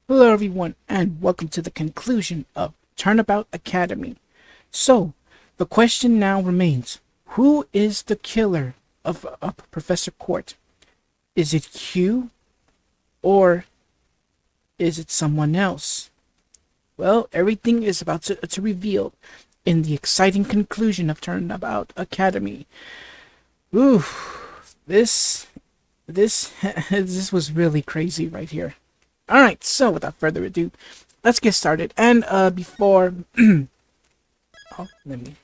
Hello everyone and welcome to the conclusion of Turnabout Academy. So, the question now remains, who is the killer of Professor Court? Is it Hugh or is it someone else? Well, everything is about to reveal in the exciting conclusion of Turnabout Academy. Ooh, this this this was really crazy right here. Alright, so without further ado, let's get started. And before oh, let me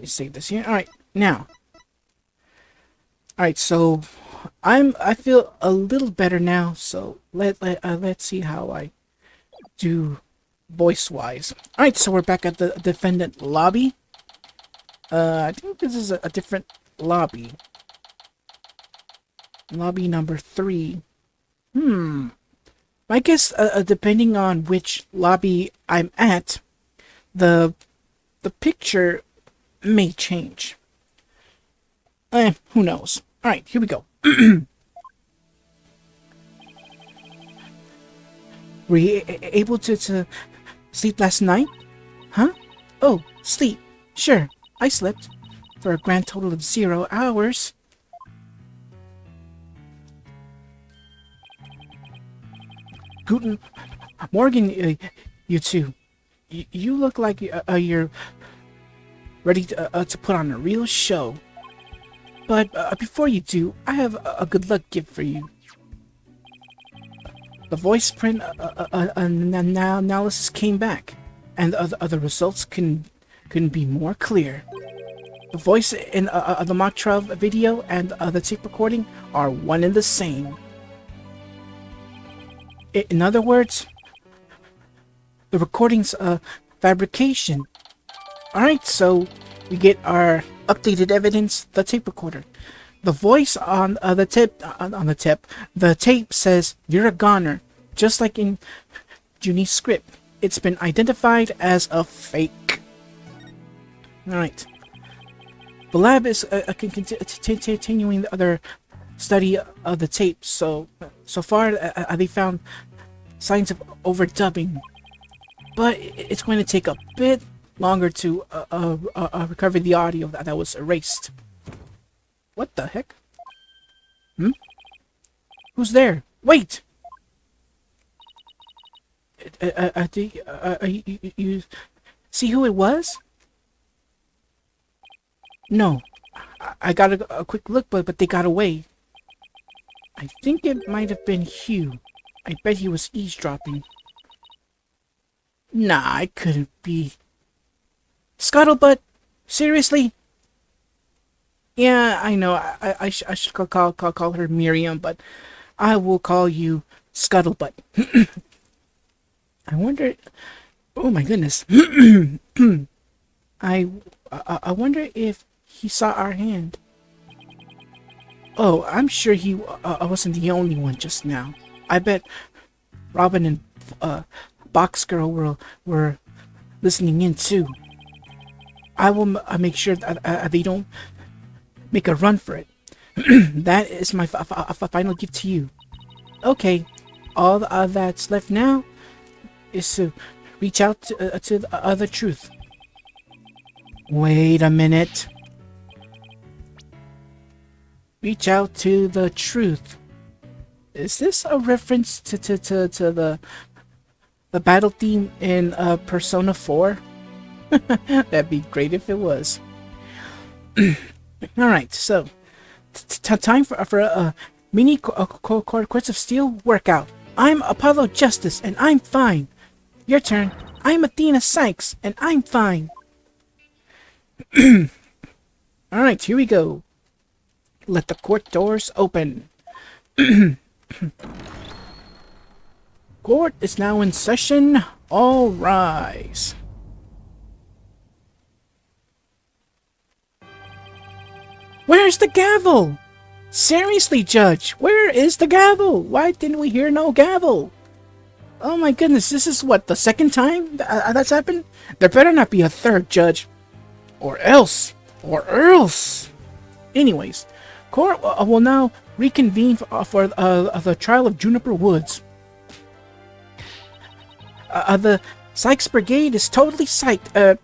save this here. Alright, now. Alright, so I feel a little better now, so let's see how I do voice wise. Alright, so we're back at the defendant lobby. I think this is a different lobby. Lobby number 3. I guess depending on which lobby I'm at, the picture may change. Who knows? All right, here we go. Were you able to sleep last night? Huh? Oh, sleep. Sure, I slept for a grand total of 0 hours. Guten Morgen, you two. You look like you're ready to put on a real show. But before you do, I have a good luck gift for you. The voice print analysis came back, and the results couldn't be more clear. The voice in the mock trial video and the tape recording are one and the same. In other words, the recording's fabrication. Alright, so we get our updated evidence, the tape recorder. The voice on the tape says, "You're a goner," just like in Junie's script. It's been identified as a fake. Alright. The lab is continuing their study of the tape, so far they found signs of overdubbing, but it's going to take a bit longer to recover the audio that was erased. What the heck? Who's there? Wait! Do you see who it was? No, I got a quick look, but they got away. I think it might have been Hugh. I bet he was eavesdropping. Nah, it couldn't be. Scuttlebutt? Seriously? Yeah, I know. I should call her Miriam, but I will call you Scuttlebutt. I wonder. Oh my goodness. I wonder if he saw our hand. Oh, I'm sure he wasn't the only one just now. I bet Robin and Box Girl were listening in too. I will make sure that they don't make a run for it. That is my final gift to you. Okay, all that's left now is to reach out to the other truth. Wait a minute. Reach out to the truth. Is this a reference to the battle theme in Persona 4? That'd be great if it was. Alright, so time for a mini Courts of Steel workout. I'm Apollo Justice and I'm fine. Your turn. I'm Athena Sykes and I'm fine. Alright, here we go. Let the court doors open. Court is now in session. All rise. Where's the gavel? Seriously, Judge, where is the gavel? Why didn't we hear no gavel? Oh my goodness, this is what, the second time that's happened? There better not be a third, Judge. Or else. Anyways, court will now reconvene for the trial of Juniper Woods. The Sykes Brigade is totally psyched. The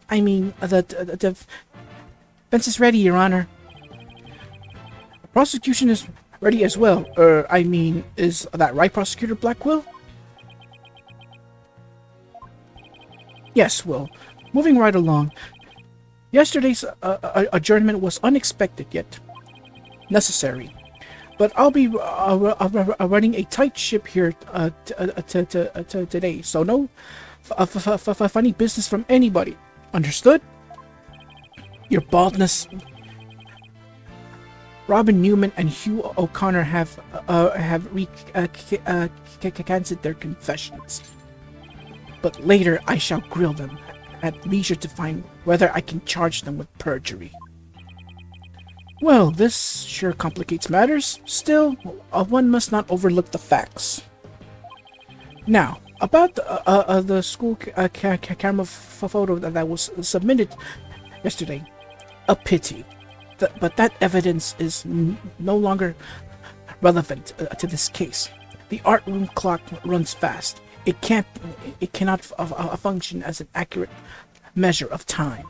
defense is ready, Your Honor. The prosecution is ready as well. Is that right, Prosecutor Blackwell? Yes, well, moving right along. Yesterday's adjournment was unexpected yet necessary, but I'll be running a tight ship here today, so no funny business from anybody. Understood? Your baldness. Robin Newman and Hugh O'Conner have recanted their confessions, but later I shall grill them at leisure to find whether I can charge them with perjury. Well, this sure complicates matters. Still, one must not overlook the facts. Now, about the school camera photo that was submitted yesterday. A pity. But that evidence is no longer relevant to this case. The art room clock runs fast. It cannot function as an accurate measure of time.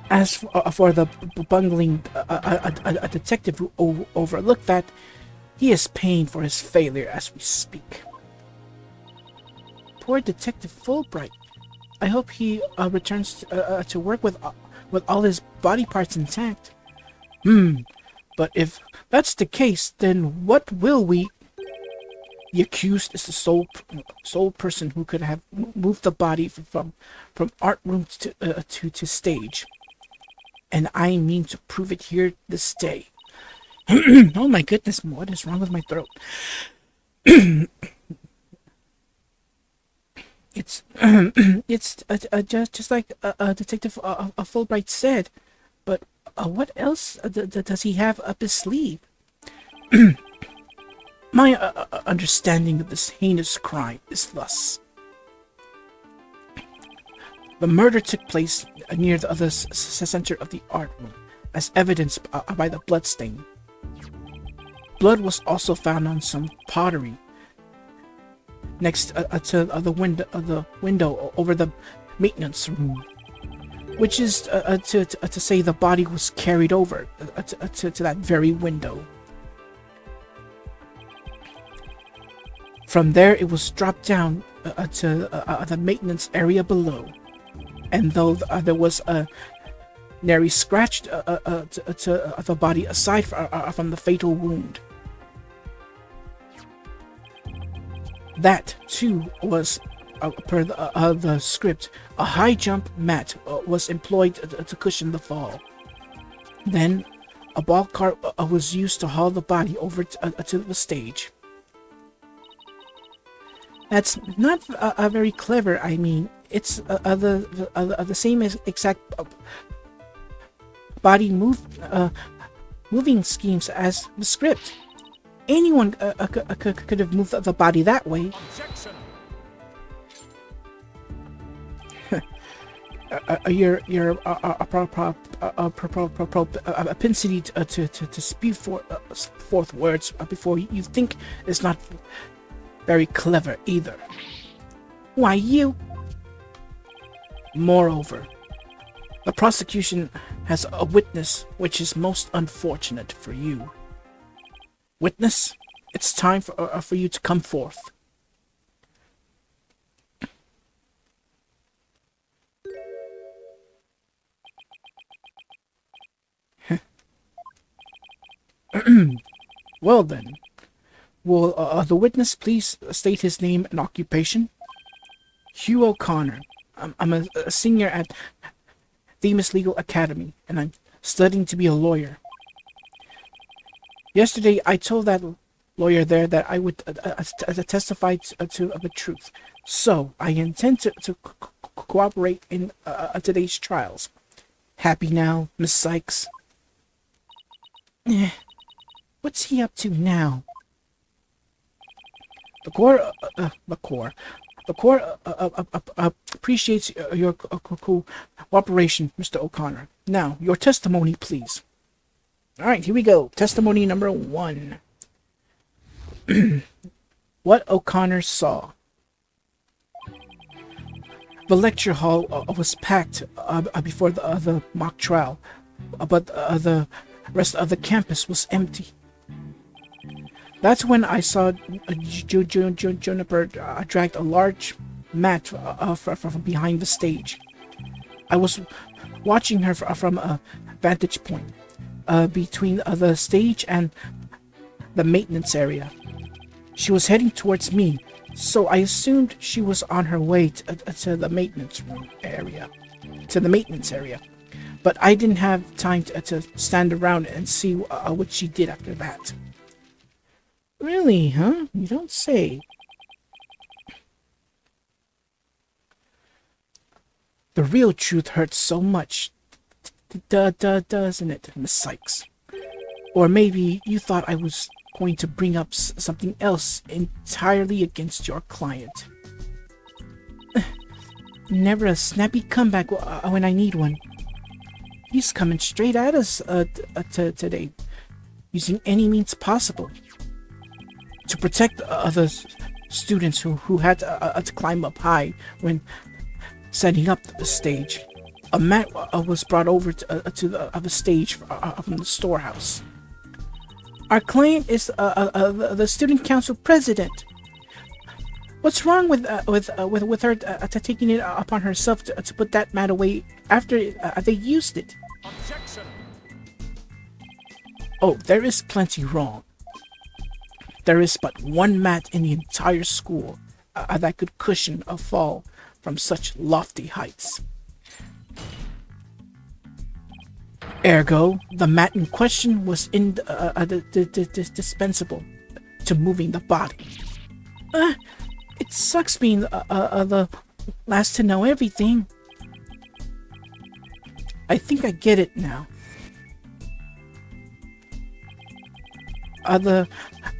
As for the bungling detective who overlooked that, he is paying for his failure as we speak. Poor Detective Fulbright. I hope he returns to work with all his body parts intact. But if that's the case, then what will we... The accused is the sole person who could have moved the body from art room to stage, and I mean to prove it here this day. Oh my goodness, what is wrong with my throat? It's just like Detective Fulbright said, but what else does he have up his sleeve? My understanding of this heinous crime is thus. The murder took place near the other center of the art room, as evidenced by the bloodstain. Blood was also found on some pottery next to the window over the maintenance room, which is to say the body was carried over to that very window. From there, it was dropped down to the maintenance area below, and though there was a nary scratch to the body aside from the fatal wound. That, too, was, per the script, a high jump mat was employed to cushion the fall. Then, a ball cart was used to haul the body over to the stage. That's not very clever. I mean, it's the same exact body moving schemes as the script. Anyone could have moved the body that way. Your propensity to spew forth words before you think is not very clever either. Why, you... Moreover, the prosecution has a witness, which is most unfortunate for you. Witness, it's time for you to come forth. Well then, will the witness please state his name and occupation? Hugh O'Conner. I'm a senior at Themis Legal Academy, and I'm studying to be a lawyer. Yesterday, I told that lawyer there that I would testify to the truth, so I intend to cooperate in today's trials. Happy now, Miss Sykes? What's he up to now? The court appreciates your cooperation, Mr. O'Conner. Now, your testimony, please. All right, here we go. Testimony number 1. What O'Conner saw. The lecture hall was packed before the mock trial, but the rest of the campus was empty. That's when I saw Juniper dragged a large mat from behind the stage. I was watching her from a vantage point between the stage and the maintenance area. She was heading towards me, so I assumed she was on her way to the maintenance area. But I didn't have time to stand around and see what she did after that. Really, huh? You don't say. The real truth hurts so much, doesn't it, Miss Sykes? Or maybe you thought I was going to bring up something else entirely against your client. Never a snappy comeback when I need one. He's coming straight at us today, using any means possible to protect other students who had to climb up high when setting up the stage. A mat was brought over to the stage from the storehouse. Our client is the student council president. What's wrong with her taking it upon herself to put that mat away after they used it? Objection. Oh, there is plenty wrong. There is but one mat in the entire school that could cushion a fall from such lofty heights. Ergo, the mat in question was indispensable to moving the body. It sucks being the last to know everything. I think I get it now. The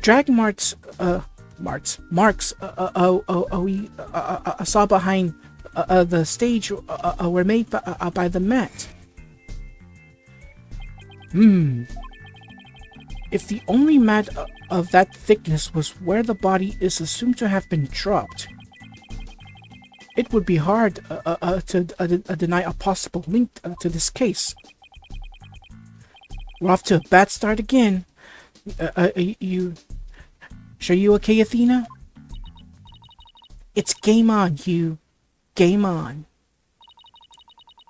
drag marks we saw behind the stage were made by the mat. If the only mat of that thickness was where the body is assumed to have been dropped, it would be hard to deny a possible link to this case. We're off to a bad start again. You okay, Athena? It's game on, Hugh. Game on.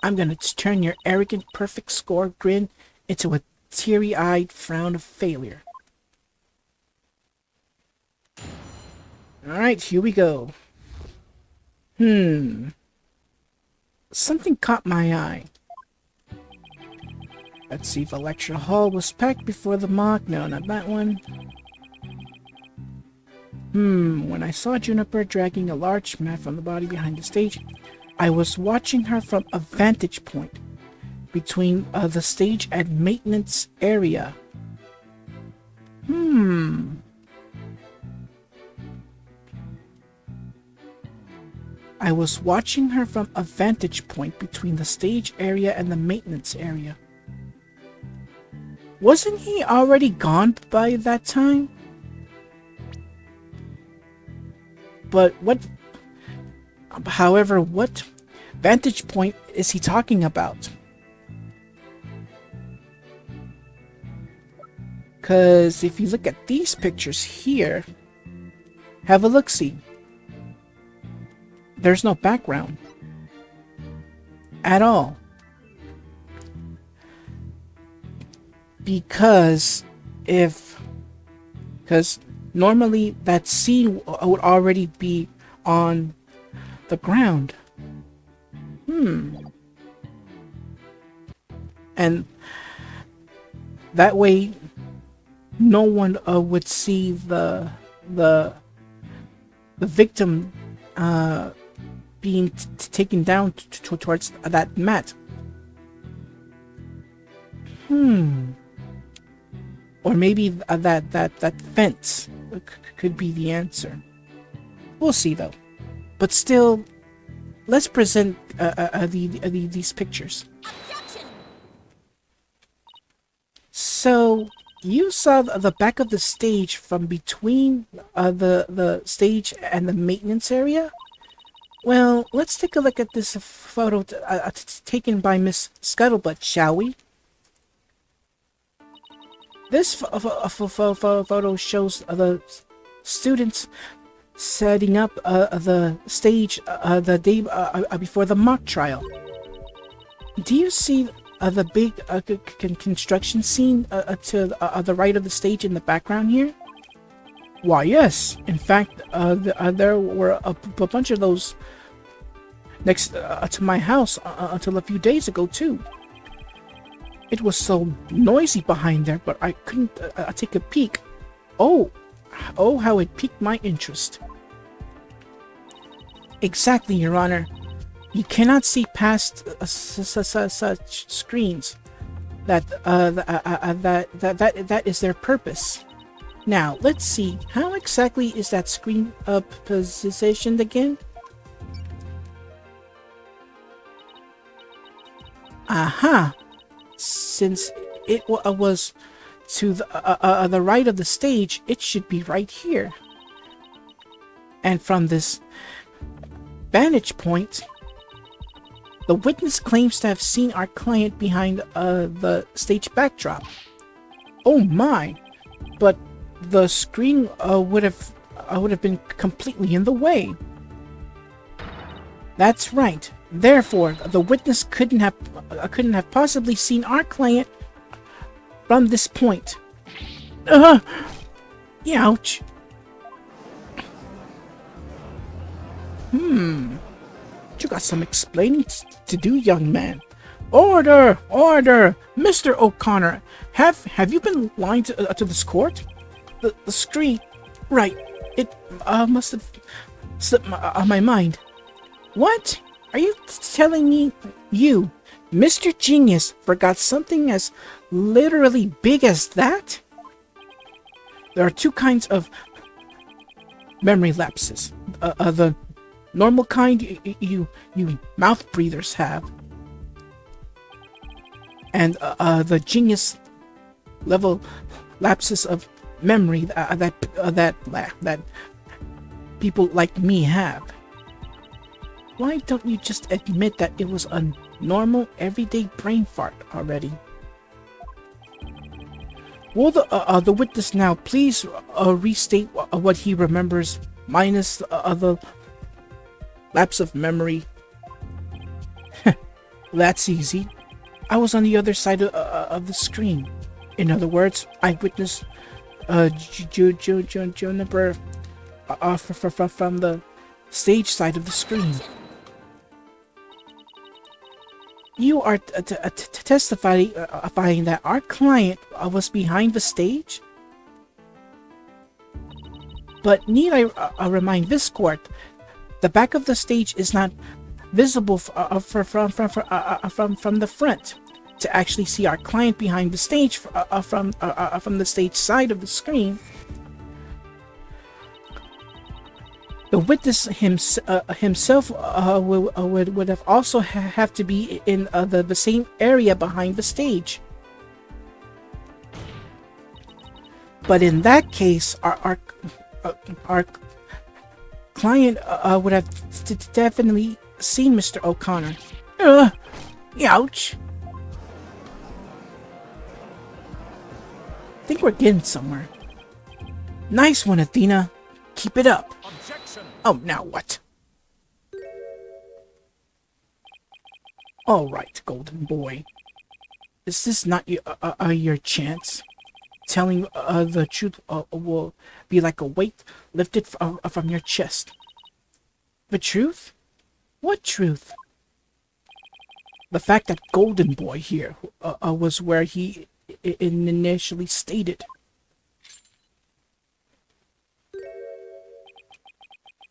I'm gonna turn your arrogant perfect score grin into a teary-eyed frown of failure. Alright, here we go. Something caught my eye. Let's see, the lecture hall was packed before the mock. No, not that one. When I saw Juniper dragging a large mat from the body behind the stage, I was watching her from a vantage point between the stage and maintenance area. I was watching her from a vantage point between the stage area and the maintenance area. Wasn't he already gone by that time? However, what vantage point is he talking about? Because if you look at these pictures here, have a look-see. There's no background at all. Because normally that scene would already be on the ground. And that way no one would see the victim being taken down towards that mat. Or maybe that fence could be the answer. We'll see though. But still, let's present these pictures. Objection! So you saw the back of the stage from between the stage and the maintenance area? Well, let's take a look at this photo taken by Miss Scuttlebutt, shall we? This photo shows the students setting up the stage the day before the mock trial. Do you see the big construction scene to the right of the stage in the background here? Why, yes. In fact, there were a bunch of those next to my house until a few days ago, too. It was so noisy behind there, but I couldn't take a peek. Oh, how it piqued my interest. Exactly, Your Honor. You cannot see past such screens. That is their purpose. Now, let's see. How exactly is that screen positioned again? Aha! Since it was to the right of the stage, it should be right here. And from this vantage point, the witness claims to have seen our client behind the stage backdrop. Oh my! But the screen would have been completely in the way. That's right. Therefore, the witness couldn't have possibly seen our client from this point. Ouch. You got some explaining to do, young man. Order! Order! Mr. O'Conner, have you been lying to this court? The screen... Right. It must have slipped my mind. What? Are you telling me you, Mr. Genius, forgot something as literally big as that? There are two kinds of memory lapses. The normal kind you mouth breathers have, and the genius level lapses of memory that people like me have. Why don't you just admit that it was a normal, everyday brain fart already? Will the witness now please restate what he remembers, minus the lapse of memory? That's easy. I was on the other side of the screen. In other words, I witnessed Juniper from the stage side of the screen. You are testifying that our client was behind the stage? But need I remind this court, the back of the stage is not visible from the front. To actually see our client behind the stage from the stage side of the screen, the witness himself would have also have to be in the same area behind the stage. But in that case, our client would have definitely seen Mr. O'Conner. Ouch! I think we're getting somewhere. Nice one, Athena. Keep it up. Objection. Oh, now what? All right, Golden Boy. Is this not your chance? Telling the truth will be like a weight lifted from your chest. The truth? What truth? The fact that Golden Boy here was where he initially stated.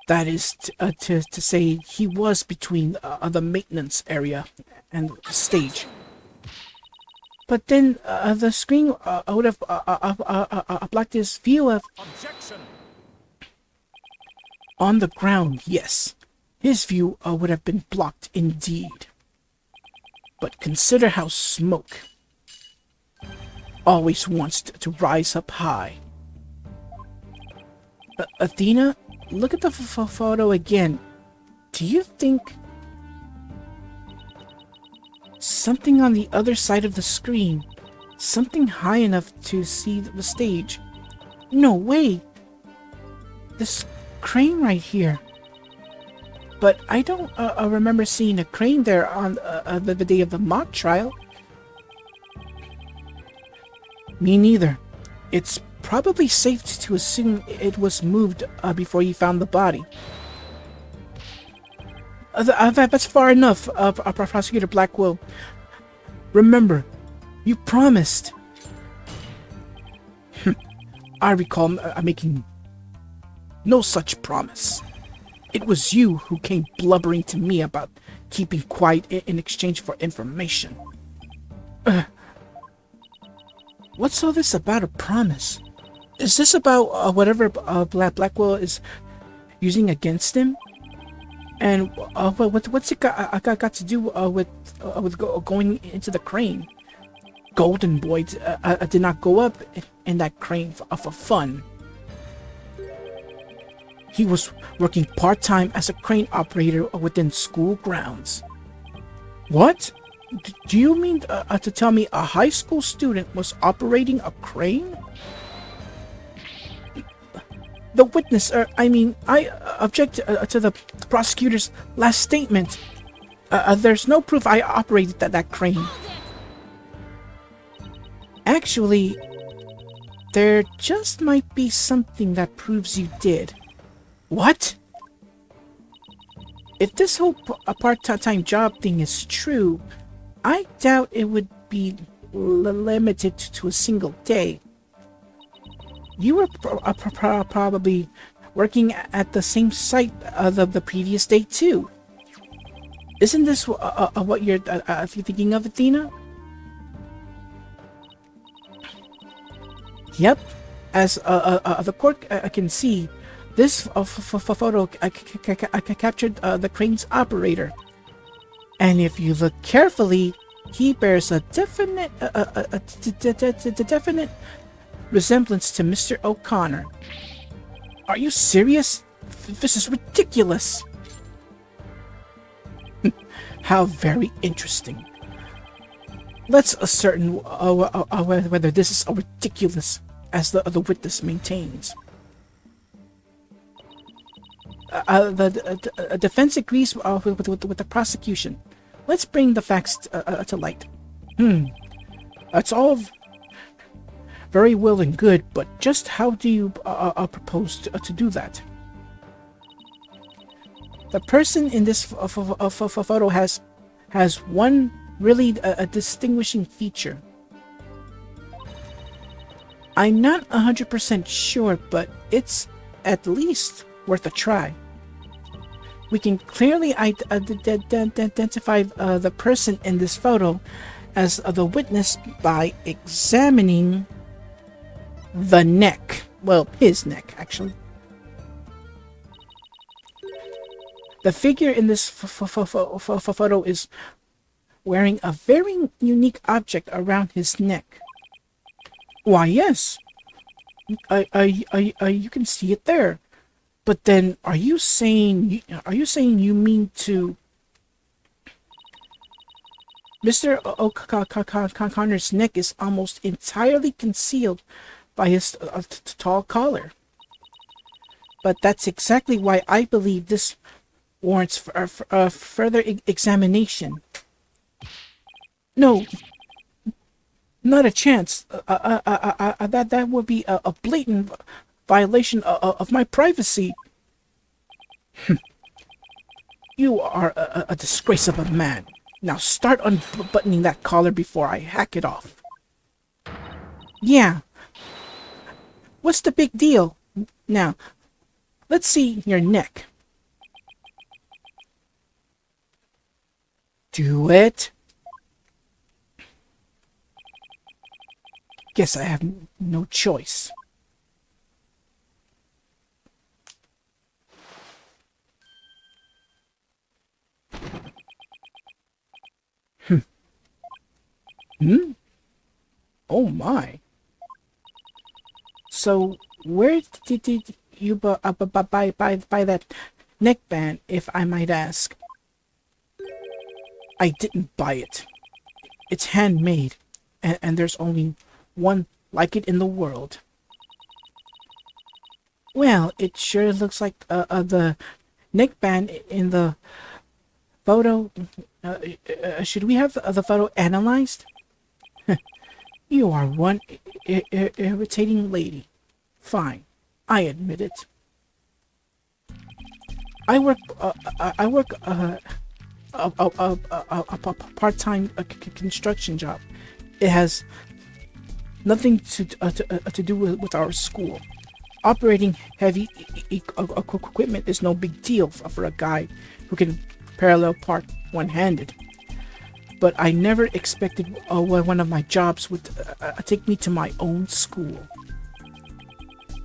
That is to say, he was between the maintenance area and the stage. But then the screen would have blocked his view of... Objection! On the ground, yes. His view would have been blocked indeed. But consider how smoke always wants to rise up high. Athena, look at the photo again. Do you think something on the other side of the screen, something high enough to see the stage? No way! This crane right here. But I don't remember seeing a crane there on the day of the mock trial. Me neither. It's probably safe to assume it was moved before you found the body. That's far enough, Prosecutor Blackwell. Remember, you promised. I recall making no such promise. It was you who came blubbering to me about keeping quiet in exchange for information. What's all this about a promise? Is this about whatever Blackwell is using against him? And what's it got to do with going into the crane? Golden Boy did not go up in that crane for fun. He was working part-time as a crane operator within school grounds. What? Do you mean to tell me a high school student was operating a crane? The witness, I object to the prosecutor's last statement. There's no proof I operated that crane. Actually, there just might be something that proves you did. What? If this whole part-time job thing is true, I doubt it would be limited to a single day. You were probably working at the same site the previous day too. Isn't this what you're thinking of, Athena? Yep. As the court can see, this photo captured the crane's operator. And if you look carefully, he bears a definite resemblance to Mr. O'Conner. Are you serious? This is ridiculous. How very interesting. Let's ascertain whether this is ridiculous, as the witness maintains. The defense agrees with the prosecution. Let's bring the facts to light. That's all very well and good, but just how do you propose to do that? The person in this photo has one really distinguishing feature. I'm not 100% sure, but it's at least worth a try. We can clearly identify the person in this photo as the witness by examining the neck. Well, his neck, actually. The figure in this photo is wearing a very unique object around his neck. Why, yes. You can see it there. But then, are you saying you mean to Mr. O'Connor's neck is almost entirely concealed by his tall collar? But that's exactly why I believe this warrants further examination. No, not a chance. That would be a blatant violation of my privacy. You are a disgrace of a man. Now start unbuttoning that collar before I hack it off. Yeah. What's the big deal? Now, let's see your neck. Do it. Guess I have no choice. Oh my. So, where did you buy that neckband, if I might ask. I didn't buy it. It's handmade, and there's only one like it in the world. Well, it sure looks like the neckband in the photo. Should we have the photo analyzed? You are one irritating lady. Fine, I admit it. I work. I work a part-time construction job. It has nothing to do with our school. Operating heavy equipment is no big deal for a guy who can parallel park one-handed. But I never expected one of my jobs would take me to my own school.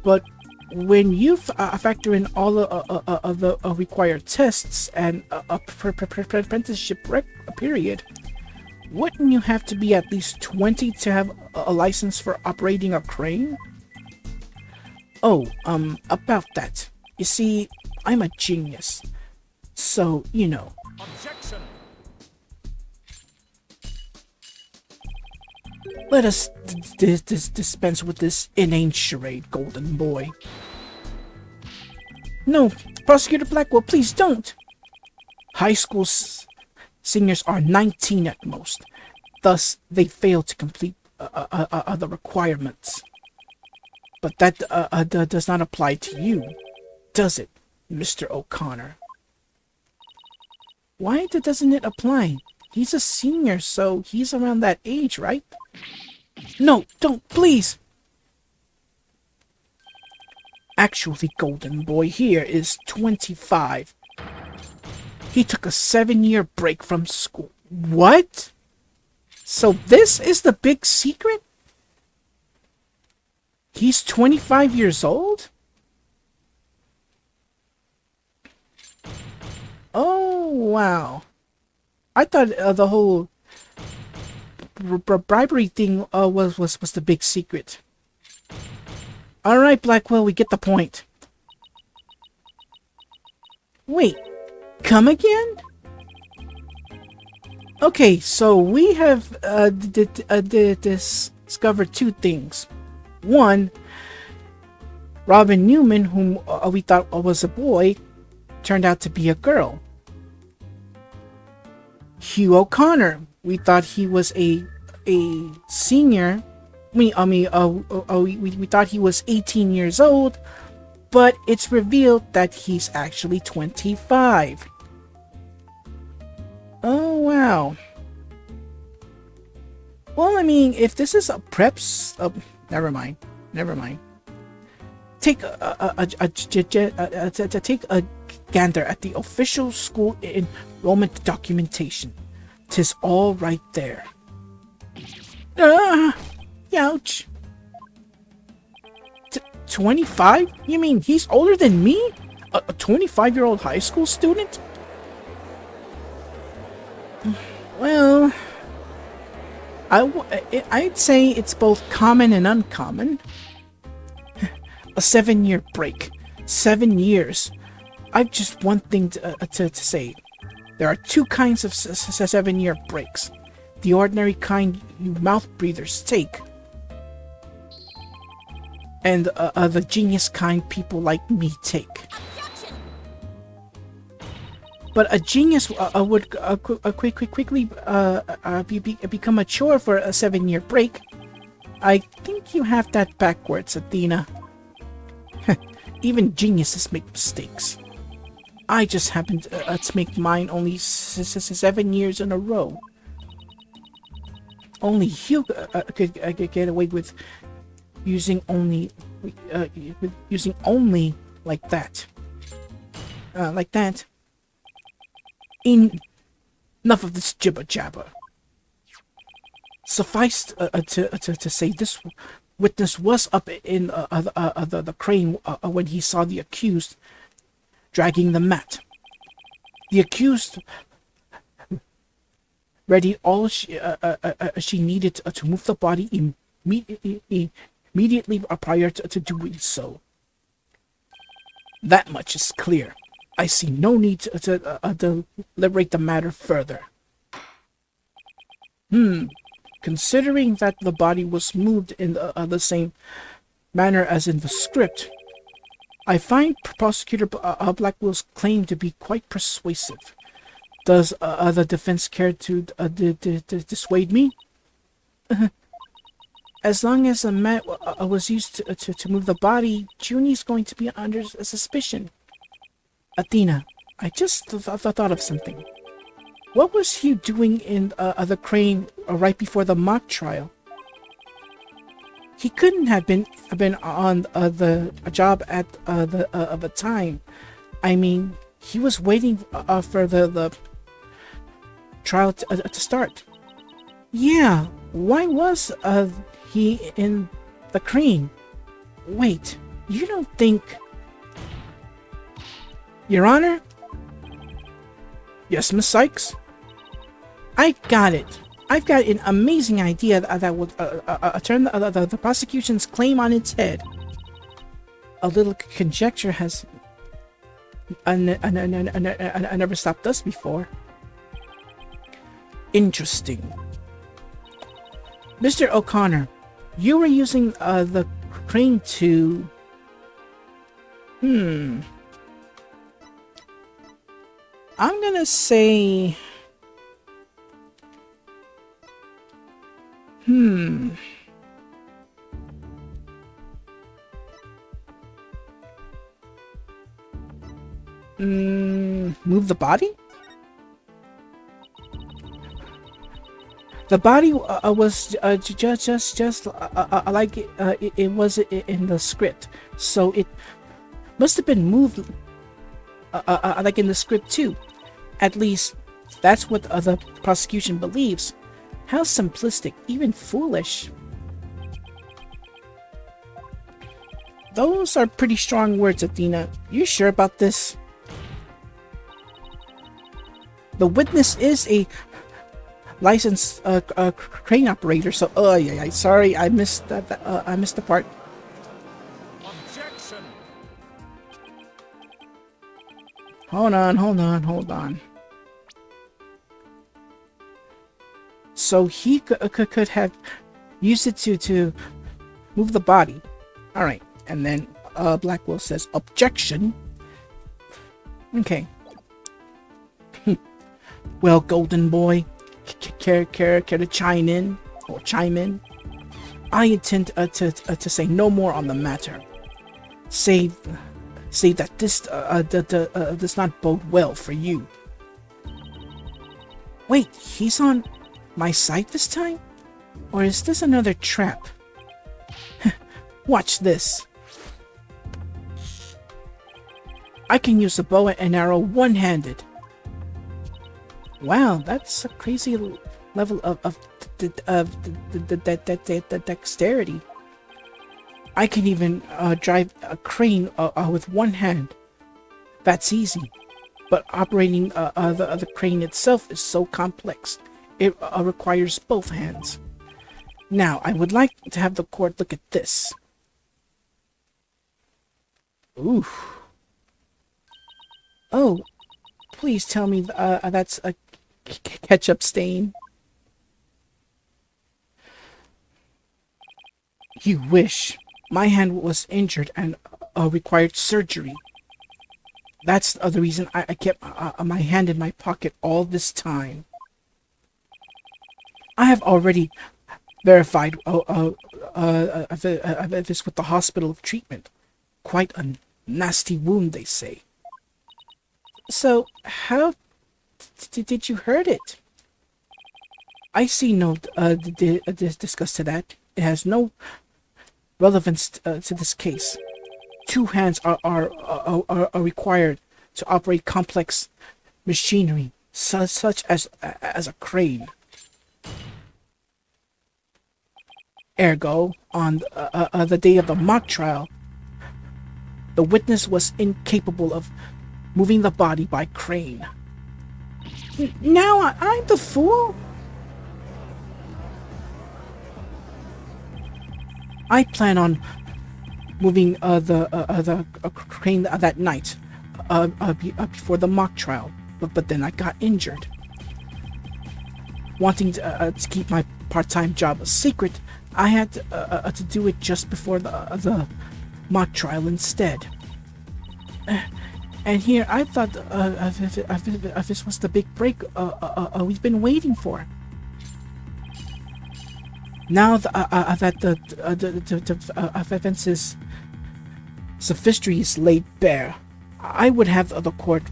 But when you factor in all of the required tests and apprenticeship period, wouldn't you have to be at least 20 to have a license for operating a crane? Oh, about that. You see, I'm a genius. So, you know. Objection! Let us dispense with this inane charade, golden boy. No, Prosecutor Blackwell, please don't. High school seniors are 19 at most. Thus, they fail to complete the requirements. But that does not apply to you, does it, Mr. O'Connor? Why doesn't it apply? He's a senior, so he's around that age, right? No, don't, please! Actually, golden boy here is 25. He took a 7-year break from school. What? So this is the big secret? He's 25 years old? Oh, wow. I thought the whole bribery thing was the big secret. Alright, Blackwell, we get the point. Wait, come again? Okay, so we have discovered two things. One, Robin Newman, whom we thought was a boy, turned out to be a girl. Hugh O'Conner, we thought he was a senior. We thought he was 18 years old, but it's revealed that he's actually 25. Oh, wow. Well, I mean, if this is a preps... never mind. Take take a gander at the official school enrollment documentation. 'Tis all right there. Ouch. 25? You mean he's older than me? A 25-year-old high school student? Well, I'd say it's both common and uncommon. A 7-year break. 7 years. I've just one thing to say. There are two kinds of 7-year breaks. The ordinary kind you mouth breathers take. And the genius kind people like me take. But a genius would quickly become mature for a 7-year break. I think you have that backwards, Athena. Even geniuses make mistakes. I just happened to make mine only 7 years in a row. Only Hugh could get away with using only like that. Enough of this jibber jabber. Suffice to say, this witness was up in the crane when he saw the accused dragging the mat. The accused readied all she needed to move the body immediately prior to doing so. That much is clear. I see no need to deliberate the matter further. Considering that the body was moved in the same manner as in the script, I find Prosecutor Blackwell's claim to be quite persuasive. Does the defense care to dissuade me? As long as a mat was used to move the body, Junie's going to be under suspicion. Athena, I just thought of something. What was Hugh doing in the crane right before the mock trial? He couldn't have been on the job at the time. I mean, he was waiting for the trial to start. Yeah, why was he in the crane? Wait, you don't think... Your Honor? Yes, Miss Sykes? I got it. I've got an amazing idea that would turn the prosecution's claim on its head. A little conjecture has never stopped us before. Interesting. Mr. O'Connor, you were using the crane to... I'm gonna say... Move the body? The body was just like it was in the script, so it must have been moved like in the script too. At least that's what the prosecution believes. How simplistic, even foolish. Those are pretty strong words, Athena. You sure about this? The witness is a licensed crane operator, so yeah, sorry, I missed that. I missed the part. Objection. Hold on. So he could have used it to move the body. All right, and then Blackwell says objection. Okay. Well, Golden Boy, care to chime in? I intend to say no more on the matter. Say that this does not bode well for you. Wait, he's on my side this time? Or is this another trap? Watch this. I can use a bow and arrow one-handed. Wow, that's a crazy level of dexterity. I can even drive a crane with one hand. That's easy. But operating the crane itself is so complex. It requires both hands. Now, I would like to have the court look at this. Ooh. Oh, please tell me that's a ketchup stain. You wish. My hand was injured and required surgery. That's the reason I kept my hand in my pocket all this time. I have already verified this with the hospital of treatment. Quite a nasty wound, they say. So, how did you hurt it? I see no discuss to that. It has no relevance to this case. Two hands are required to operate complex machinery, such as a crane. Ergo, on the day of the mock trial, the witness was incapable of moving the body by crane. Now I'm the fool? I plan on moving the crane that night, before the mock trial, but then I got injured. Wanting to keep my part-time job a secret, I had to do it just before the mock trial instead. And here I thought this was the big break we've been waiting for. Now that the events' sophistry is laid bare, I would have the court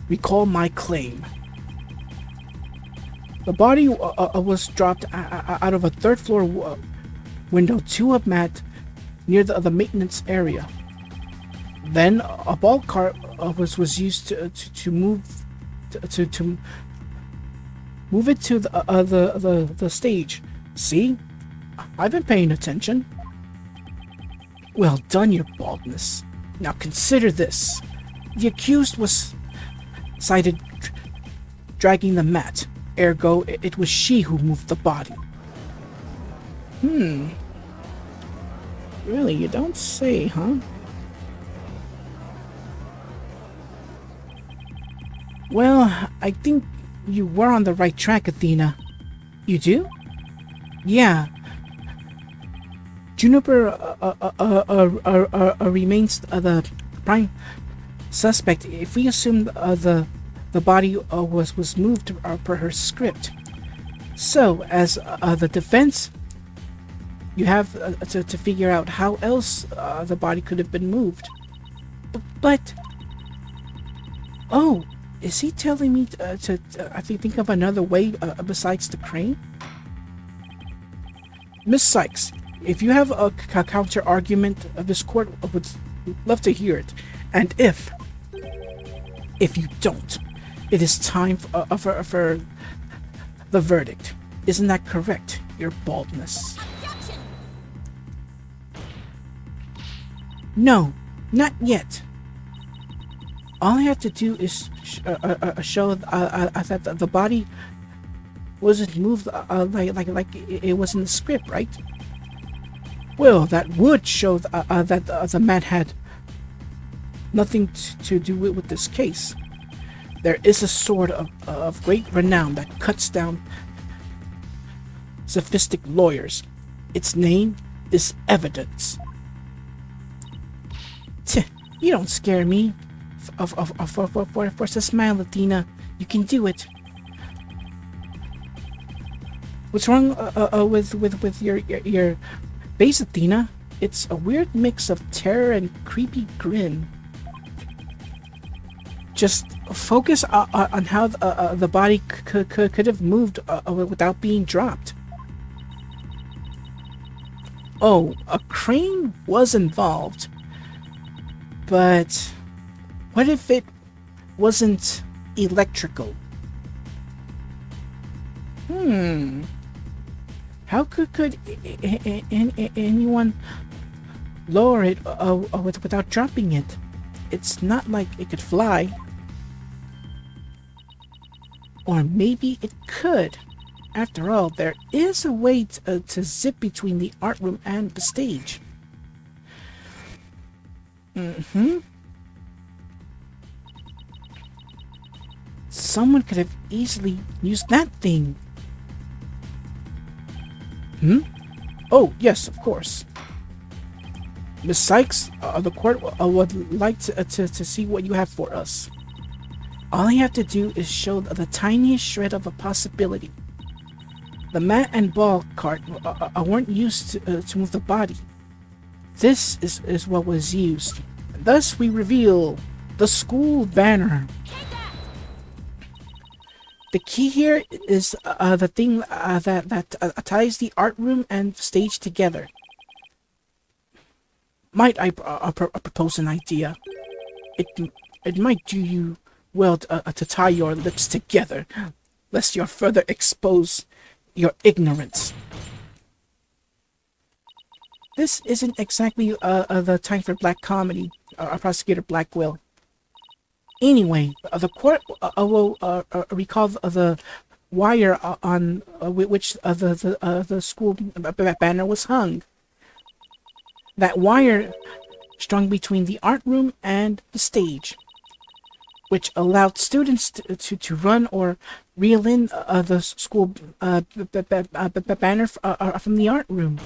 recall my claim. The body was dropped out of a third-floor window to a mat near the maintenance area. Then a ball cart was used to move it to the stage. See, I've been paying attention. Well done, your baldness. Now consider this: the accused was sighted dragging the mat. Ergo, it was she who moved the body. Really, you don't say, huh? Well, I think you were on the right track, Athena. You do? Yeah. Juniper remains the prime suspect if we assume the body was moved per her script. So, as the defense, you have to figure out how else the body could have been moved. But oh, is he telling me to think of another way besides the crane? Miss Sykes, if you have a counter argument, this court would love to hear it. And if you don't, it is time for the verdict. Isn't that correct, your baldness? Objection! No, not yet. All I have to do is show that the body wasn't moved like it was in the script, right? Well, that would show that the man had nothing to do with this case. There is a sword of great renown that cuts down sophistic lawyers. Its name is evidence. Tch, you don't scare me. Force a smile, Athena. You can do it. What's wrong with your face, Athena? It's a weird mix of terror and creepy grin. Just focus on how the body could have moved without being dropped. Oh, a crane was involved. But what if it wasn't electrical? How could anyone lower it without dropping it? It's not like it could fly. Or maybe it could. After all, there is a way to zip between the art room and the stage. Someone could have easily used that thing. Oh, yes, of course. Miss Sykes, the court would like to see what you have for us. All I have to do is show the tiniest shred of a possibility. The mat and ball cart weren't used to move the body. This is what was used. Thus we reveal the school banner. The key here is the thing that ties the art room and stage together. Might I propose an idea? It might do you well to tie your lips together, lest you further expose your ignorance. This isn't exactly the time for black comedy, Prosecutor Blackwell. Anyway, the court will recall the wire on which the school banner was hung. That wire strung between the art room and the stage. which allowed students to run or reel in the school banner from the art room.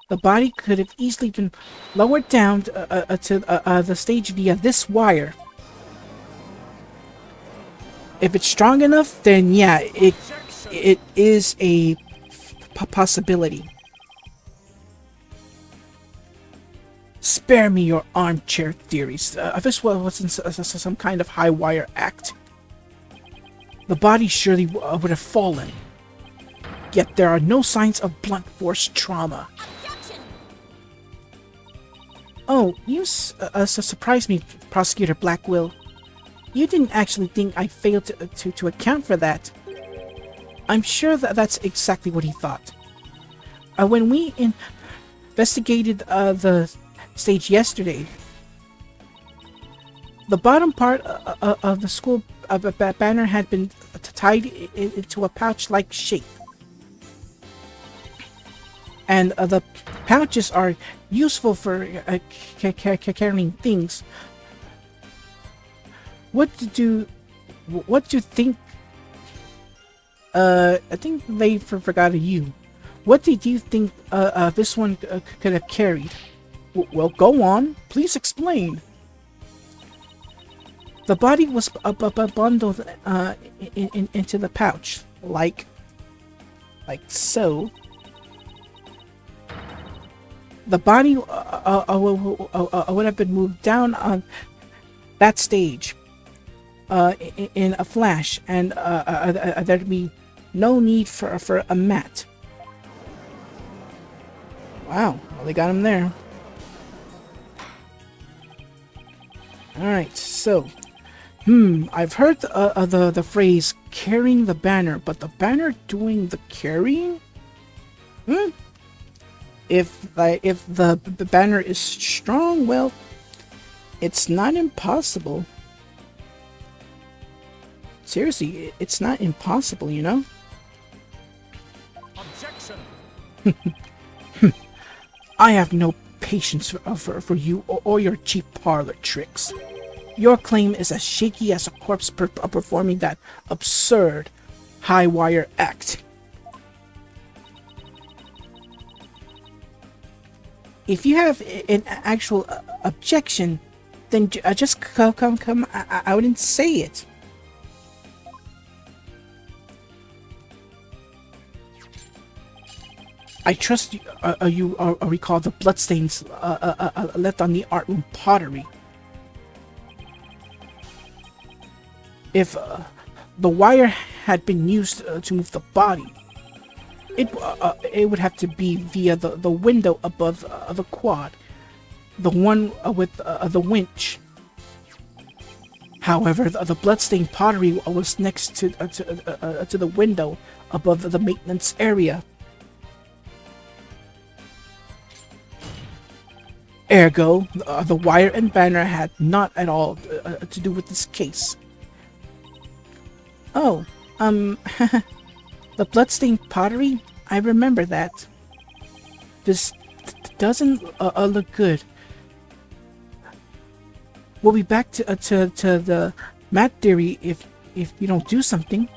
The body could have easily been lowered down to the stage via this wire. If it's strong enough, then yeah, it is a possibility. Spare me your armchair theories. This wasn't some kind of high wire act. The body surely would have fallen. Yet there are no signs of blunt force trauma. Oh, you surprised me, Prosecutor Blackwill. You didn't actually think I failed to account for that. I'm sure that's exactly what he thought. When we investigated the stage yesterday, the bottom part of the school banner had been tied into a pouch-like shape. And the pouches are useful for carrying things. What do you think? I think they forgot you. What did you think this one could have carried? Well, go on. Please explain. The body was bundled into the pouch, like so. The body would have been moved down on that stage in a flash, and there'd be no need for a mat. Wow, well, they got him there. Alright, so, I've heard the phrase carrying the banner, but the banner doing the carrying? If the banner is strong, well, it's not impossible. Seriously, it's not impossible, you know? Objection! I have no patience for you or your cheap parlor tricks. Your claim is as shaky as a corpse performing that absurd high wire act. If you have an actual objection, then just come out and say it. I trust you recall the bloodstains left on the art room pottery. If the wire had been used to move the body, it would have to be via the window above the quad, the one with the winch. However, the bloodstained pottery was next to the window above the maintenance area. Ergo, the wire and banner had not at all to do with this case. Oh, the bloodstained pottery? I remember that. This doesn't look good. We'll be back to the mat theory if you don't do something.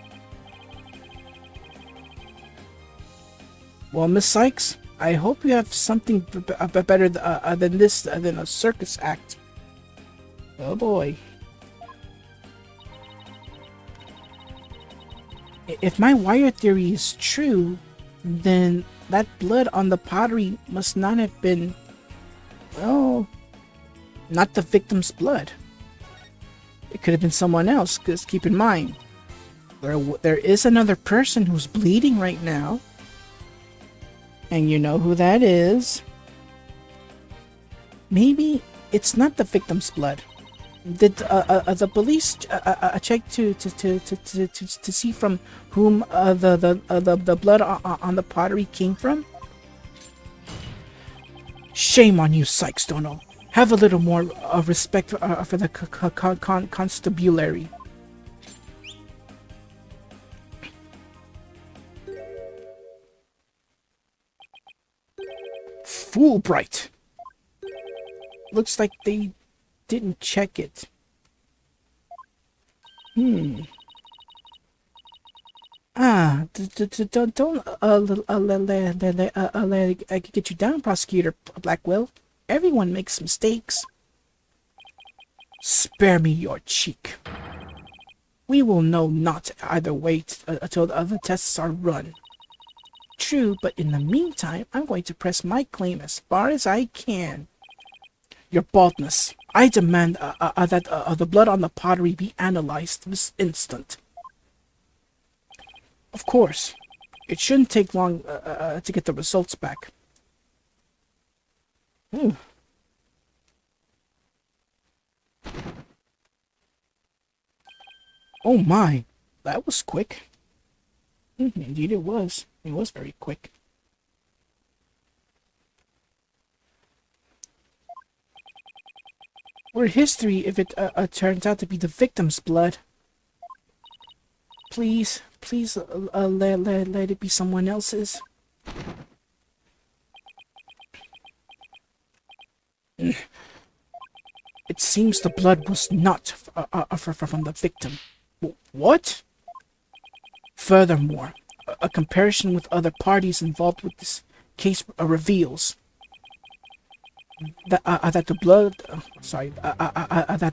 Well, Miss Sykes, I hope you have something better than this, than a circus act. Oh boy. If my wire theory is true, then that blood on the pottery must not have been, well, not the victim's blood. It could have been someone else, because keep in mind, there is another person who's bleeding right now. And you know who that is. Maybe it's not the victim's blood. Did the police check to see from whom the blood on the pottery came from? Shame on you, Sykes Dono. Have a little more respect for the constabulary. Fulbright. Looks like they didn't check it. Hmm. Don't let it get you down, Prosecutor Blackwell. Everyone makes mistakes. Spare me your cheek. We will know not either way until the other tests are run. True, but in the meantime, I'm going to press my claim as far as I can. Your baldness. I demand that the blood on the pottery be analyzed this instant. Of course. It shouldn't take long to get the results back. Hmm. Oh my, that was quick. Indeed it was. It was very quick. We're history if it turns out to be the victim's blood. Please, please let it be someone else's. It seems the blood was not from the victim. What? Furthermore, a comparison with other parties involved with this case reveals that that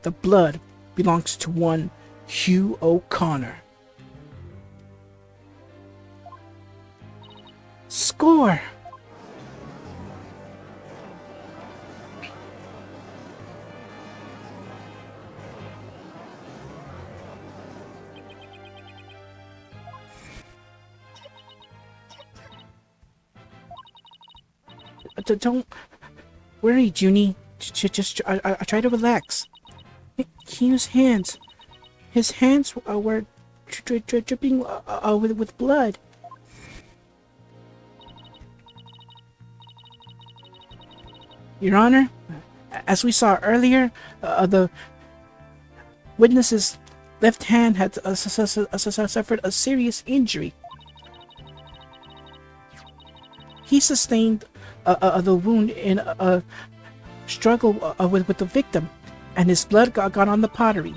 the blood belongs to one Hugh O'Conner. Score! Don't worry, Junie. Just try to relax. Hugh's hands. His hands were dripping with blood. Your Honor, as we saw earlier, the witness's left hand had suffered a serious injury. He sustained the wound in a struggle with the victim, and his blood got on the pottery.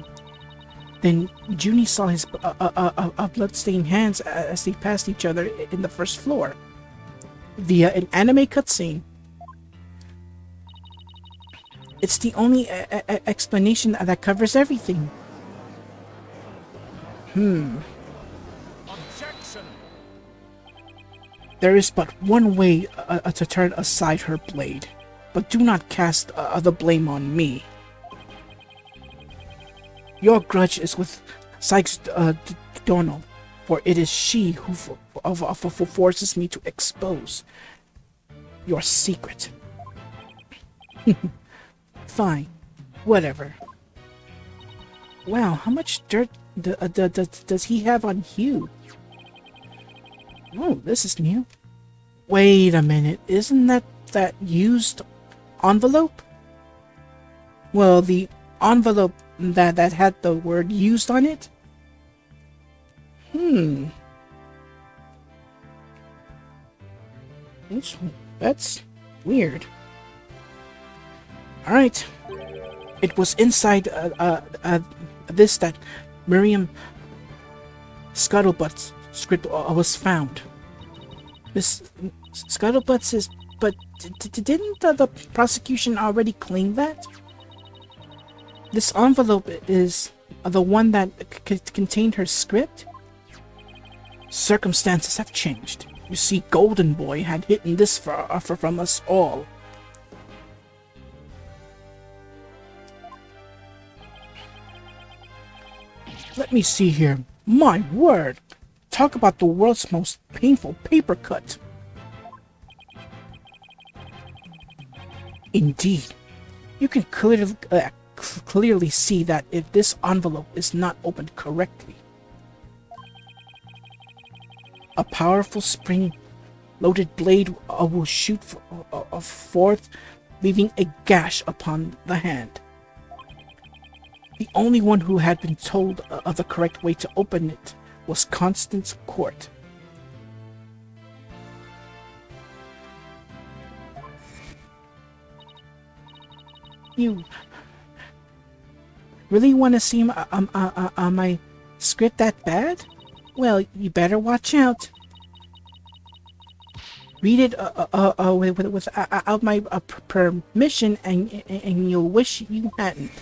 Then Junie saw his blood-stained hands as they passed each other in the first floor, via an anime cutscene. It's the only explanation that covers everything. Objection! There is but one way to turn aside her blade, but do not cast the blame on me. Your grudge is with Sykes Donald, for it is she who forces me to expose your secret. Fine, whatever. Wow, how much dirt does he have on Hugh? Oh, this is new. Wait a minute, isn't that used envelope? Well, the envelope that had the word used on it? That's weird. Alright. It was inside this that Miriam Scuttlebutt's script was found. This Scuttlebutt's is... But didn't the prosecution already claim that? This envelope is the one that contained her script? Circumstances have changed. You see, Golden Boy had hidden this from us all. Let me see here. My word! Talk about the world's most painful paper cut. Indeed. You can clearly see that if this envelope is not opened correctly, a powerful spring-loaded blade will shoot forth, leaving a gash upon the hand. The only one who had been told of the correct way to open it was Constance Court. You really want to see my script that bad? Well, you better watch out. Read it without my permission, and you'll wish you hadn't.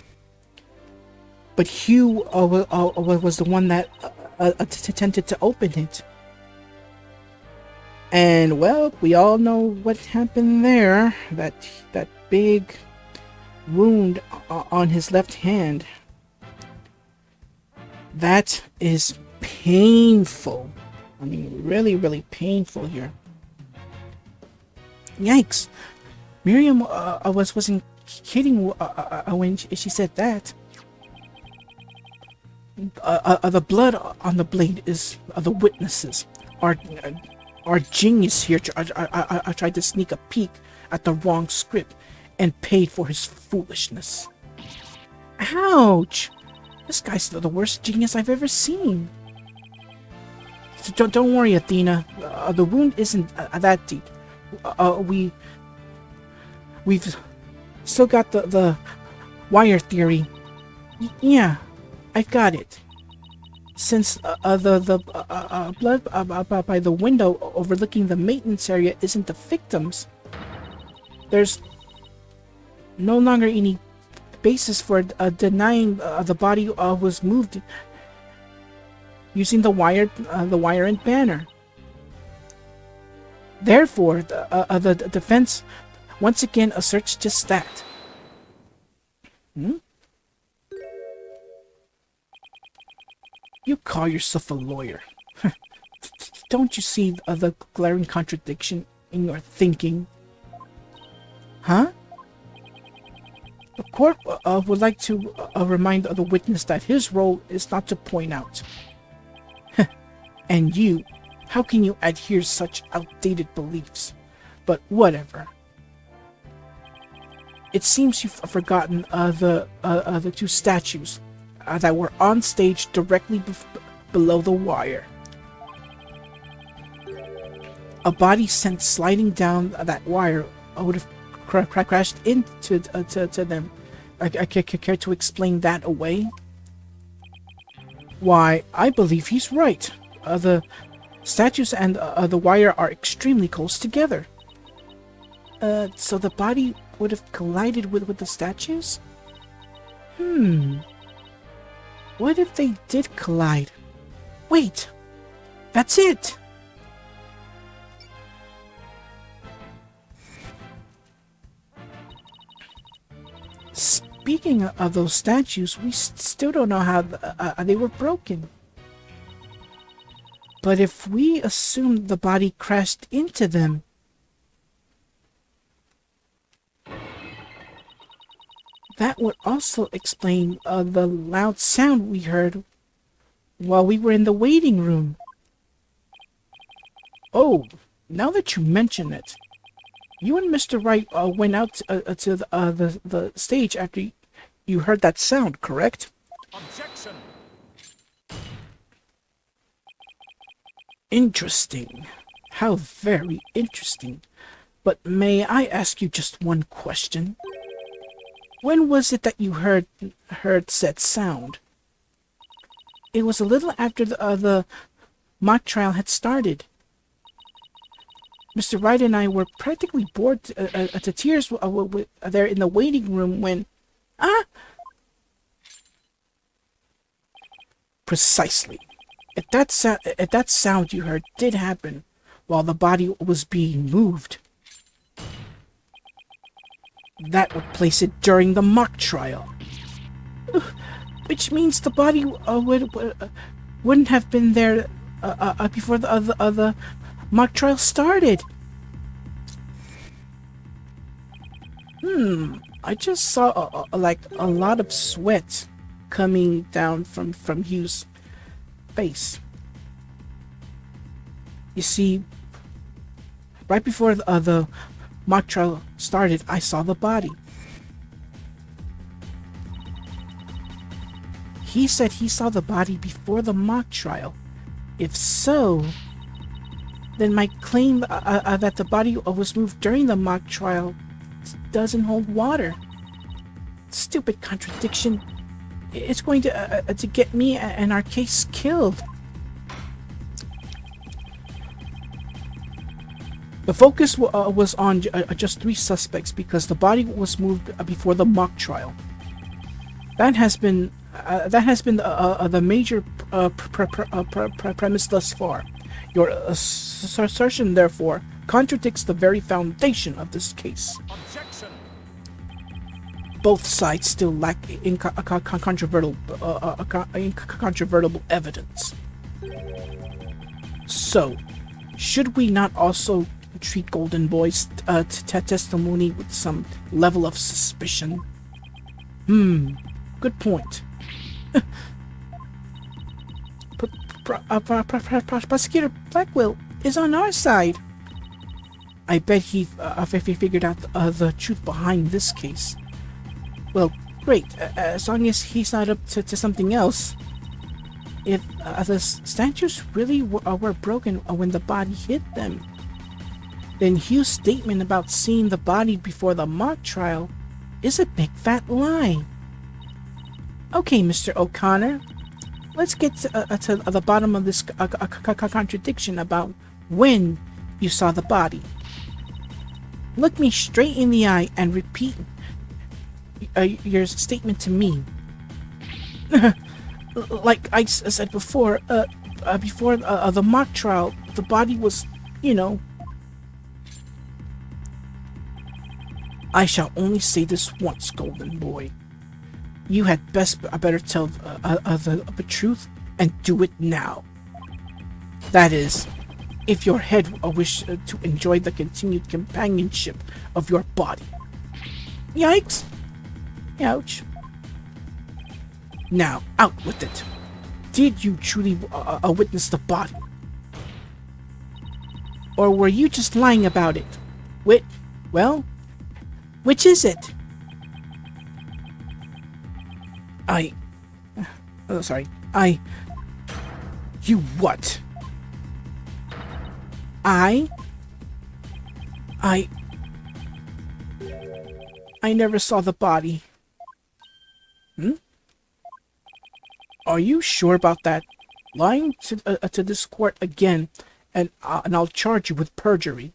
But Hugh was the one that attempted to open it. And, well, we all know what happened there. That big wound on his left hand. That is painful. I mean, really, really painful here. Yikes. Miriam wasn't kidding when she said that. The blood on the blade is the witnesses. Our genius here tried to sneak a peek at the wrong script and paid for his foolishness. Ouch! This guy's the worst genius I've ever seen. So don't worry, Athena. The wound isn't that deep. We've still got the wire theory. Yeah, I've got it. Since the blood by the window overlooking the maintenance area isn't the victim's, there's no longer any basis for denying the body was moved using the wire and banner. Therefore, the defense once again asserts just that. You call yourself a lawyer. Don't you see the glaring contradiction in your thinking? Huh? The court would like to remind the witness that his role is not to point out. And you, how can you adhere such outdated beliefs? But whatever. It seems you've forgotten the two statues that were on stage directly below the wire. A body sent sliding down that wire would have crashed into them. I care to explain that away? Why, I believe he's right. The statues and the wire are extremely close together. So the body would have collided with the statues? What if they did collide? Wait! That's it! Speaking of those statues, we still don't know how they were broken. But if we assume the body crashed into them, that would also explain the loud sound we heard while we were in the waiting room. Oh, now that you mention it, you and Mr. Wright went out to the stage after you heard that sound, correct? Objection! Interesting. How very interesting. But may I ask you just one question? When was it that you heard said sound? It was a little after the mock trial had started. Mr. Wright and I were practically bored to tears there in the waiting room when... Precisely. If that sound you heard did happen while the body was being moved, that would place it during the mock trial. Which means the body wouldn't have been there before the mock trial started. I just saw like a lot of sweat coming down from Hugh's face. You see, right before the mock trial started, I saw the body. He said he saw the body before the mock trial. If so, then my claim that the body was moved during the mock trial doesn't hold water. Stupid contradiction. It's going to get me and our case killed. The focus was on just 3 suspects because the body was moved before the mock trial. That has been the major premise thus far. Your assertion, therefore, contradicts the very foundation of this case. Objection. Both sides still lack incontrovertible evidence. So, should we not also treat Golden Boy's testimony with some level of suspicion? Good point. Prosecutor Blackwell is on our side. I bet he figured out the truth behind this case. Well, great, as long as he's not up to something else. If the statues really were broken when the body hit them, then Hugh's statement about seeing the body before the mock trial is a big fat lie. Okay, Mr. O'Connor, let's get to the bottom of this contradiction about when you saw the body. Look me straight in the eye and repeat your statement to me. Like I said before, before the mock trial, the body was, I shall only say this once, Golden Boy. You had better tell the truth and do it now. That is, if your head wish to enjoy the continued companionship of your body. Yikes! Ouch. Now, out with it. Did you truly witness the body? Or were you just lying about it? Well, which is it? You what? I never saw the body. Are you sure about that? Lying to this court again, and I'll charge you with perjury.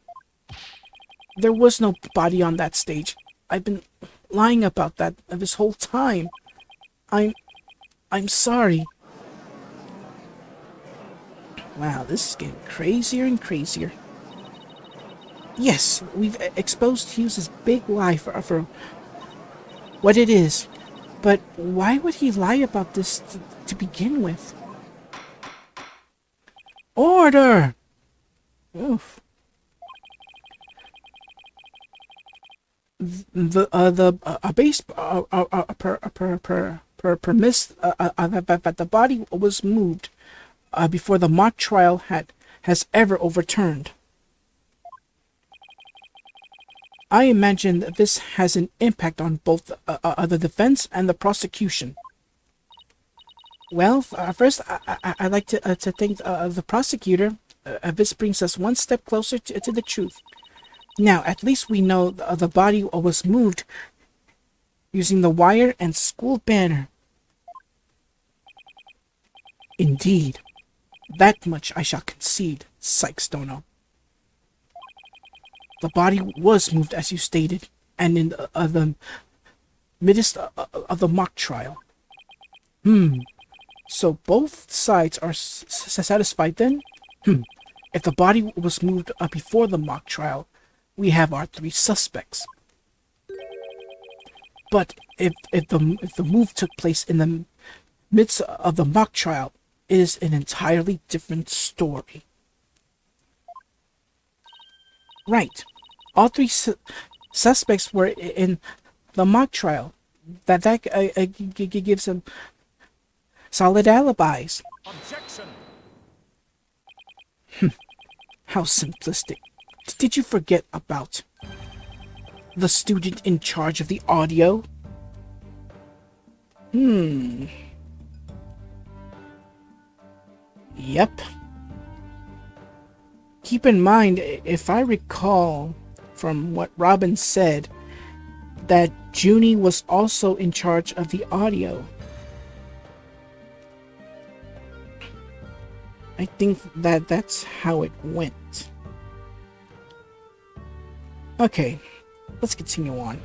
There was no body on that stage. I've been lying about that this whole time. I'm sorry. Wow, this is getting crazier and crazier. Yes, we've exposed Hughes' big lie for what it is. But why would he lie about this to begin with? Order! Oof. The base premise that the body was moved before the mock trial has ever overturned. I imagine that this has an impact on both the defense and the prosecution. Well, first, I'd like to thank the prosecutor. This brings us one step closer to the truth. Now, at least we know the body was moved using the wire and school banner. Indeed, that much I shall concede, Sykes-Dono. The body was moved as you stated, and in the midst of the mock trial. So both sides are satisfied then? If the body was moved before the mock trial, we have our 3 suspects. But if the move took place in the midst of the mock trial, it is an entirely different story. Right. All 3 suspects were in the mock trial. That gives them solid alibis. Objection. How simplistic. Did you forget about the student in charge of the audio? Yep. Keep in mind, if I recall from what Robin said, that Junie was also in charge of the audio. I think that's how it went. Okay, let's continue on.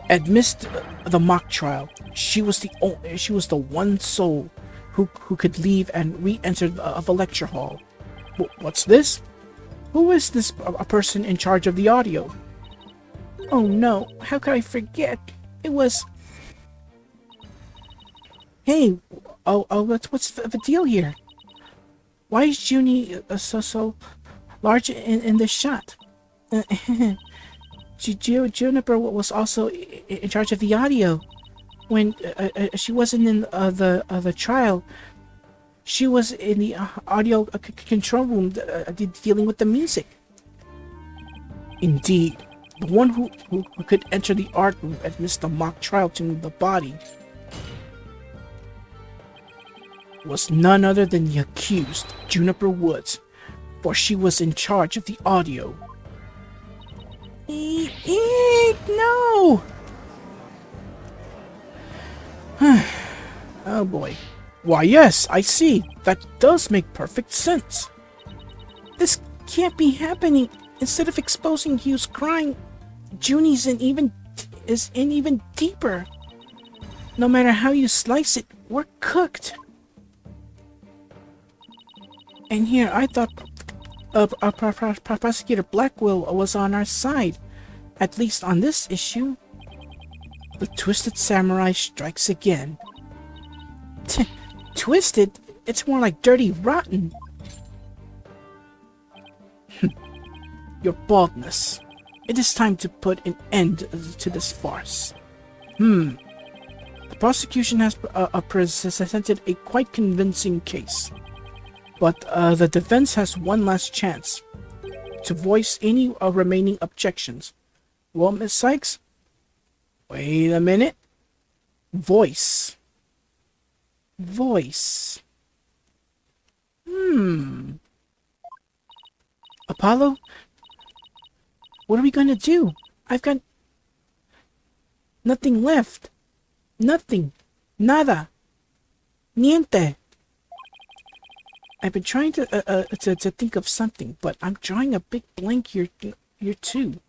Amidst the mock trial, she was the one soul who could leave and re-enter the lecture hall. What's this? Who is this a person in charge of the audio? Oh no, how could I forget? It was... Hey, what's the deal here? Why is Junie so large in this shot? Juniper was also in charge of the audio. When she wasn't in the trial, she was in the audio control room dealing with the music. Indeed, the one who could enter the art room and miss the mock trial to move the body was none other than the accused, Juniper Woods, for she was in charge of the audio. No! Oh boy. Why yes, I see. That does make perfect sense. This can't be happening. Instead of exposing Hugh's crime, Junie's in even deeper. No matter how you slice it, we're cooked. And here, I thought Prosecutor Blackwell was on our side, at least on this issue. The Twisted Samurai strikes again. Twisted? It's more like dirty rotten. Your baldness. It is time to put an end to this farce. The prosecution has presented a quite convincing case. But the defense has one last chance to voice any remaining objections. Well, Miss Sykes? Wait a minute. Voice. Apollo? What are we gonna do? I've got nothing left. Nothing. Nada. Niente. I've been trying to think of something, but I'm drawing a big blank here too.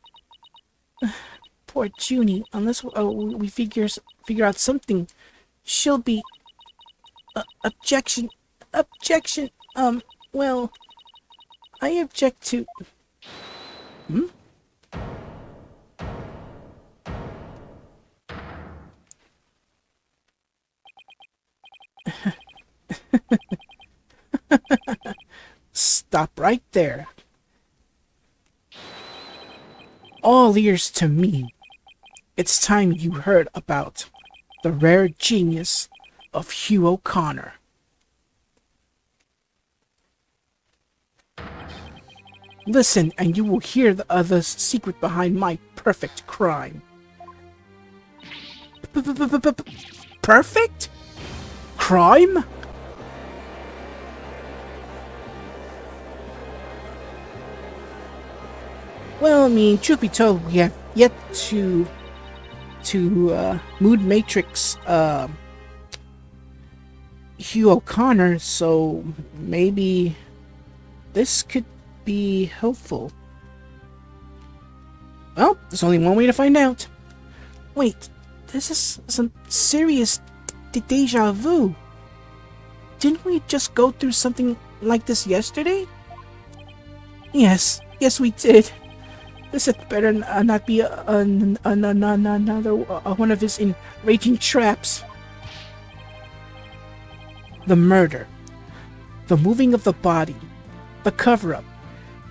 Poor Junie. Unless we figure out something, she'll be... Objection. Well, I object to... Stop right there. All ears to me. It's time you heard about the rare genius of Hugh O'Conner. Listen, and you will hear the secret behind my perfect crime. Perfect? Crime? Well, I mean, truth be told, we have yet to Mood Matrix Hugh O'Conner, so maybe this could be helpful. Well, there's only one way to find out. Wait, this is some serious deja vu. Didn't we just go through something like this yesterday? Yes, we did. This had better not be another one of his enraging traps. The murder, the moving of the body, the cover-up,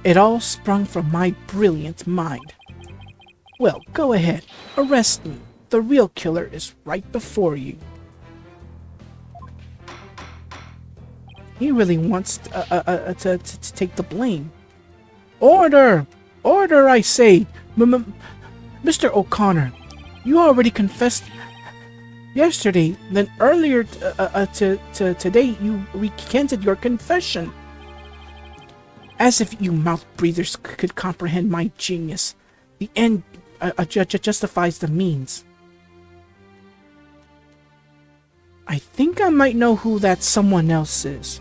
it all sprung from my brilliant mind. Well, go ahead, arrest me. The real killer is right before you. He really wants to take the blame. Order! Order, I say! Mr. O'Conner, you already confessed yesterday, then earlier today you recanted your confession. As if you mouth breathers could comprehend my genius. The end justifies the means. I think I might know who that someone else is.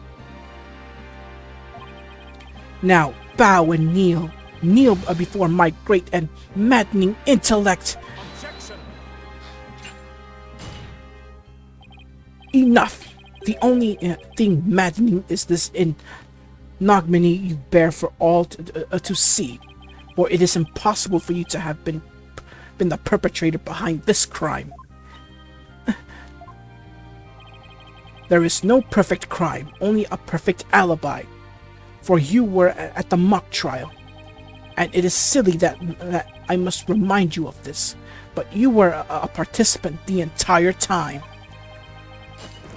Now, bow and kneel. Kneel before my great and maddening intellect. Objection! Enough! The only thing maddening is this ignominy you bear for all to see. For it is impossible for you to have been the perpetrator behind this crime. There is no perfect crime, only a perfect alibi. For you were at the mock trial. And it is silly that I must remind you of this, but you were a participant the entire time.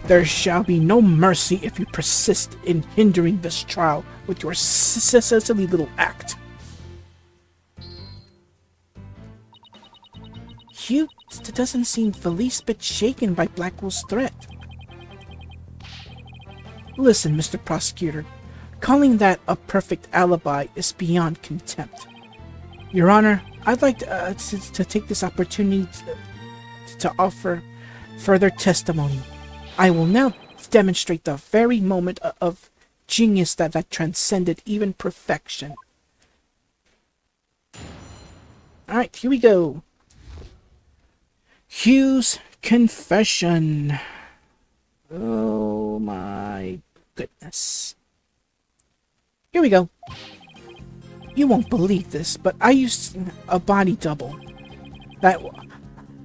There shall be no mercy if you persist in hindering this trial with your silly little act. Hugh doesn't seem the least bit shaken by Blackwell's threat. Listen, Mr. Prosecutor, calling that a perfect alibi is beyond contempt. Your Honor, I'd like to take this opportunity to offer further testimony. I will now demonstrate the very moment of genius that transcended even perfection. Alright, here we go. Hugh's confession. Oh my goodness. Here we go. You won't believe this, but I used a body double. That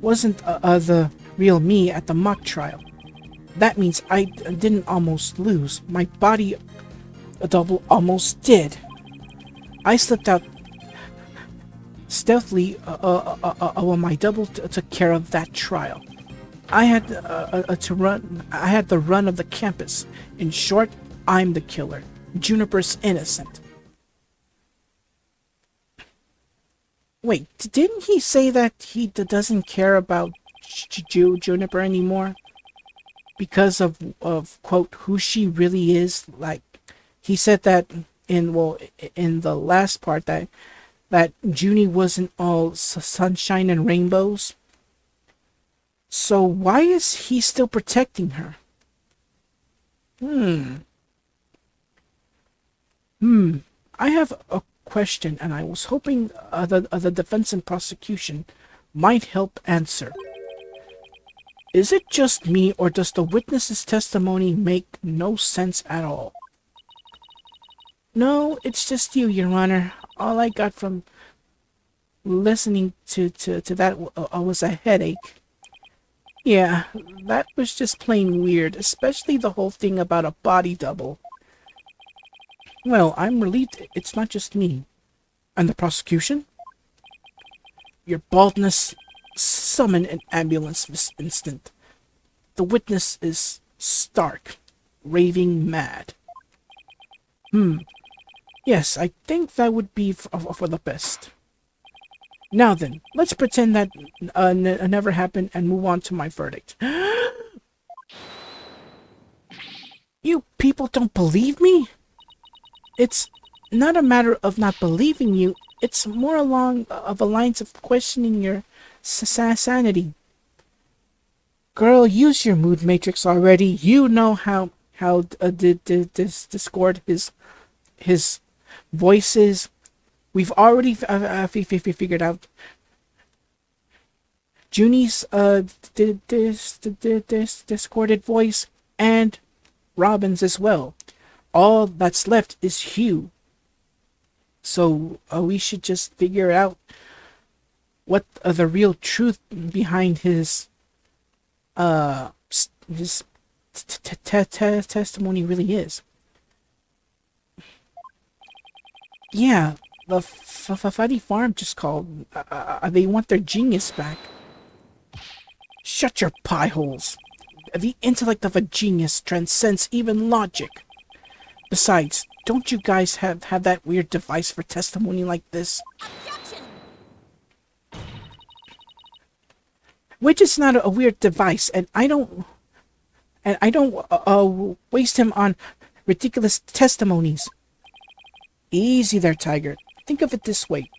wasn't the real me at the mock trial. That means I didn't almost lose. My body double almost did. I slipped out stealthily when my double took care of that trial. I had I had the run of the campus. In short, I'm the killer. Juniper's innocent. Wait, didn't he say that he doesn't care about Juniper anymore? Because of quote, who she really is? Like, he said that in the last part that Junie wasn't all sunshine and rainbows. So why is he still protecting her? I have a question, and I was hoping the defense and prosecution might help answer. Is it just me, or does the witness's testimony make no sense at all? No, it's just you, Your Honor. All I got from listening to that was a headache. Yeah, that was just plain weird, especially the whole thing about a body double. Well, I'm relieved it's not just me. And the prosecution? Your baldness summon an ambulance this instant. The witness is stark, raving mad. Yes, I think that would be for the best. Now then, let's pretend that never happened and move on to my verdict. You people don't believe me? It's not a matter of not believing you, it's more along the lines of questioning your sanity. Girl, use your mood matrix already. You know how did Discord his voices. We've already figured out Junie's discorded voice and Robin's as well. All that's left is Hugh. So we should just figure out what the real truth behind his testimony really is. Yeah, the Funny Farm just called. They want their genius back. Shut your pie holes. The intellect of a genius transcends even logic. Besides, don't you guys have that weird device for testimony like this? Objection! Which is not a weird device, and I don't waste him on ridiculous testimonies. Easy there, Tiger. Think of it this way.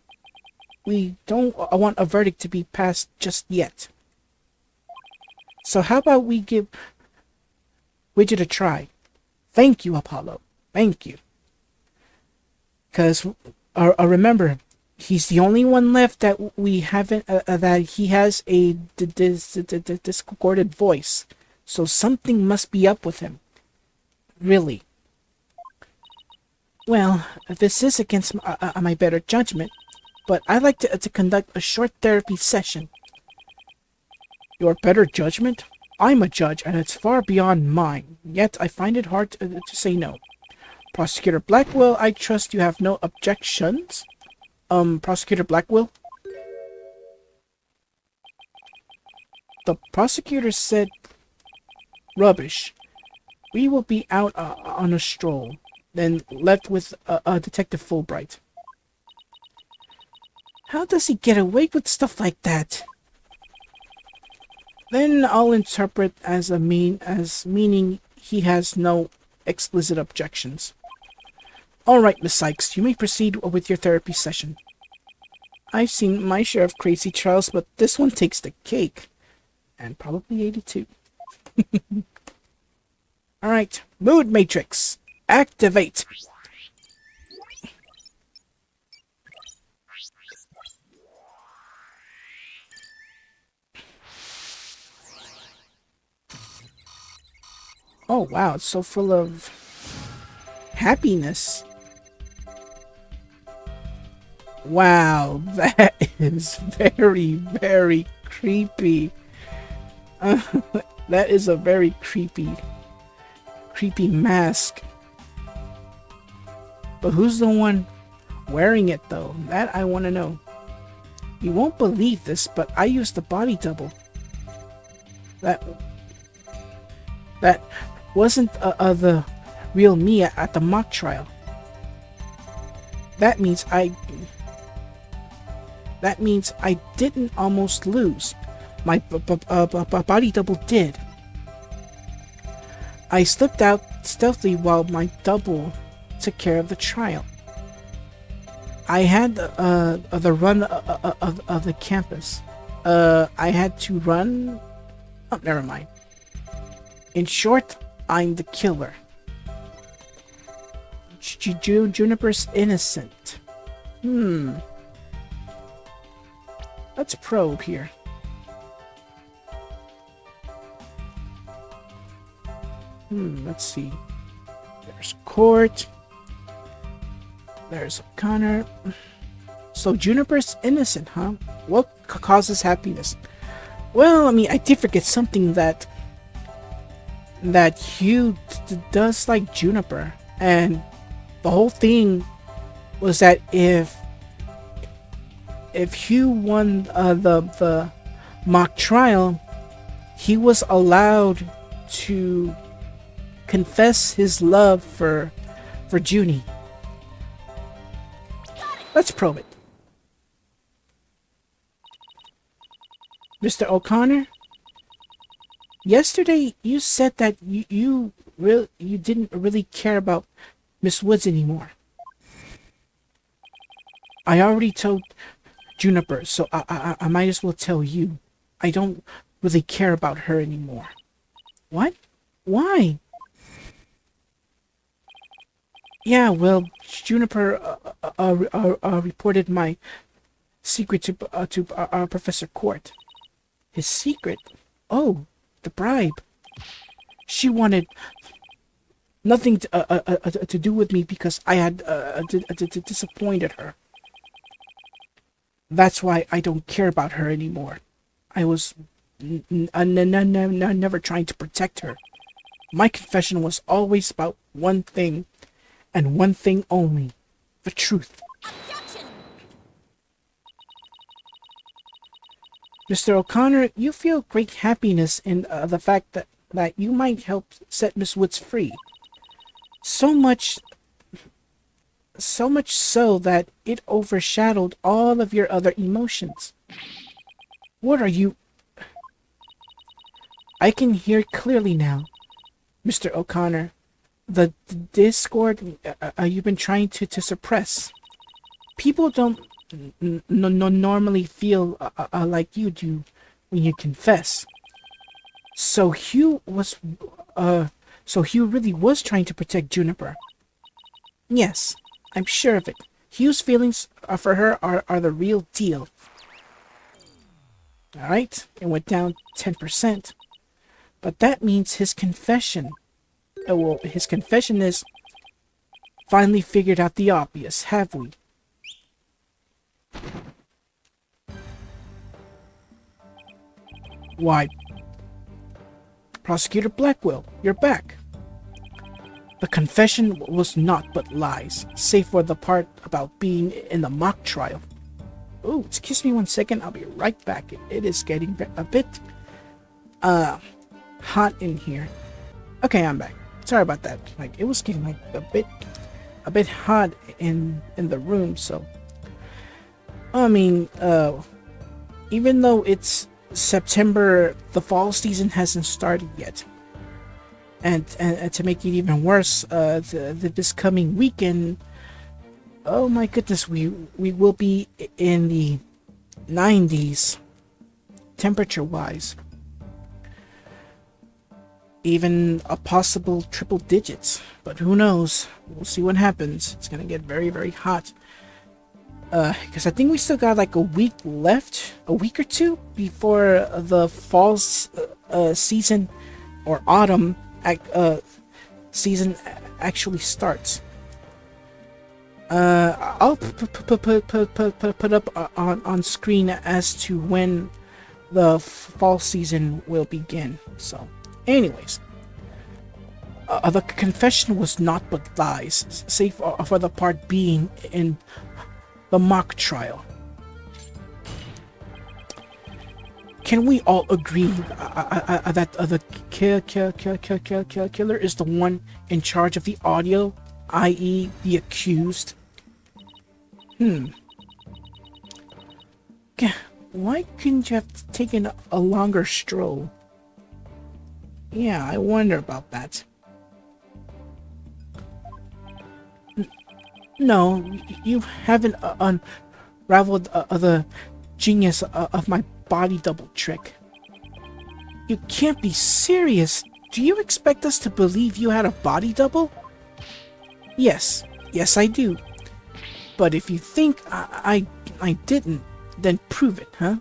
We don't want a verdict to be passed just yet. So how about we give widget a try. Thank you, Apollo. Thank you. Because remember, he's the only one left that we haven't, that he has a discordant voice. So something must be up with him. Really. Well, this is against my better judgment, but I'd like to conduct a short therapy session. Your better judgment? I'm a judge, and it's far beyond mine, yet I find it hard to say no. Prosecutor Blackwell, I trust you have no objections? Prosecutor Blackwell? The prosecutor said, rubbish. We will be out on a stroll, then left with Detective Fulbright. How does he get away with stuff like that? Then I'll interpret as meaning he has no explicit objections. All right, Miss Sykes, you may proceed with your therapy session. I've seen my share of crazy trials, but this one takes the cake. And probably 82. All right, Mood Matrix, activate. Oh wow, it's so full of happiness. Wow, that is very, very creepy. That is a very creepy mask. But who's the one wearing it though? That I want to know. You won't believe this, but I used a body double. That wasn't the real me at the mock trial. That means I didn't almost lose. My body double did. I slipped out stealthily while my double took care of the trial. I had the run of the campus. I had to run. Oh, never mind. In short, I'm the killer. Juniper's innocent. Let's probe here. Let's see. There's Court. There's O'Conner. So Juniper's innocent, huh? What causes happiness? Well, I mean, I did forget something that Hugh does like Juniper, and the whole thing was that if Hugh won the mock trial, he was allowed to confess his love for Junie. Let's probe it. Mr. O'Conner? Yesterday, you said that you didn't really care about Miss Woods anymore. I already told Juniper, so I might as well tell you. I don't really care about her anymore. What? Why? Yeah, well, Juniper reported my secret to Professor Court. His secret? Oh. The bribe. She wanted nothing to do with me because I had disappointed her. That's why I don't care about her anymore. I was never trying to protect her. My confession was always about one thing, and one thing only: the truth. Objection! Mr. O'Conner, you feel great happiness in the fact that you might help set Miss Woods free. So much so that it overshadowed all of your other emotions. What are you... I can hear clearly now, Mr. O'Conner. The discord you've been trying to suppress. People don't normally feel like you do when you confess. So Hugh was So Hugh really was trying to protect Juniper. Yes, I'm sure of it. Hugh's feelings for her are the real deal. Alright, it went down 10%. But that means his confession. Well, his confession is finally figured out the obvious, have we? Why, Prosecutor Blackwell, you're back. The confession was naught but lies, save for the part about being in the mock trial. Oh, excuse me 1 second, I'll be right back. It is getting a bit, hot in here. Okay, I'm back. Sorry about that. Like, it was getting like a bit hot in the room, so. I mean, even though it's September, the fall season hasn't started yet. And to make it even worse, this coming weekend, oh my goodness, we will be in the 90s, temperature-wise. Even a possible triple digits, but who knows? We'll see what happens. It's gonna get very, very hot. Because I think we still got like a week left, a week or two before the fall season or autumn season actually starts. I'll put up on screen as to when the fall season will begin. So, anyways, the confession was naught but lies, save for the part being in the mock trial. Can we all agree that the killer is the one in charge of the audio, i.e. the accused? Why couldn't you have taken a longer stroll? Yeah, I wonder about that. No, you haven't unraveled the genius of my body double trick. You can't be serious. Do you expect us to believe you had a body double? Yes, I do. But if you think I didn't, then prove it, huh?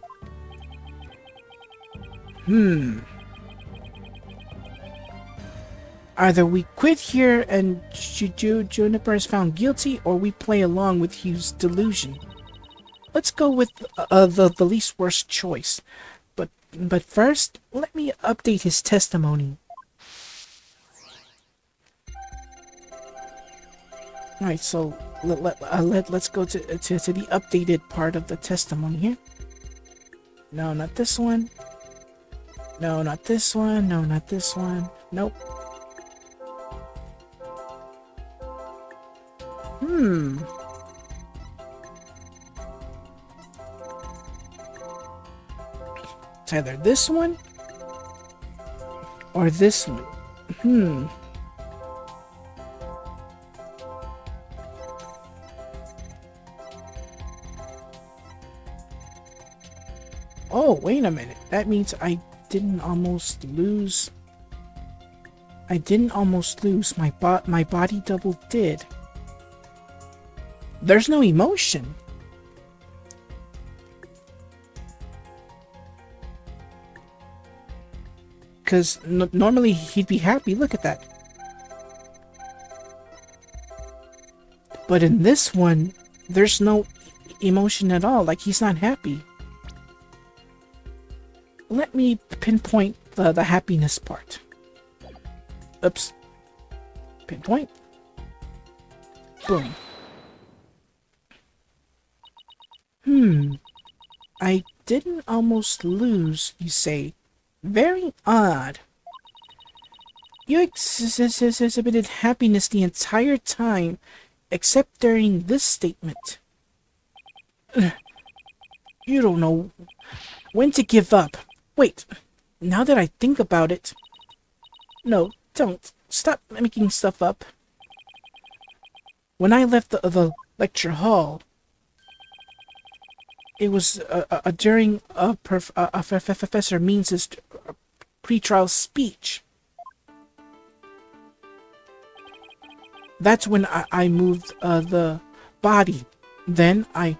Either we quit here and Juniper is found guilty, or we play along with Hugh's delusion. Let's go with the least worst choice. But first, let me update his testimony. Alright, so let's go to the updated part of the testimony here. No, not this one. No, not this one. No, not this one. Nope. It's either this one or this one. Oh, wait a minute. That means I didn't almost lose. My body double did. There's no emotion. Because normally he'd be happy. Look at that. But in this one, there's no emotion at all. Like, he's not happy. Let me pinpoint the happiness part. Oops. Pinpoint. Boom. I didn't almost lose, you say. Very odd. You exhibited happiness the entire time, except during this statement. You don't know when to give up. Wait, now that I think about it... No, don't. Stop making stuff up. When I left the lecture hall, it was during Professor Means' pre-trial speech. That's when I moved the body. Then I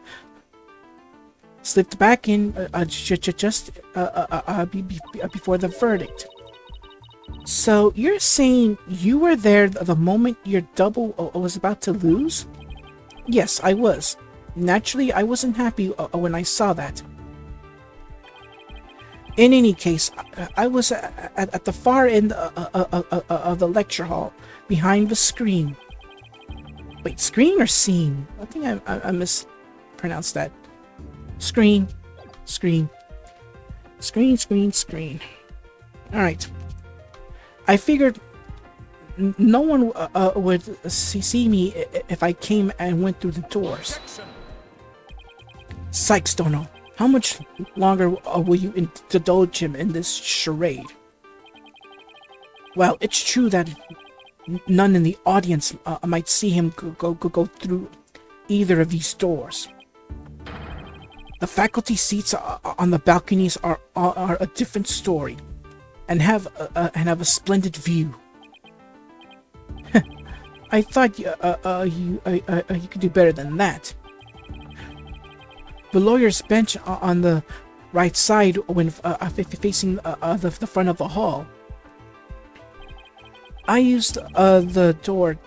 slipped back in just before the verdict. So you're saying you were there the moment your double was about to lose? Yes, I was. Naturally, I wasn't happy when I saw that. In any case, I was at the far end of the lecture hall, behind the screen. Wait, screen or scene? I think I mispronounced that. Screen. Screen. Screen, screen, screen. Alright. I figured no one would see me if I came and went through the doors. Sykes don't know. How much longer will you indulge him in this charade? Well, it's true that none in the audience might see him go through either of these doors. The faculty seats on the balconies are a different story, and have a splendid view. I thought you could do better than that. The lawyer's bench on the right side, when facing the front of the hall. I used the door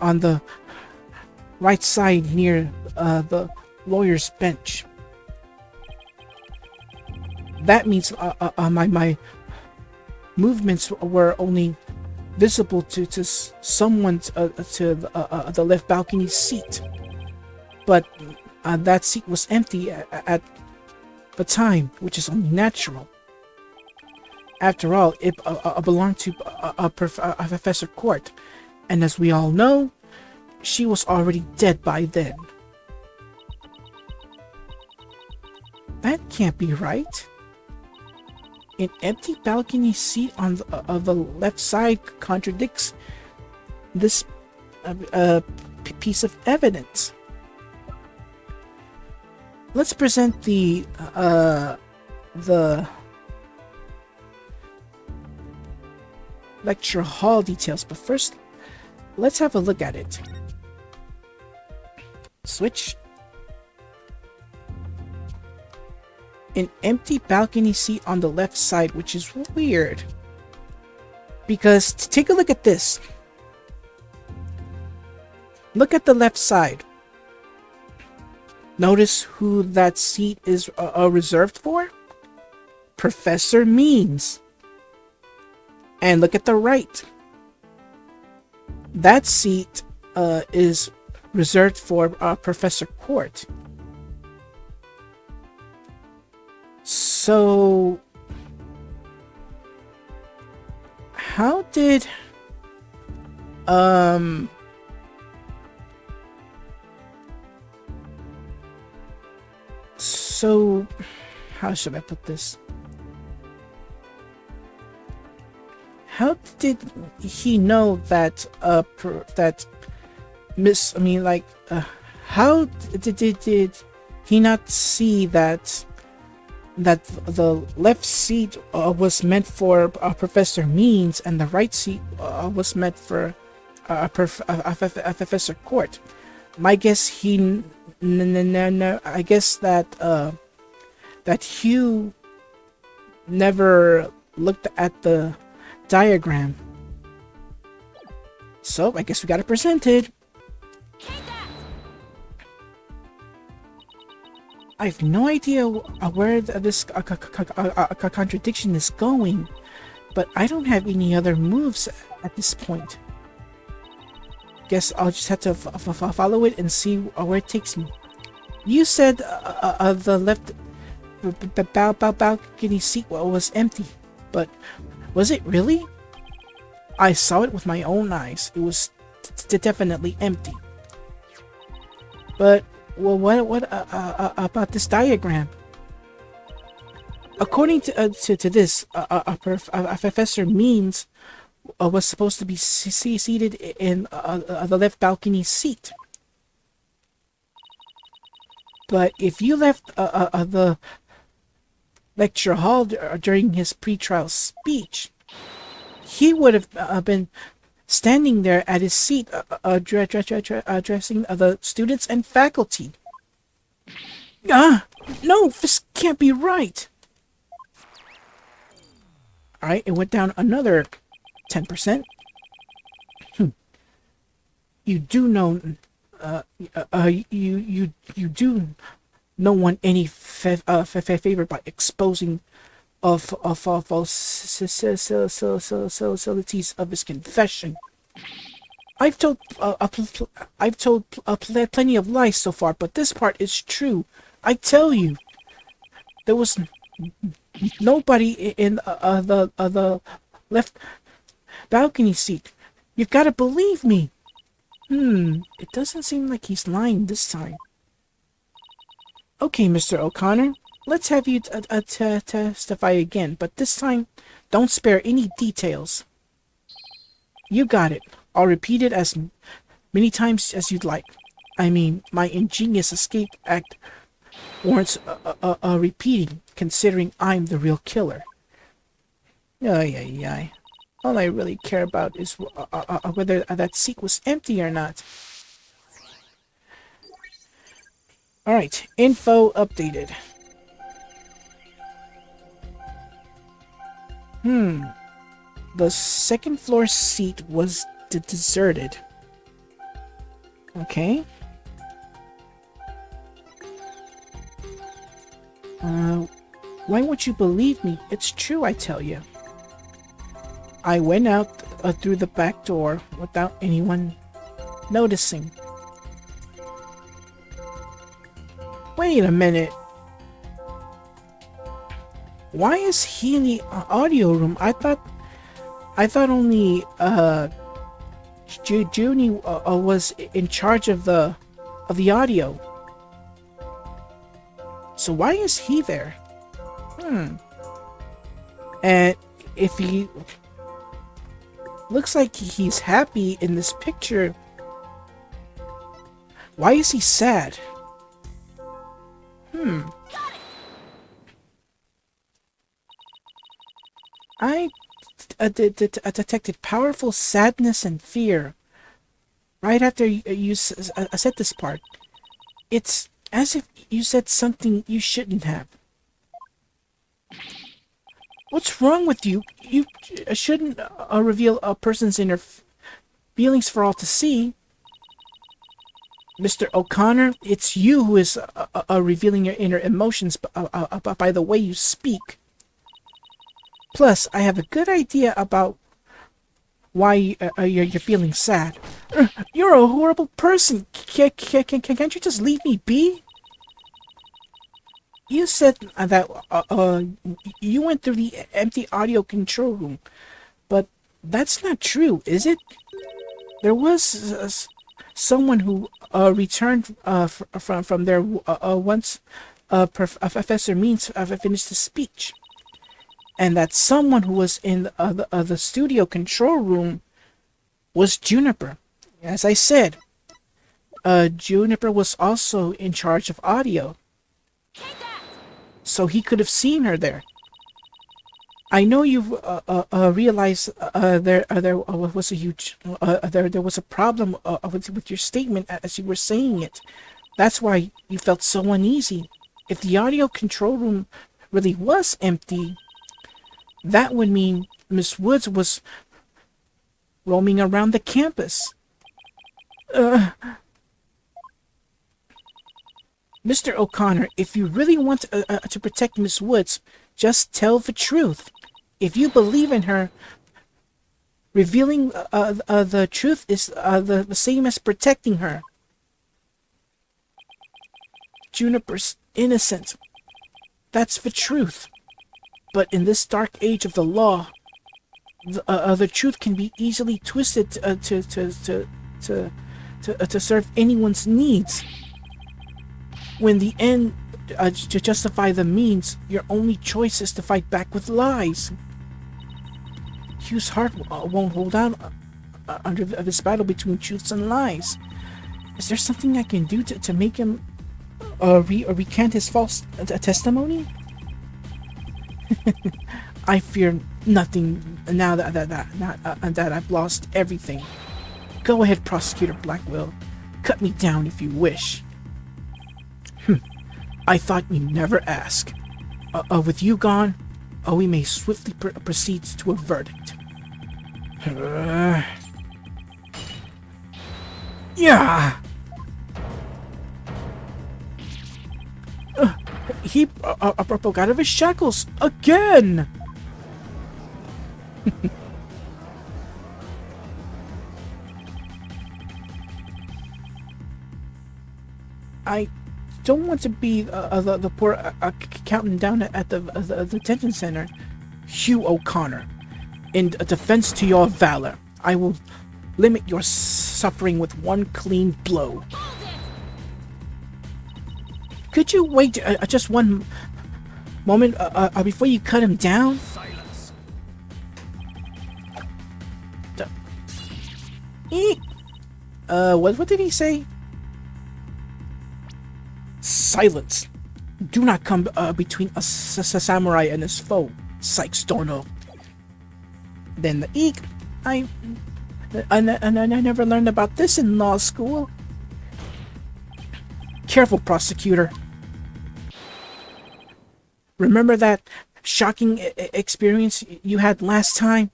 on the right side near the lawyer's bench. That means my movements were only visible to someone to the left balcony seat, but that seat was empty at the time, which is only natural. After all, it belonged to Professor Court, and as we all know, she was already dead by then. That can't be right. An empty balcony seat on the left side contradicts this piece of evidence. Let's present the lecture hall details, but first, let's have a look at it. Switch. An empty balcony seat on the left side, which is weird. Because, take a look at this. Look at the left side. Notice who that seat is reserved for? Professor Means. And look at the right. That seat is reserved for Professor Court. So, how did so how should I put this? How did he know that how did he not see that the left seat was meant for Professor Means and the right seat was meant for Professor Court? My guess I guess that Hugh never looked at the diagram. So I guess we got it presented. I have no idea where this contradiction is going, but I don't have any other moves at this point. Guess I'll just have to follow it and see where it takes me. You said the left balcony seat was empty, but was it really? I saw it with my own eyes. It was definitely empty. But well, what about this diagram? According to this, Professor Means was supposed to be seated in the left balcony seat. But if you left the lecture hall during his pre-trial speech, he would have been standing there at his seat, addressing the students and faculty. Ah, no, this can't be right. All right, it went down another 10%. You do know, you do no one any favor by exposing of falsities of his confession. I've told plenty of lies so far, but this part is true. I tell you, there was nobody in the left balcony seat. You've got to believe me. It doesn't seem like he's lying this time. Okay, Mr. O'Connor, let's have you testify again, but this time, don't spare any details. You got it. I'll repeat it as many times as you'd like. I mean, my ingenious escape act warrants a repeating, considering I'm the real killer. Ay. All I really care about is whether that seat was empty or not. Alright, info updated. The second floor seat was deserted. Okay. Why won't you believe me? It's true, I tell you. I went out through the back door without anyone noticing. Wait a minute. Why is he in the audio room? I thought only Junie was in charge of the audio. So why is he there? And if he looks like he's happy in this picture, why is he sad? I detected powerful sadness and fear right after you said this part. It's as if you said something you shouldn't have. What's wrong with you? You shouldn't reveal a person's inner feelings for all to see. Mr. O'Connor, it's you who is revealing your inner emotions by the way you speak. Plus, I have a good idea about why you're feeling sad. You're a horrible person. Can't you just leave me be? You said that you went through the empty audio control room, but that's not true, is it? There was someone who returned from there once Professor Means finished his speech. And that someone who was in the studio control room was Juniper. As I said, Juniper was also in charge of audio. So he could have seen her there. I know you've realized there was a huge there was a problem with your statement as you were saying it. That's why you felt so uneasy. If the audio control room really was empty, that would mean Miss Woods was roaming around the campus. Mr. O'Connor, if you really want to protect Miss Woods, just tell the truth. If you believe in her, revealing the truth is the same as protecting her. Juniper's innocent. That's the truth. But in this dark age of the law, the truth can be easily twisted to serve anyone's needs. When the end to justify the means, your only choice is to fight back with lies. Hugh's heart won't hold out under this battle between truths and lies. Is there something I can do to make him recant his false testimony? I fear nothing now that I've lost everything. Go ahead, Prosecutor Blackwell. Cut me down if you wish. I thought you'd never ask. With you gone, we may swiftly proceed to a verdict. Yeah! He broke out of his shackles again! I don't want to be the poor accountant down at the detention center. Hugh O'Conner, in defense to your valor, I will limit your suffering with one clean blow. Could you wait just one moment before you cut him down? Silence. What did he say? Silence. Do not come between a samurai and his foe, Sykes Dorno. Then the eek. I never learned about this in law school. Careful, prosecutor. Remember that shocking experience you had last time?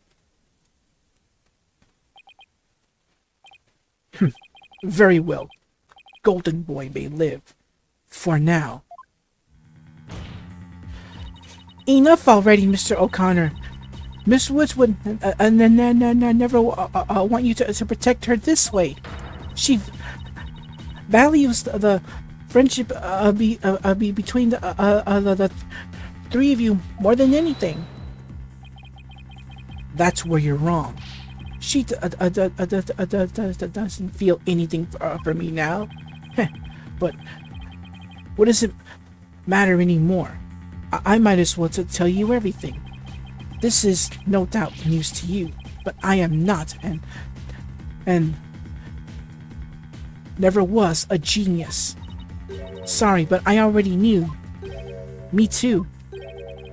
Very well. Golden Boy may live. For now. Enough already, Mr. O'Conner. Miss Woods would never want you to protect her this way. She values the friendship between the three of you more than anything. That's where you're wrong. She doesn't feel anything for me now. But what does it matter anymore? I might as well tell you everything. This is no doubt news to you, but I am not and never was a genius. Sorry, but I already knew. Me too.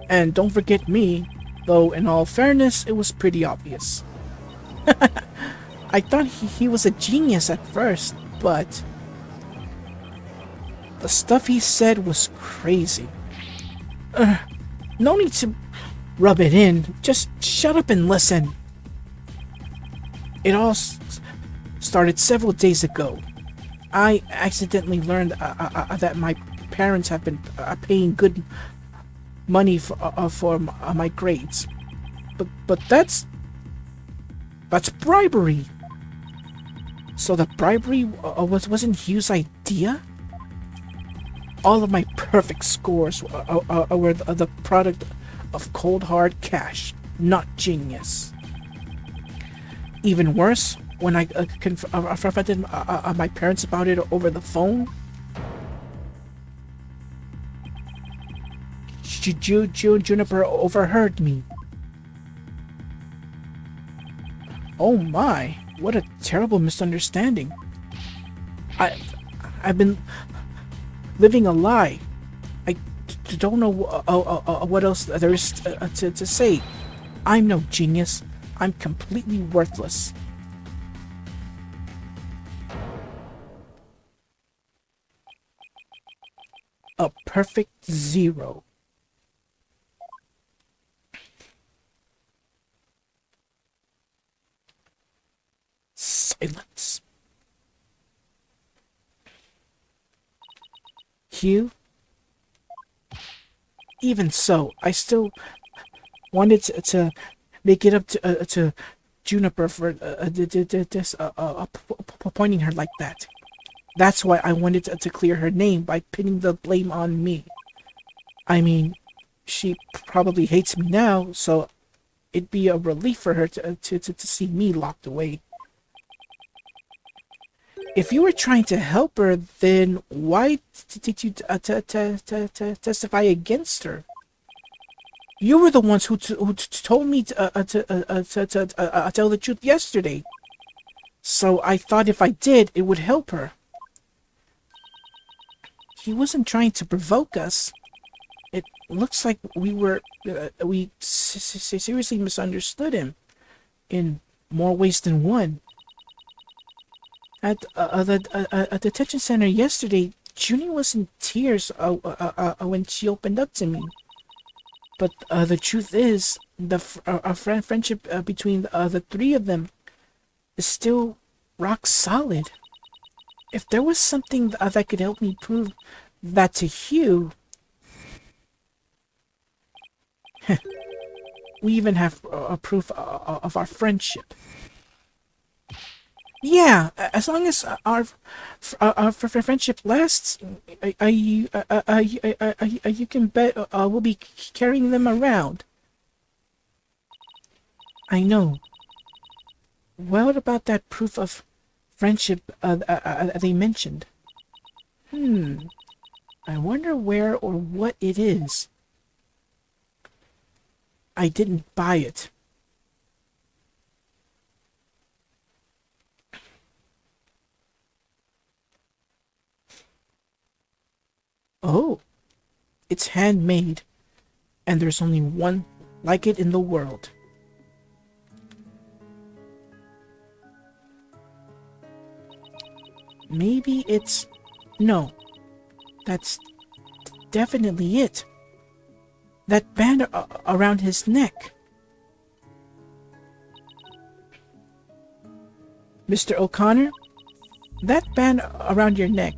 And don't forget me, though in all fairness, it was pretty obvious. I thought he was a genius at first, but the stuff he said was crazy. No need to rub it in. Just shut up and listen. It all started several days ago. I accidentally learned that my parents have been paying good money for my grades. But that's bribery. So the bribery wasn't Hugh's idea? All of my perfect scores were the product of cold hard cash, not genius. Even worse, when I confronted my parents about it over the phone, Juniper overheard me. Oh my, what a terrible misunderstanding. I've been living a lie. I don't know what else there is to say. I'm no genius. I'm completely worthless. A perfect zero. Silence. Hugh? Even so, I still wanted to make it up to Juniper for pointing her like that. That's why I wanted to clear her name by pinning the blame on me. I mean, she probably hates me now, so it'd be a relief for her to see me locked away. If you were trying to help her, then why did you testify against her? You were the ones who told me to tell the truth yesterday. So I thought if I did, it would help her. He wasn't trying to provoke us. It looks like we seriously misunderstood him in more ways than one. At the detention center yesterday, Junie was in tears when she opened up to me. But the truth is, our friendship between the three of them is still rock solid. If there was something that could help me prove that to Hugh, we even have proof of our friendship. Yeah, as long as our friendship lasts, you can bet we'll be carrying them around. I know. What about that proof of friendship they mentioned? I wonder where or what it is. I didn't buy it. Oh, it's handmade, and there's only one like it in the world. Maybe it's... No, that's definitely it. That band around his neck. Mr. O'Connor, that band around your neck,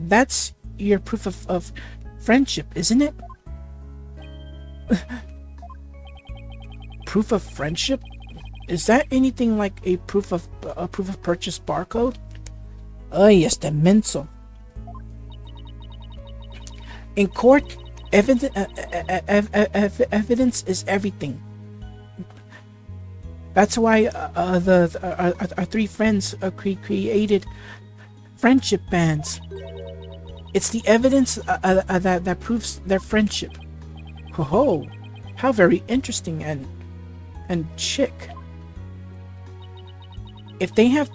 that's your proof of friendship, isn't it? Proof of friendship? Is that anything like a proof of purchase barcode? Ay, este menso. In court, evidence is everything. That's why our three friends created friendship bands. It's the evidence that proves their friendship. Ho, how very interesting and chic. If they have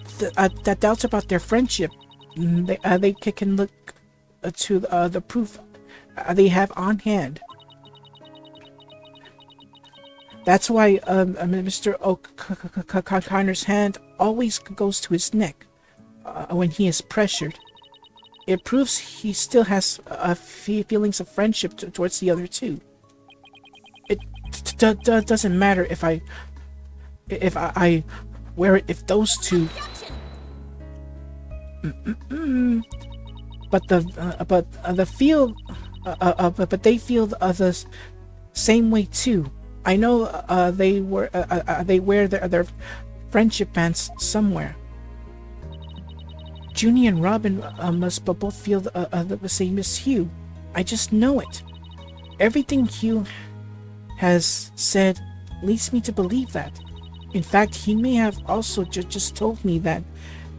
doubts about their friendship, they can look to the proof they have on hand. That's why Mr. O'Connor's hand always goes to his neck when he is pressured. It proves he still has feelings of friendship towards the other two. It doesn't matter if I wear it if those two. But they feel the same way too. I know they wear their friendship bands somewhere. Junie and Robin must both feel the same as Hugh. I just know it. Everything Hugh has said leads me to believe that. In fact, he may have also just told me that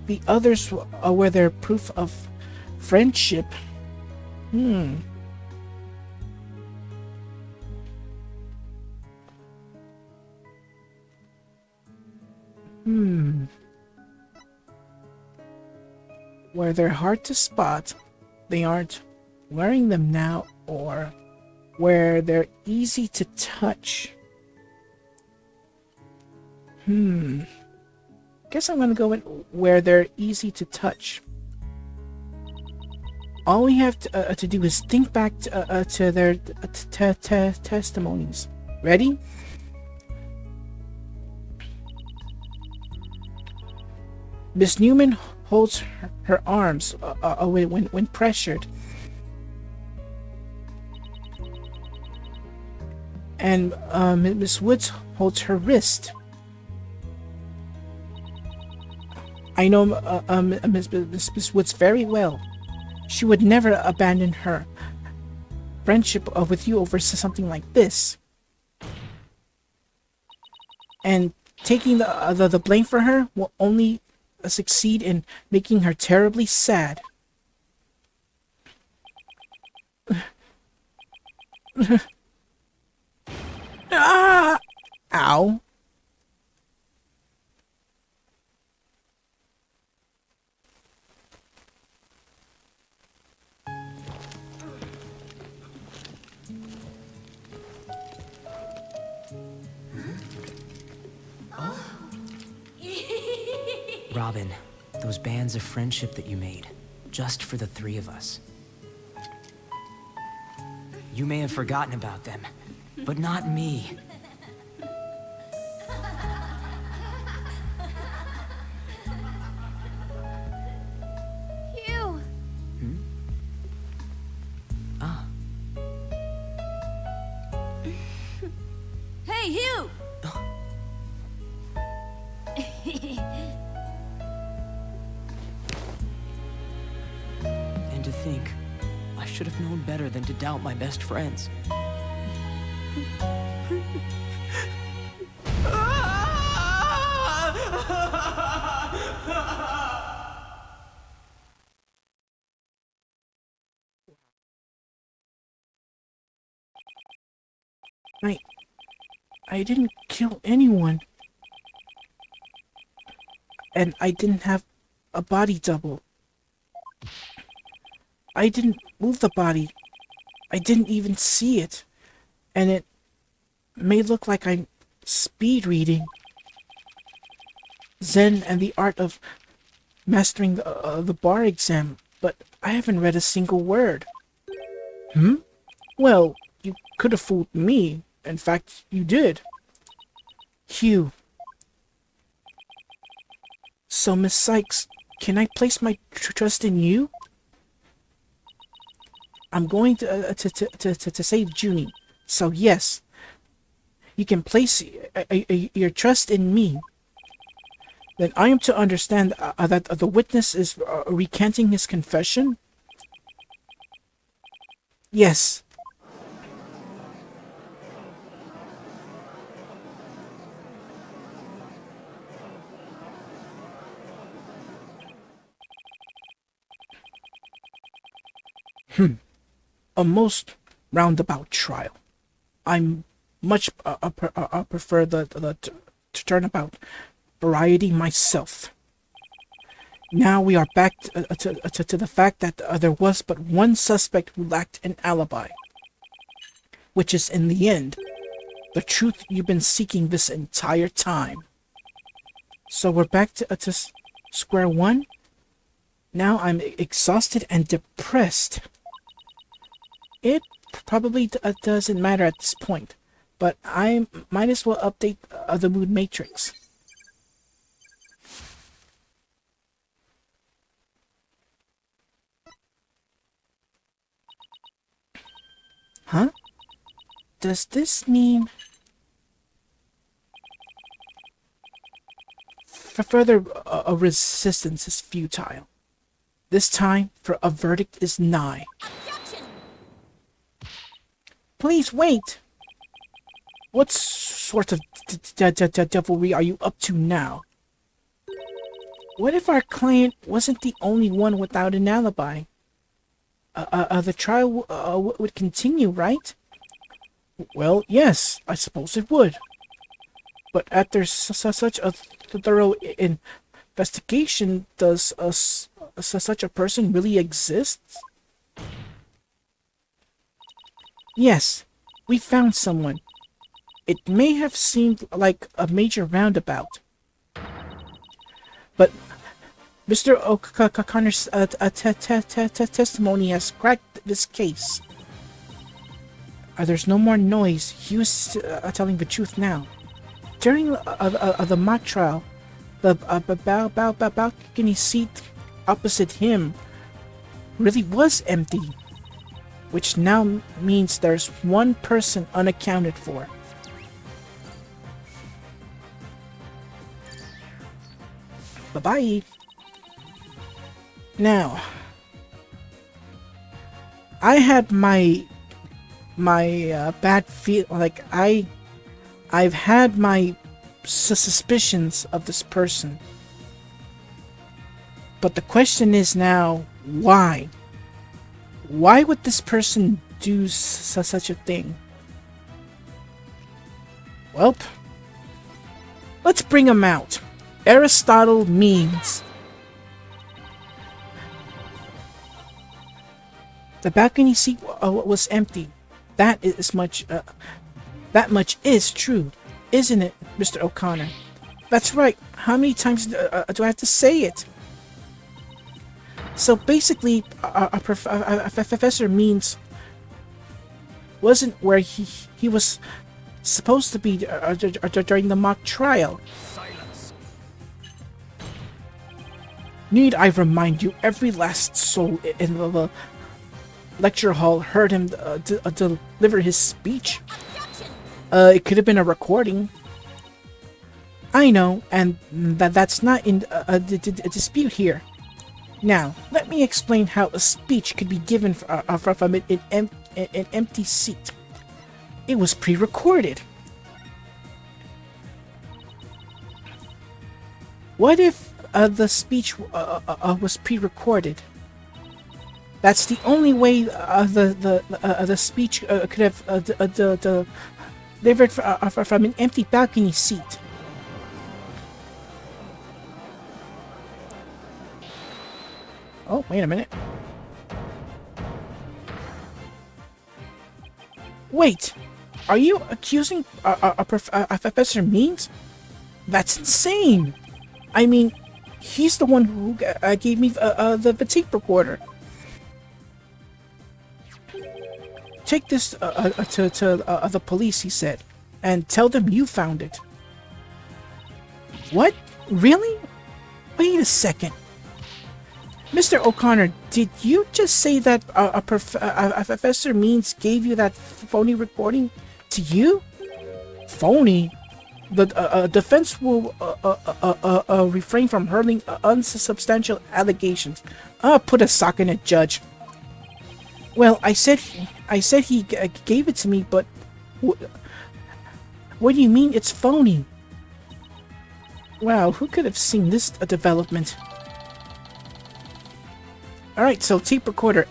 the others were their proof of friendship. Where they're hard to spot, they aren't wearing them now, or where they're easy to touch. Guess I'm gonna go with where they're easy to touch. All we have to do is think back to their testimonies. Ready? Miss Newman holds her arms when pressured. And Miss Woods holds her wrist. I know Miss Woods very well. She would never abandon her friendship with you over something like this. And taking the blame for her will only succeed in making her terribly sad. Ah! Ow. Robin, those bands of friendship that you made, just for the three of us. You may have forgotten about them, but not me. Hugh! Ah. Hey, Hugh! And to think, I should have known better than to doubt my best friends. I didn't kill anyone. And I didn't have a body double. I didn't move the body. I didn't even see it. And it may look like I'm speed reading Zen and the art of mastering the bar exam, but I haven't read a single word. Well, you could have fooled me. In fact, you did. Hugh. So, Miss Sykes, can I place my trust in you? I'm going to save Junie. So yes, you can place your trust in me. Then I am to understand that the witness is recanting his confession? Yes. A most roundabout trial. I much prefer the turnabout variety myself. Now we are back to the fact that there was but one suspect who lacked an alibi, which is, in the end, the truth you've been seeking this entire time. So we're back to square one? Now I'm exhausted and depressed. It probably doesn't matter at this point, but I might as well update the mood matrix. Huh? Does this mean... further resistance is futile. This time, for a verdict is nigh. Objection! Please wait! What sort of devilry are you up to now? What if our client wasn't the only one without an alibi? The trial would continue, right? Well, yes, I suppose it would. But after such a thorough investigation, does such a person really exist? Yes, we found someone. It may have seemed like a major roundabout, but Mr. O'Connor's testimony has cracked this case. There's no more noise. Hugh's telling the truth now. During the mock trial, the balcony seat opposite him really was empty, which now means there's one person unaccounted for. Bye-bye. Now, I had my bad feel, like I've had my suspicions of this person. But the question is now, why? Why would this person do such a thing? Well, let's bring him out. Aristotle means the balcony seat was empty. That is much. That much is true, isn't it, Mr. O'Connor? That's right. How many times do I have to say it? So basically, Professor Means wasn't where he was supposed to be during the mock trial. Silence. Need I remind you, every last soul in the lecture hall heard him deliver his speech. It could have been a recording. I know, and that's not in a dispute here. Now, let me explain how a speech could be given from an empty seat. It was pre-recorded. What if the speech was pre-recorded? That's the only way the speech could have delivered from an empty balcony seat. Oh, wait a minute. Wait, are you accusing Professor Means? That's insane. I mean, he's the one who gave me the tape recorder. Take this to the police, he said, and tell them you found it. What? Really? Wait a second. Mr. O'Connor, did you just say that Professor Means gave you that phony recording to you? Phony? The defense will refrain from hurling unsubstantial allegations. Put a sock in it, Judge. Well, I said he gave it to me, but what do you mean it's phony? Wow, who could have seen this development? Alright, so tape recorder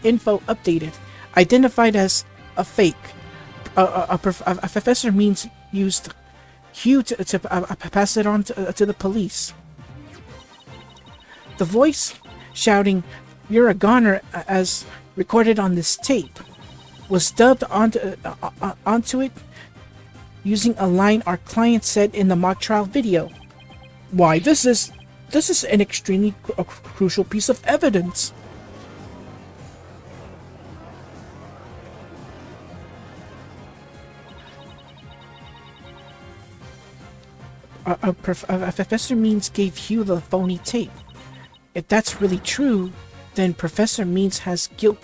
info updated. Identified as a fake. Professor Means used Hugh to pass it on to the police. The voice shouting, "You're a goner," as recorded on this tape, was dubbed onto it using a line our client said in the mock trial video. Why, this is an extremely crucial piece of evidence. Professor Means gave Hugh the phony tape. If that's really true, then Professor Means has guilt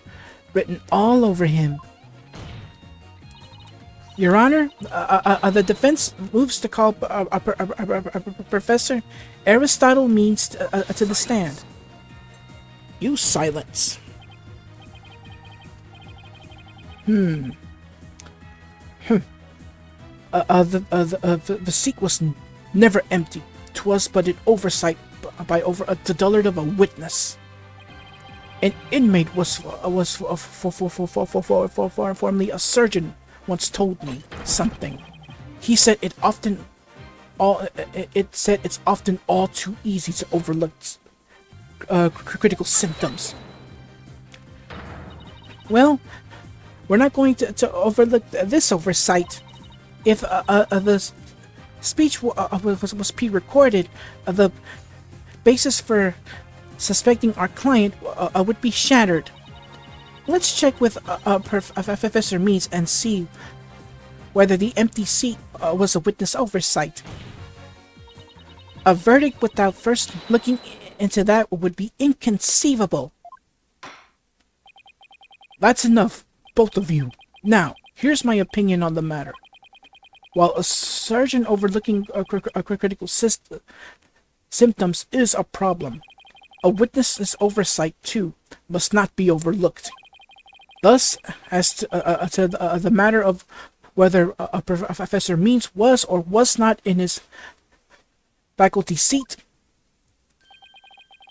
written all over him. Your Honor, the defense moves to call Professor Aristotle Means to the stand. You silence. The seat was never empty. 'Twas but an oversight by over a dullard of a witness. An inmate was formerly a surgeon. Once told me something. He said it's often all too easy to overlook critical symptoms. Well, we're not going to overlook this oversight. If the speech was pre-recorded, the basis for suspecting our client would be shattered. Let's check with Professor Means and see whether the empty seat was a witness oversight. A verdict without first looking into that would be inconceivable. That's enough, both of you. Now, here's my opinion on the matter. While a surgeon overlooking critical symptoms is a problem, a witness's oversight, too, must not be overlooked. Thus, as to the matter of whether Professor Means was or was not in his faculty seat,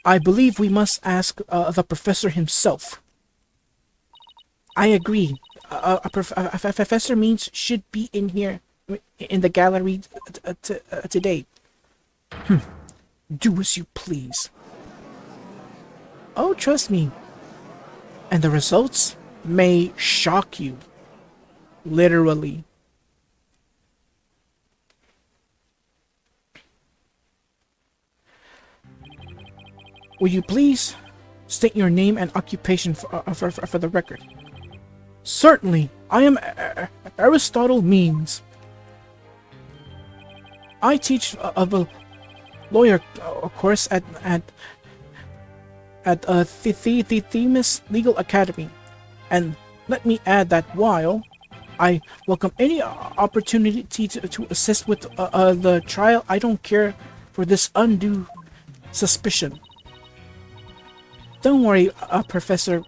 I believe we must ask the professor himself. I agree. Professor Means should be in here, in the gallery today. Do as you please. Oh, trust me. And the results may shock you. Literally. Will you please state your name and occupation for the record? Certainly. I am Aristotle Means. I teach a lawyer course at Themis Legal Academy, and let me add that while I welcome any opportunity to assist with the trial, I don't care for this undue suspicion. Don't worry, Professor.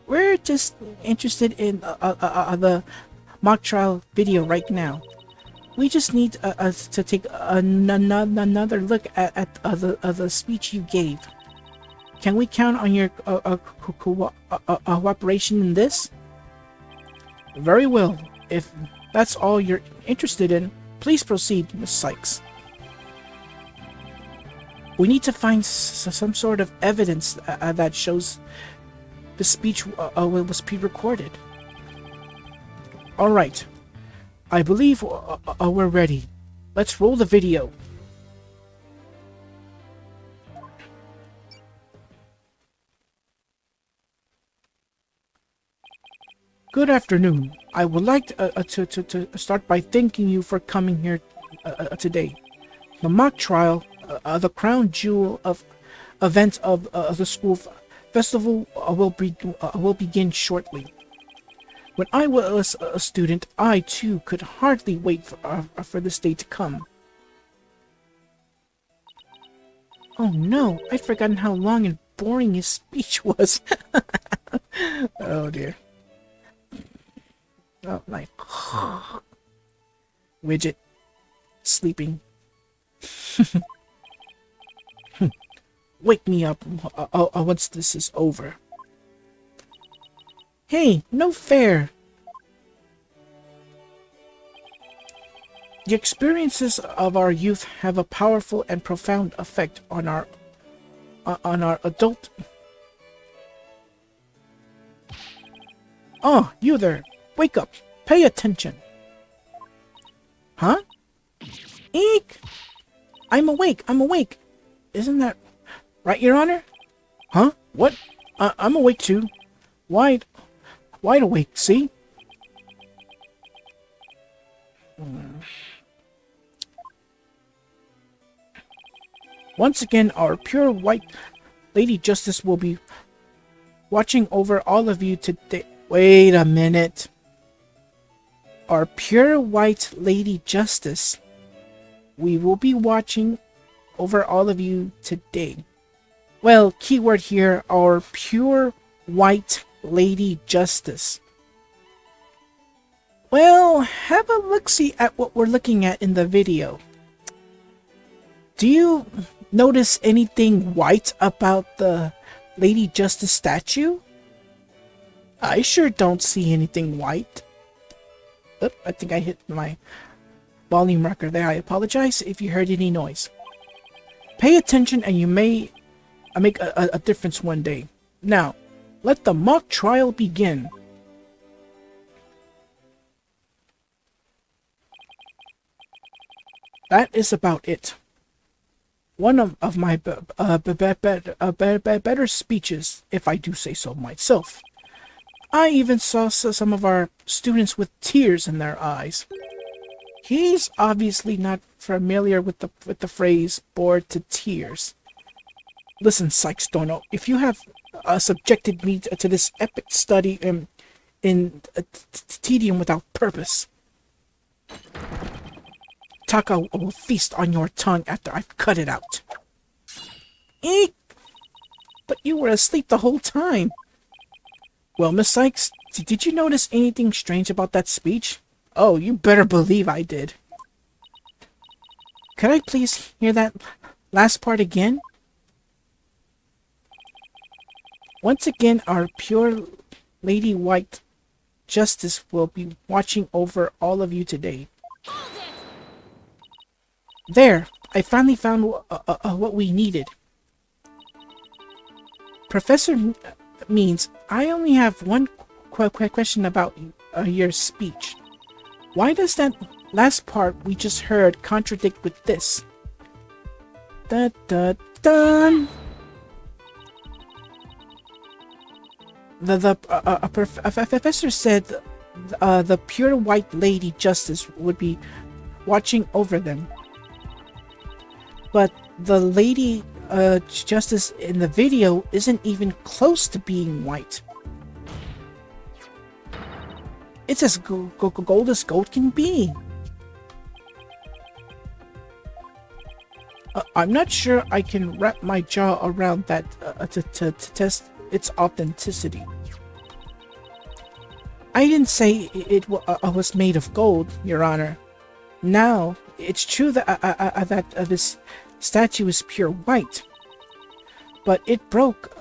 We're just interested in the mock trial video right now. We just need to take another look at the speech you gave. Can we count on your cooperation in this? Very well. If that's all you're interested in, please proceed, Miss Sykes. We need to find some sort of evidence that shows the speech was pre-recorded. All right. I believe we're ready. Let's roll the video. Good afternoon. I would like to start by thanking you for coming here today. The mock trial, the crown jewel of event of the school festival, will begin shortly. When I was a student, I too could hardly wait for this day to come. Oh no, I'd forgotten how long and boring his speech was. Oh dear. Oh, like Widget sleeping. Wake me up once this is over. Hey, no fair. The experiences of our youth have a powerful and profound effect on our adult. Oh, you there. Wake up. Pay attention. Huh? Eek! I'm awake. I'm awake. Isn't that right, Your Honor? Huh? What? I'm awake too. Wide awake, see? Once again, our pure white Lady Justice will be watching over all of you today. Wait a minute. Our pure white Lady Justice. We will be watching over all of you today. Well, keyword here, our pure white Lady Justice. Well, have a look-see at what we're looking at in the video. Do you notice anything white about the Lady Justice statue? I sure don't see anything white. Oop, I think I hit my volume rocker there. I apologize if you heard any noise. Pay attention and you may make a difference one day. Now, let the mock trial begin. That is about it. One of my better speeches, if I do say so myself. I even saw some of our students with tears in their eyes. He's obviously not familiar with the phrase "bored to tears." Listen, Sykes Dono, if you have subjected me to this epic study in tedium without purpose, Taka will feast on your tongue after I've cut it out. Eek! But you were asleep the whole time. Well, Miss Sykes, did you notice anything strange about that speech? Oh, you better believe I did. Could I please hear that last part again? Once again, our pure Lady White Justice will be watching over all of you today. There! I finally found what we needed. Professor Means, I only have one question about your speech. Why does that last part we just heard contradict with this? Dun dun dun! Professor said the pure white lady justice would be watching over them, but the lady justice in the video isn't even close to being white. It's as gold as gold can be. I'm not sure I can wrap my jaw around that to test its authenticity. I didn't say it was made of gold, Your Honor. Now, it's true that this statue is pure white, but it broke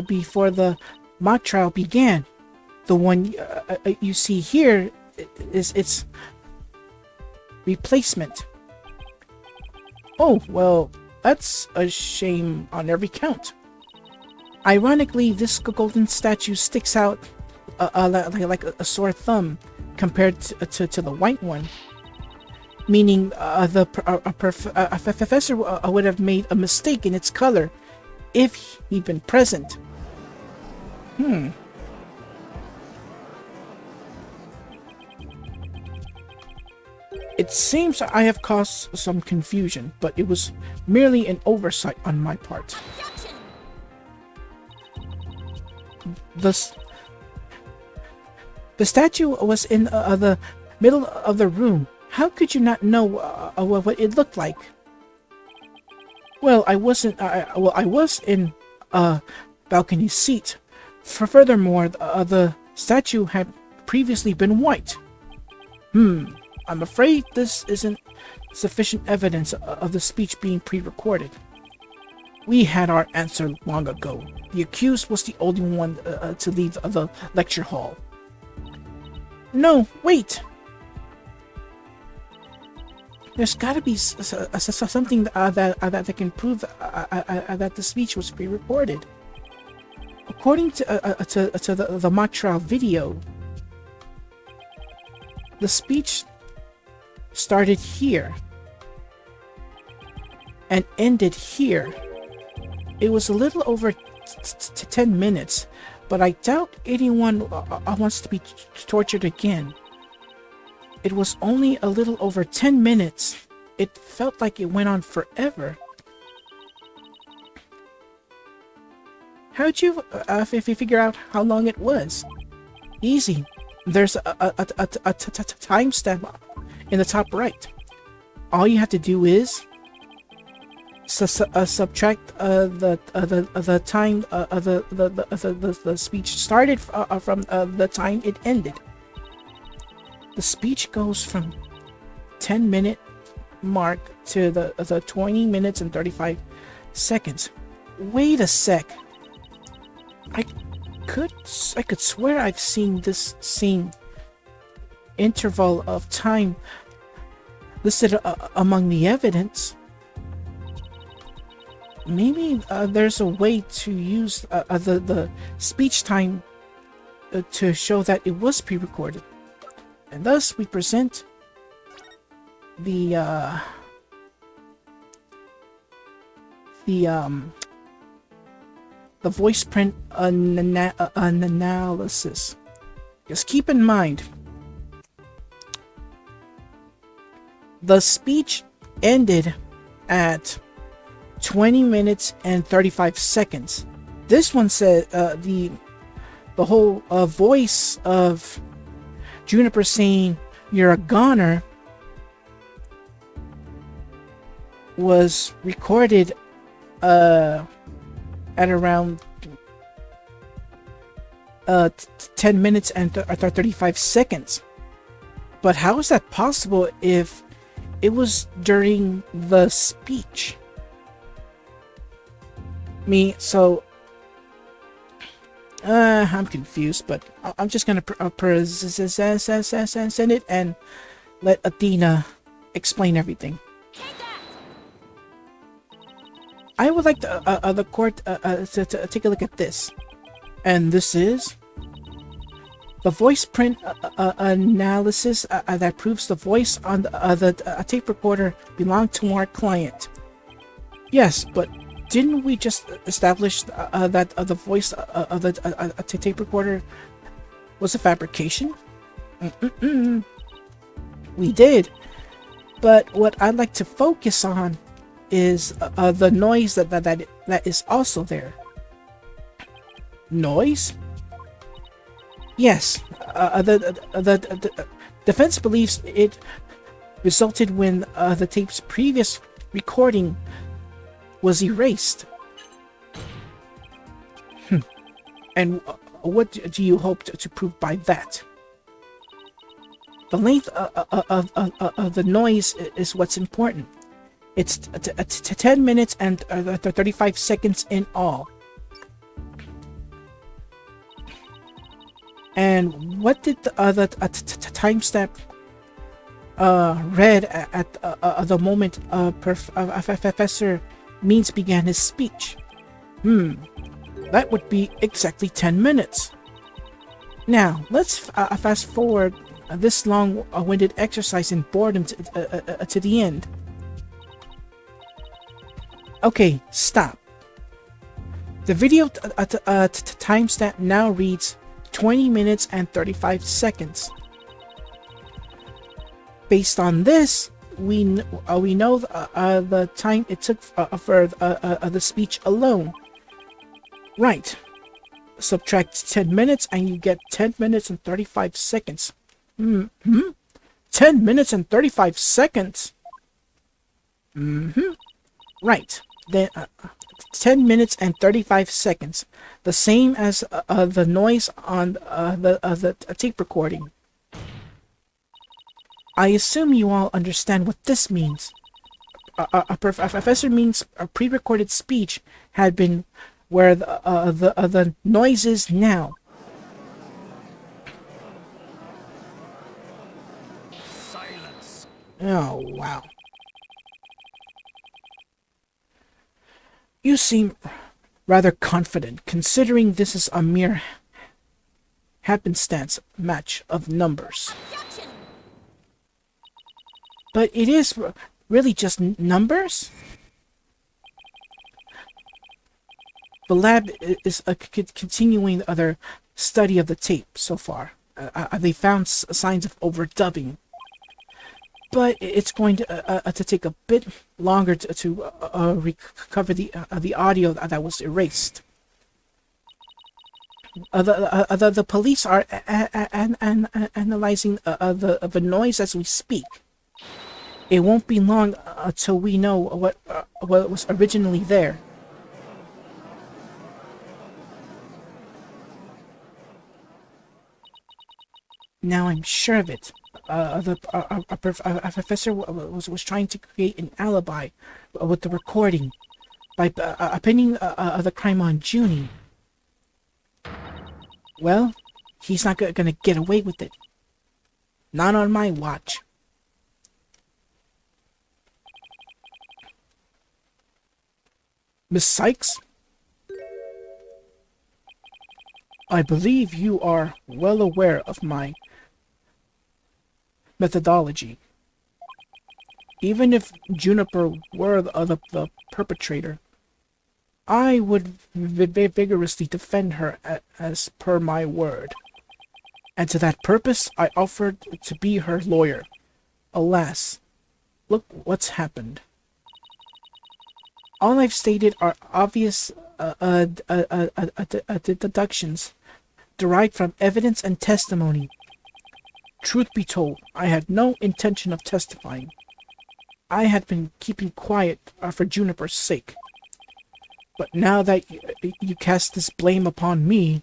before the mock trial began. The one you see here is its replacement. Oh, well, that's a shame on every count. Ironically, this golden statue sticks out like a sore thumb compared to the white one, meaning the professor would have made a mistake in its color if he'd been present. It seems I have caused some confusion, but it was merely an oversight on my part. The statue was in the middle of the room. How could you not know what it looked like? Well, I wasn't. I was in a balcony seat. Furthermore, the statue had previously been white. I'm afraid this isn't sufficient evidence of the speech being pre-recorded. We had our answer long ago. The accused was the only one to leave the lecture hall. No, wait! There's gotta be something that can prove that the speech was pre-recorded. According to the mock trial video, the speech started here and ended here. It was a little over 10 minutes, but I doubt anyone wants to be tortured again. It was only a little over 10 minutes. It felt like it went on forever. How'd you figure out how long it was? Easy. There's a timestamp in the top right. All you have to do is subtract the time the speech started from the time it ended. The speech goes from 10-minute mark to the 20 minutes and 35 seconds. Wait a sec. I could swear I've seen this same interval of time listed among the evidence. Maybe there's a way to use the speech time to show that it was pre-recorded, and thus we present the voice print analysis. Just keep in mind, the speech ended at 20 minutes and 35 seconds. This one said the whole voice of Juniper saying "you're a goner" was recorded at around 10 minutes and 35 seconds. But how is that possible if it was during the speech? I'm confused, but I'm just gonna present it and let Athena explain everything. I would like the court to take a look at this, and this is the voice print analysis that proves the voice on the tape recorder belonged to our client. Yes, but Didn't we just establish that the voice of the tape recorder was a fabrication? Mm-mm-mm. We did, but what I'd like to focus on is the noise that is also there. Noise? Yes, the defense believes it resulted when the tape's previous recording was erased. And what do you hope to prove by that? The length of the noise is what's important. It's 10 minutes and 35 seconds in all. And what did the timestamp read at the moment Professor Means began his speech? That would be exactly 10 minutes. Now, let's fast forward this long-winded exercise in boredom to the end. Okay, stop. The video timestamp now reads 20 minutes and 35 seconds. Based on this, we know the time it took for the speech alone. Right. Subtract 10 minutes and you get 10 minutes and 35 seconds. 10 minutes and 35 seconds? Right. Then 10 minutes and 35 seconds. The same as the noise on the tape recording. I assume you all understand what this means. Professor Means' pre-recorded speech had been where the noise is now. Silence. Oh, wow. You seem rather confident, considering this is a mere happenstance match of numbers. Objection. But it is really just numbers? The lab is continuing their study of the tape so far. They found signs of overdubbing. But it's going to take a bit longer to recover the audio that was erased. The police are analyzing the noise as we speak. It won't be long until we know what was originally there. Now I'm sure of it. The professor was trying to create an alibi with the recording by pinning the crime on Junie. Well, he's not gonna get away with it. Not on my watch. Miss Sykes? I believe you are well aware of my methodology. Even if Juniper were the perpetrator, I would vigorously defend her as per my word. And to that purpose, I offered to be her lawyer. Alas, look what's happened. All I've stated are obvious deductions derived from evidence and testimony. Truth be told, I had no intention of testifying. I had been keeping quiet for Juniper's sake. But now that you cast this blame upon me,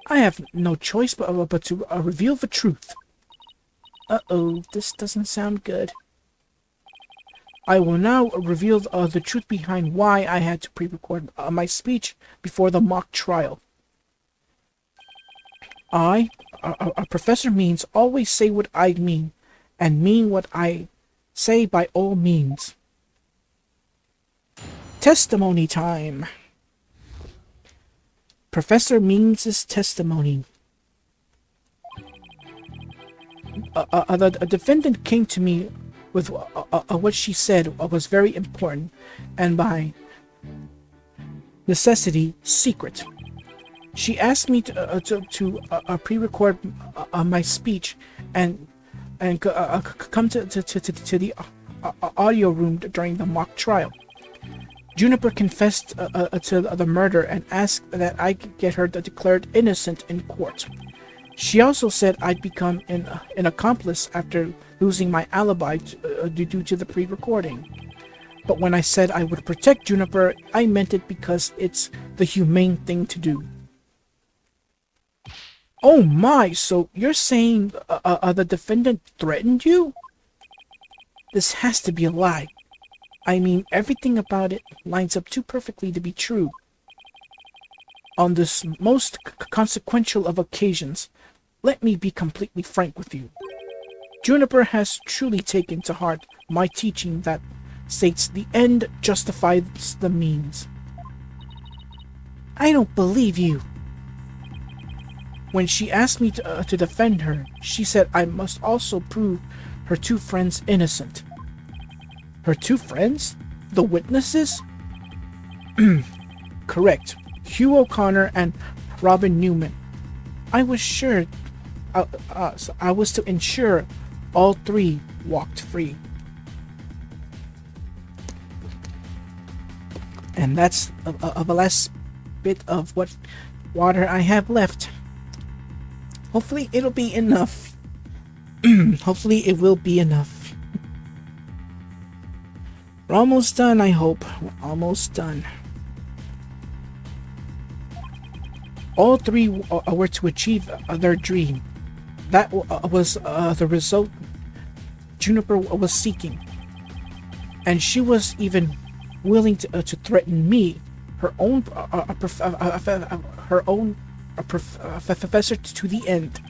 I have no choice but to reveal the truth. Uh-oh, this doesn't sound good. I will now reveal the truth behind why I had to pre-record my speech before the mock trial. I, Professor Means, always say what I mean, and mean what I say by all means. Testimony time. Professor Means' testimony. A defendant came to me with what she said was very important, and by necessity secret. She asked me to pre-record my speech and come to the audio room during the mock trial. Juniper confessed to the murder and asked that I get her declared innocent in court. She also said I'd become an accomplice after losing my alibi due to the pre-recording. But when I said I would protect Juniper, I meant it because it's the humane thing to do. Oh my, so you're saying the defendant threatened you? This has to be a lie. I mean, everything about it lines up too perfectly to be true. On this most consequential of occasions, let me be completely frank with you. Juniper has truly taken to heart my teaching that states the end justifies the means. I don't believe you. When she asked me to defend her, she said I must also prove her two friends innocent. Her two friends? The witnesses? Correct. Hugh O'Conner and Robin Newman. I was sure I was to ensure all three walked free. And that's the last bit of what water I have left. Hopefully it'll be enough. Hopefully it will be enough. We're almost done, I hope. We're almost done. All three were to achieve their dream. That was the result Juniper was seeking. And she was even willing to threaten me, her own professor, to the end.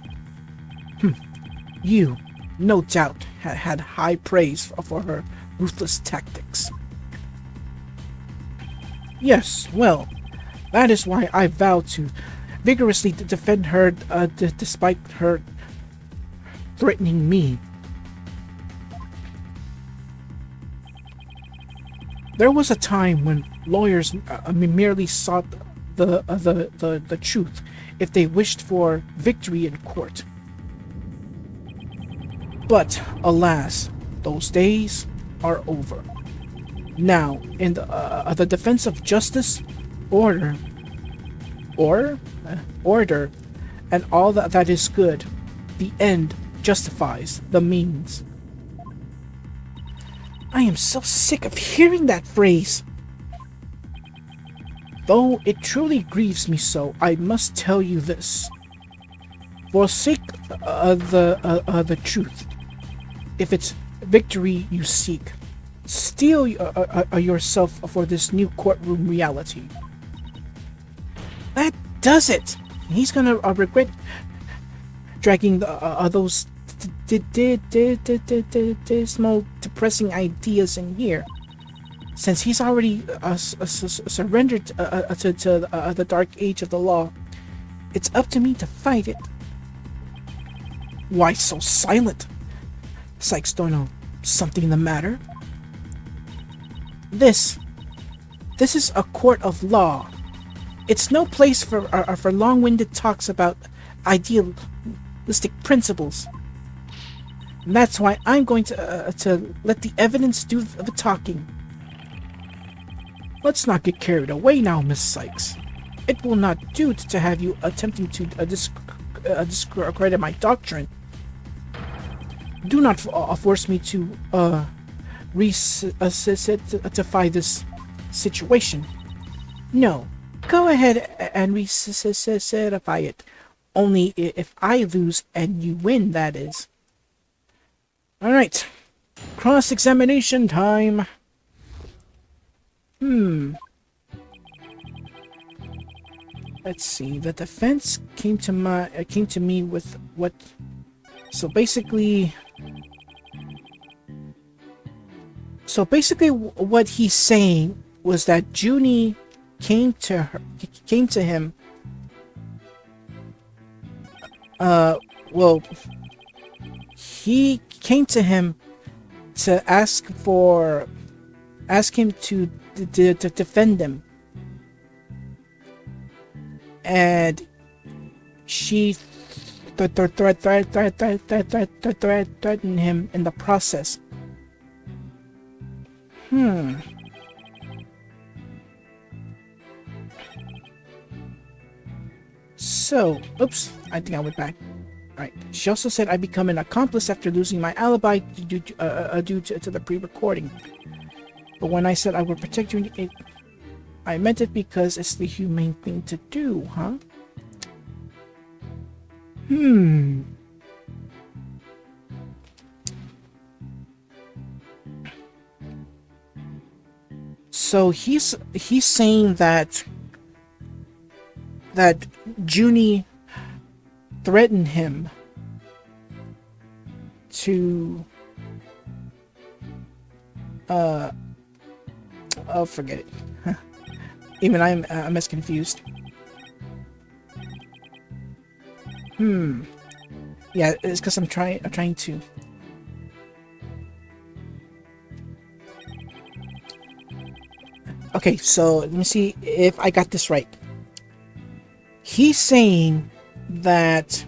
You, no doubt, had high praise for her ruthless tactics. Yes, well, that is why I vowed to vigorously defend her despite her threatening me. There was a time when lawyers merely sought the truth if they wished for victory in court. But alas, those days are over. Now, in the defense of justice, order, and all that is good, the end justifies the means. I am so sick of hearing that phrase. Though it truly grieves me so, I must tell you this. Forsake the truth. If it's victory you seek, steel yourself for this new courtroom reality. That does it. He's gonna regret dragging those dismal, depressing ideas in here, since he's already surrendered to the dark age of the law. It's up to me to fight it. Why so silent? Sykes don't know. Something the matter? This is a court of law. It's no place for long-winded talks about idealistic principles. And that's why I'm going to let the evidence do the talking. Let's not get carried away now, Miss Sykes. It will not do to have you attempting to discredit my doctrine. Do not force me to resuscitate this situation. No, go ahead and resuscitate it. Only if I lose and you win, that is. Alright. Cross-examination time. Let's see. The defense came to me with what. So basically, what he's saying was that Junie came to him. He came to him to ask him to defend him. and she threatened him in the process. So, oops, I think I went back. Right. She also said I become an accomplice after losing my alibi due to the pre-recording. But when I said I would protect you, I meant it because it's the humane thing to do, huh? So he's saying that Junie threatened him to oh, forget it. Even I'm as confused. Yeah, it's because I'm trying to. Okay, so let me see if I got this right. He's saying that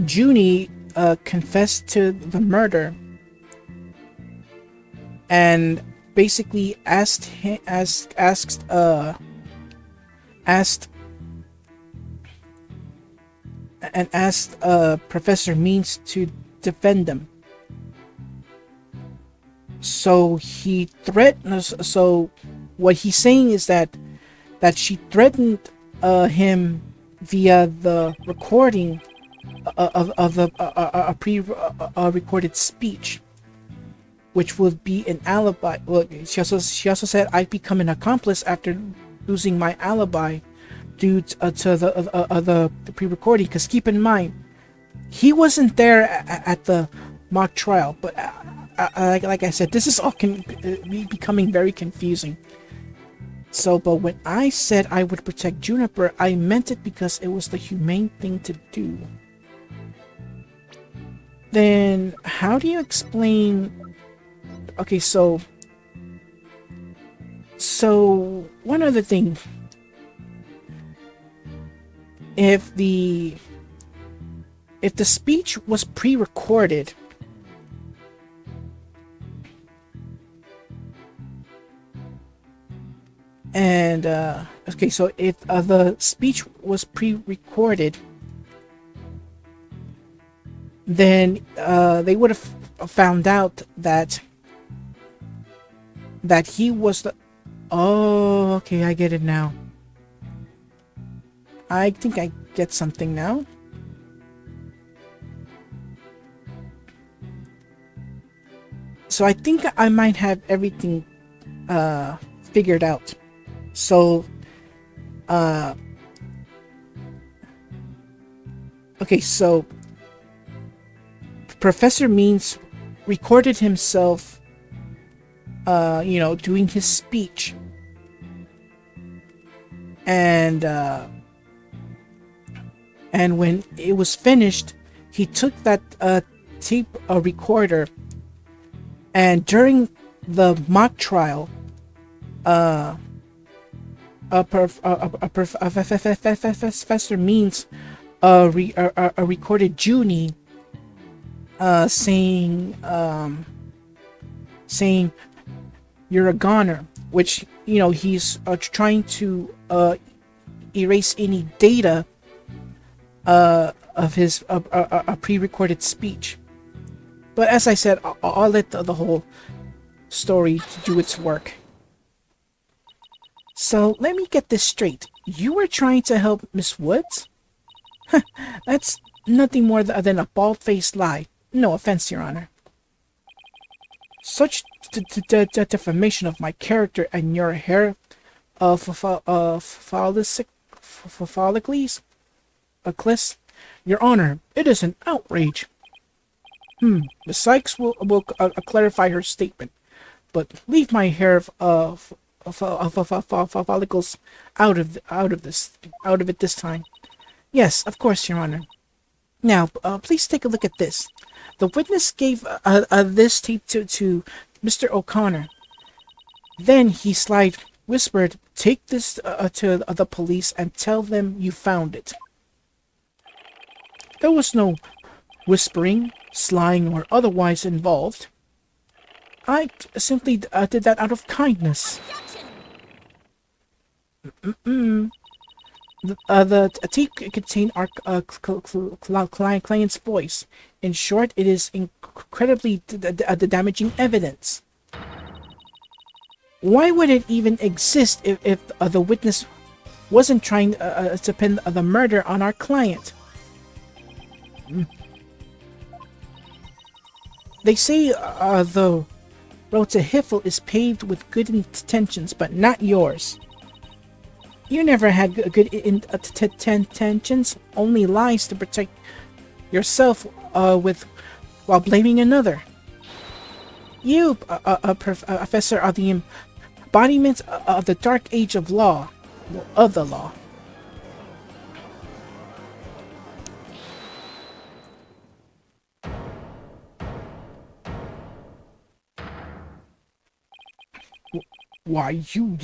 Junie confessed to the murder and basically asked Professor Means to defend them. So he threatened. So what he's saying is that she threatened him via the recording of the pre-recorded speech, which would be an alibi. Well, she also said I'd become an accomplice after losing my alibi due to the pre-recording. Because keep in mind, he wasn't there at the mock trial. But like I said, this is all becoming very confusing. So, but when I said I would protect Juniper, I meant it because it was the humane thing to do. Then, how do you explain... Okay, so one other thing. If the speech was pre-recorded, and okay, so if the speech was pre-recorded, then they would have found out that he was the... Oh, okay, I get it now. I think I get something now. So I think I might have everything figured out. So, okay, so Professor Means recorded himself, doing his speech, and when it was finished, he took that tape recorder, and during the mock trial, Professor Means recorded Junie saying you're a goner, which he's trying to erase any data of his pre-recorded speech. But as I said, I'll let the whole story do its work. So let me get this straight. You were trying to help Miss Woods? That's nothing more than a bald-faced lie. No offense, Your Honor. Such defamation of my character and your hair of follicles? Your Honor, it is an outrage. Miss Sykes will clarify her statement, but leave my hair of follicles out of it this time. Yes, of course, Your Honor. Now, please take a look at this. The witness gave this tape to Mr. O'Conner. Then he whispered Take this to the police and tell them you found it. There was no whispering, slying, or otherwise involved. I simply did that out of kindness. The tape contained our client's voice. In short, it is incredibly damaging evidence. Why would it even exist if the witness wasn't trying to pin the murder on our client? They say the road to Hiffle is paved with good intentions, but not yours. You never had good intentions, only lies to protect yourself while blaming another. You, Professor, are the embodiment of the dark age of law, of the law. Why, you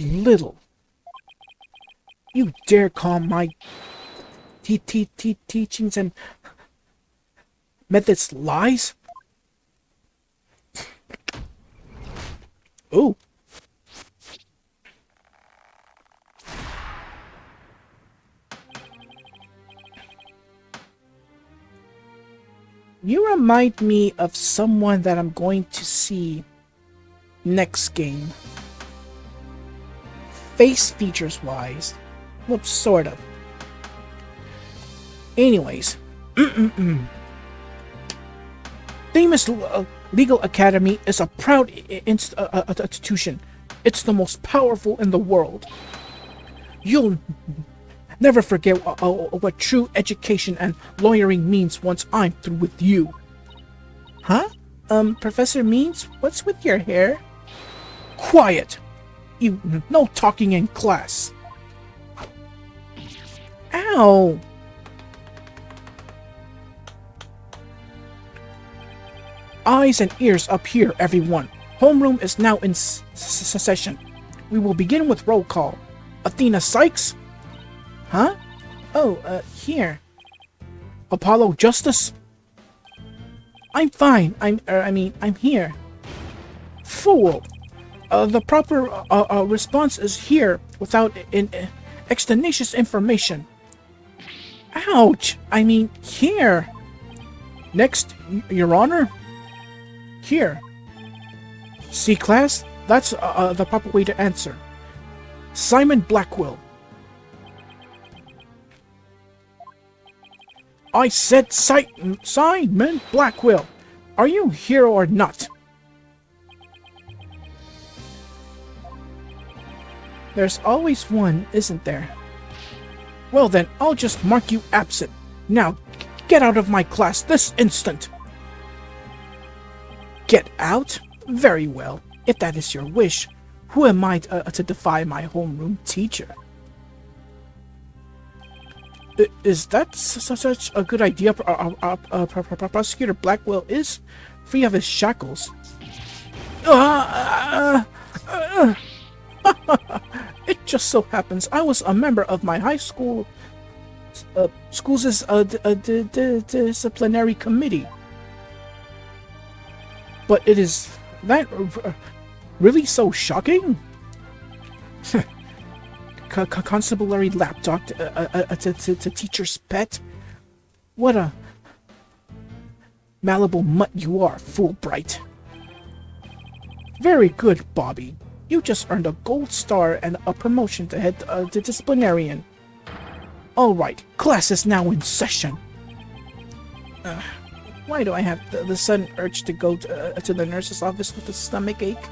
dare call my teachings and methods lies? Ooh. You remind me of someone that I'm going to see next game. Face features wise. Well, sort of. Anyways. Famous Legal Academy is a proud institution. It's the most powerful in the world. You'll never forget what true education and lawyering means once I'm through with you. Huh? Professor Means, what's with your hair? Quiet! You, no talking in class. Ow! Eyes and ears up here, everyone. Homeroom is now in session. We will begin with roll call. Athena Sykes? Huh? Oh, here. Apollo Justice? I'm fine. I'm here. Fool! The proper response is here without extenuating information. Ouch! I mean, here. Next, Your Honor. Here. C-Class? That's the proper way to answer. Simon Blackwell. I said Simon Blackwell. Are you here or not? There's always one, isn't there? Well then, I'll just mark you absent. Now, get out of my class this instant! Get out? Very well. If that is your wish, who am I to defy my homeroom teacher? Is that such a good idea? Prosecutor Blackwell is free of his shackles. It just so happens I was a member of my high school's disciplinary committee. But is that really so shocking? Constabulary lapdog to teacher's pet? What a malleable mutt you are, Fulbright. Very good, Bobby. You just earned a gold star and a promotion to head to disciplinarian. Alright, class is now in session. Why do I have the sudden urge to go to the nurse's office with a stomach ache?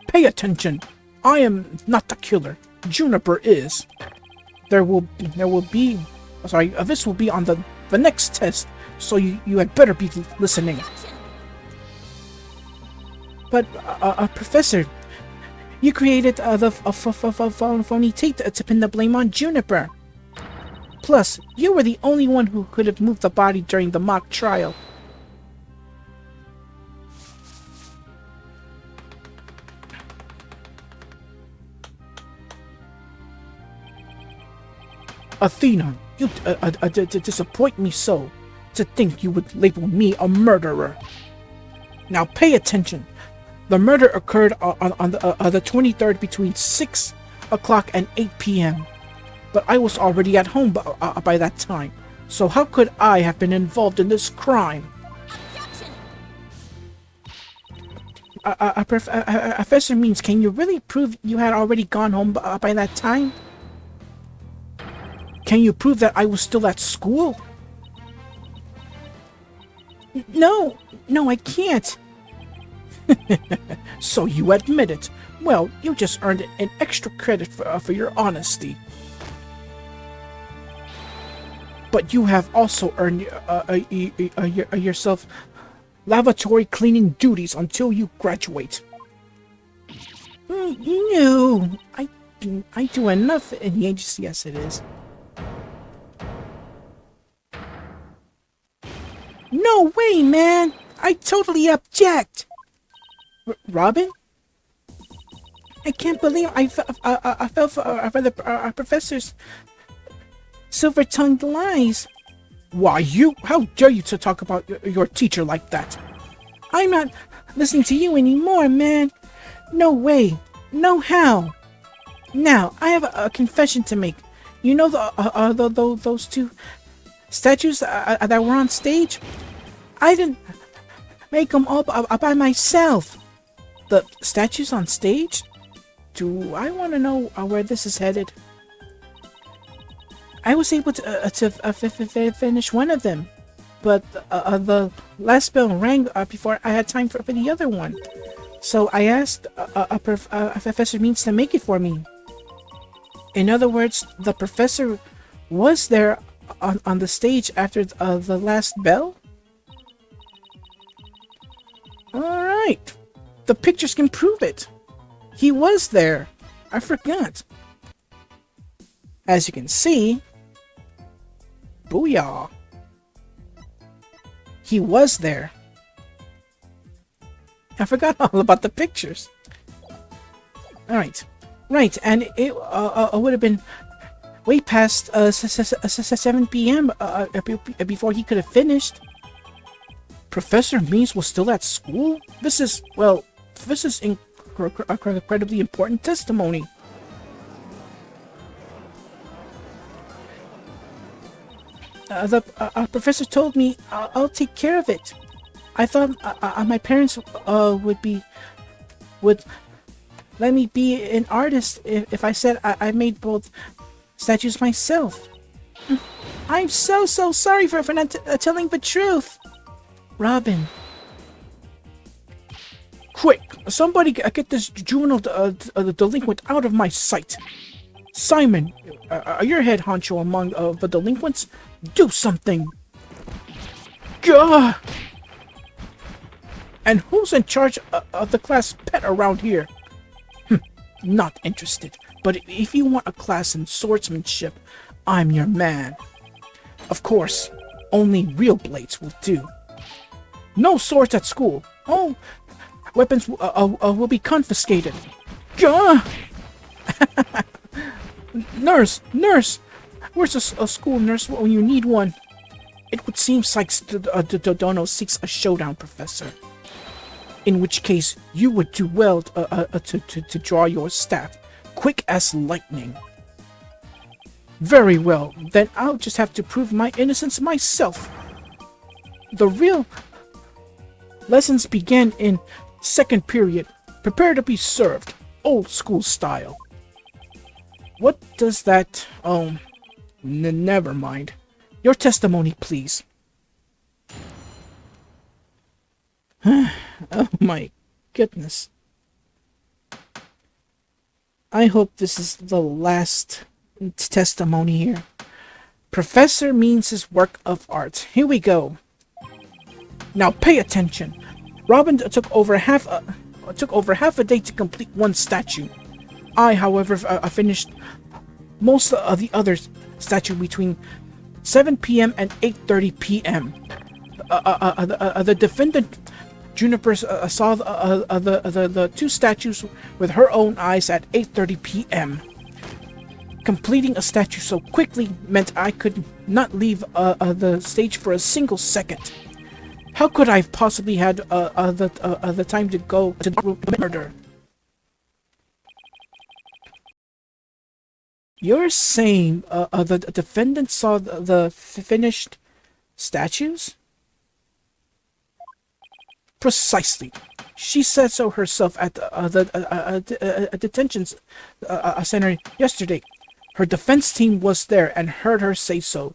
Pay attention! I am not the killer. Juniper is. This will be on the next test, so you had better be listening. But, Professor, you created the phony tape to pin the blame on Juniper. Plus, you were the only one who could have moved the body during the mock trial. Athena, you disappoint me so. To think you would label me a murderer. Now pay attention. The murder occurred on the 23rd between 6 o'clock and 8 p.m. But I was already at home by that time. So how could I have been involved in this crime? Professor Means, can you really prove you had already gone home by that time? Can you prove that I was still at school? No, I can't. So you admit it. Well, you just earned an extra credit for your honesty. But you have also earned yourself lavatory cleaning duties until you graduate. No, I do enough in the agency as it is. No way, man! I totally object! Robin? I can't believe I fell for our professor's silver-tongued lies. Why, you? How dare you to talk about your teacher like that? I'm not listening to you anymore, man. No way. No how. Now, I have a confession to make. You know those two statues that were on stage? I didn't make them all by myself. The statues on stage? Do I want to know where this is headed? I was able to finish one of them, but the last bell rang before I had time for the other one. So I asked Professor Means to make it for me. In other words, the professor was there on the stage after the last bell? Alright. The pictures can prove it. He was there. I forgot. As you can see, booyah. He was there. I forgot all about the pictures. Alright. Right, and it would have been way past 7 p.m. Before he could have finished. Professor Means was still at school? This is incredibly important testimony. The professor told me I'll take care of it. I thought my parents would let me be an artist if I said I made both statues myself. I'm so sorry for not telling the truth. Robin. Quick! Somebody get this juvenile delinquent out of my sight. Simon, your head honcho among the delinquents. Do something. Gah! And who's in charge of the class pet around here? Not interested. But if you want a class in swordsmanship, I'm your man. Of course, only real blades will do. No swords at school. All weapons will be confiscated. Gah! Nurse! Where's a school nurse when you need one? It would seem Sykes Dono seeks a showdown, Professor. In which case, you would do well to draw your staff, quick as lightning. Very well, then I'll just have to prove my innocence myself. The real lessons began in second period. Prepare to be served, old school style. What does that, never mind. Your testimony, please. Oh my goodness. I hope this is the last testimony here. Professor Means' work of art. Here we go. Now pay attention. Robin took over half a day to complete one statue. I, however, finished most of the others statue between 7 p.m. and 8:30 p.m. The defendant Juniper saw the two statues with her own eyes at 8:30 p.m. Completing a statue so quickly meant I could not leave the stage for a single second. How could I have possibly had the time to go to the murder? You're saying the defendant saw the finished statues? Precisely. She said so herself at the detention center yesterday. Her defense team was there and heard her say so,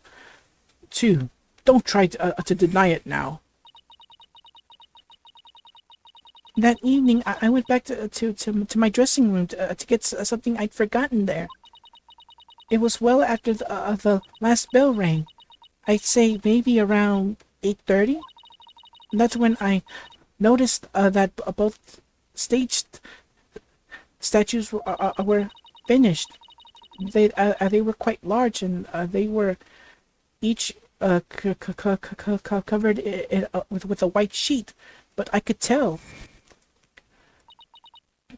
too. Don't try to deny it now. That evening, I went back to my dressing room to get something I'd forgotten there. It was well after the last bell rang. I'd say maybe around 8:30. That's when I noticed that both staged statues were finished. They were quite large, and they were each covered with a white sheet, but I could tell.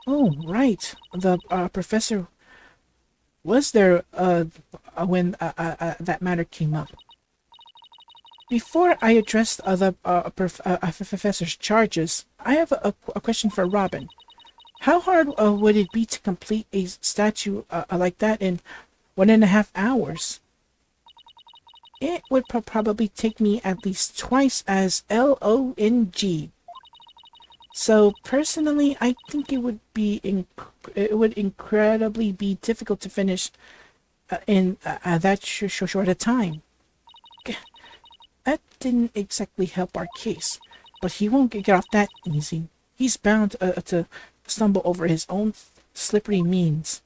Oh, right. The professor was there when that matter came up. Before I address the professor's charges, I have a question for Robin. How hard would it be to complete a statue like that in 1.5 hours? It would probably take me at least twice as long. So personally, I think it would incredibly be difficult to finish in that short a time. That didn't exactly help our case, but he won't get off that easy. He's bound to stumble over his own slippery means.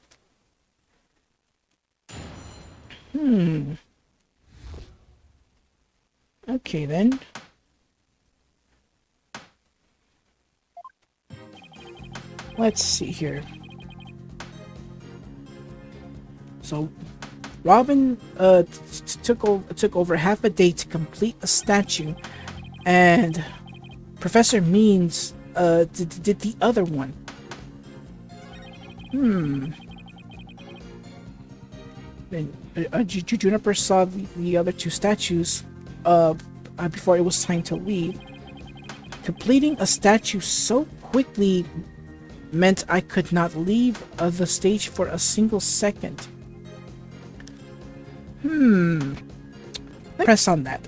Okay then. Let's see here. So, Robin took over half a day to complete a statue, and Professor Means did the other one. Then Juniper saw the other two statues before it was time to leave. Completing a statue so quickly meant I could not leave the stage for a single second. Let's press on that.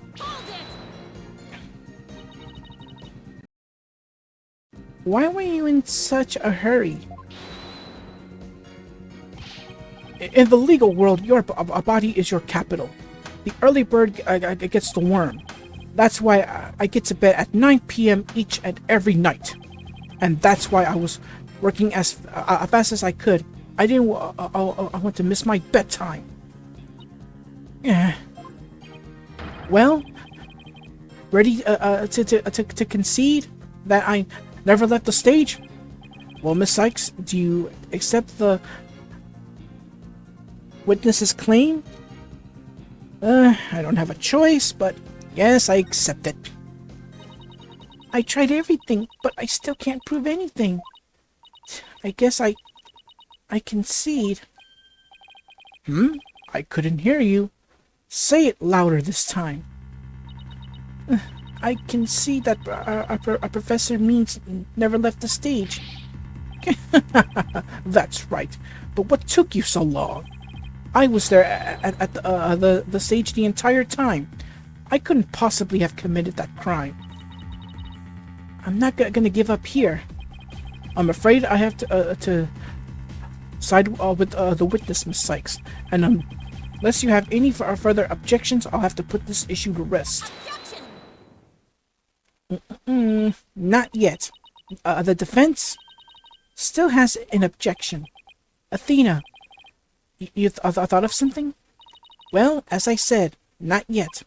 Why were you in such a hurry? In the legal world, your body is your capital. The early bird gets the worm. That's why I get to bed at 9 p.m. each and every night. And that's why I was working as fast as I could. I didn't want to miss my bedtime. Well, ready to concede that I never left the stage? Well, Miss Sykes, do you accept the witness's claim? I don't have a choice, but yes, I accept it. I tried everything, but I still can't prove anything. I guess I concede. I couldn't hear you. Say it louder this time. I concede that our Professor Means never left the stage. That's right. But what took you so long? I was there at the stage the entire time. I couldn't possibly have committed that crime. I'm not gonna give up here. I'm afraid I have to side with the witness, Miss Sykes. And unless you have any further objections, I'll have to put this issue to rest. Not yet. The defense still has an objection. Athena, you thought of something? Well, as I said, not yet.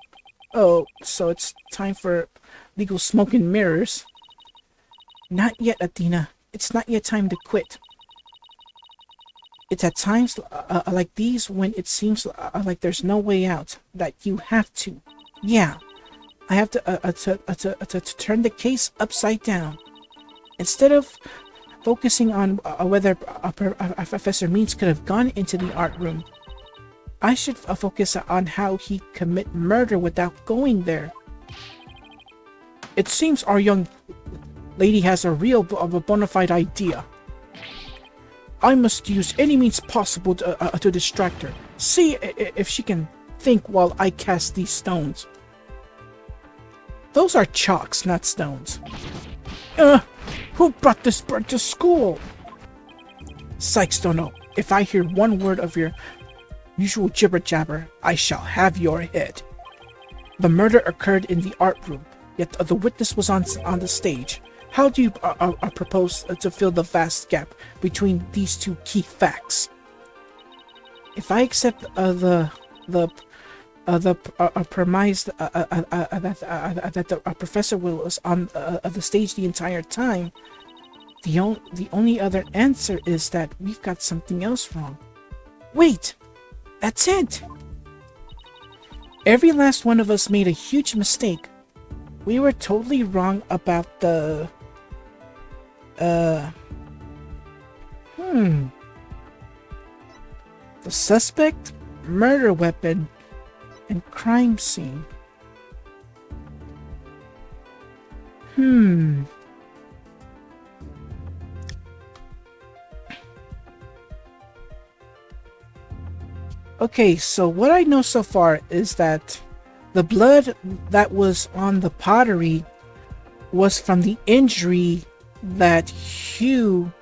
Oh, so it's time for legal smoke and mirrors. Not yet, Athena. It's not yet time to quit. It's at times like these when it seems like there's no way out that you have to. Yeah, I have to turn the case upside down. Instead of focusing on whether Professor Means could have gone into the art room, I should focus on how he commit murder without going there. It seems our young lady has a real bona fide idea. I must use any means possible to distract her. See if she can think while I cast these stones. Those are chalks, not stones. Who brought this bird to school? Sykes don't know. If I hear one word of your usual jibber-jabber, I shall have your head. The murder occurred in the art room, yet the witness was on the stage. How do you propose to fill the vast gap between these two key facts? If I accept the premise that the professor was on the stage the entire time, the only other answer is that we've got something else wrong. Wait, that's it. Every last one of us made a huge mistake. We were totally wrong about the the suspect, murder weapon, and crime scene. Okay, so what I know so far is that the blood that was on the pottery was from the injury that Hugh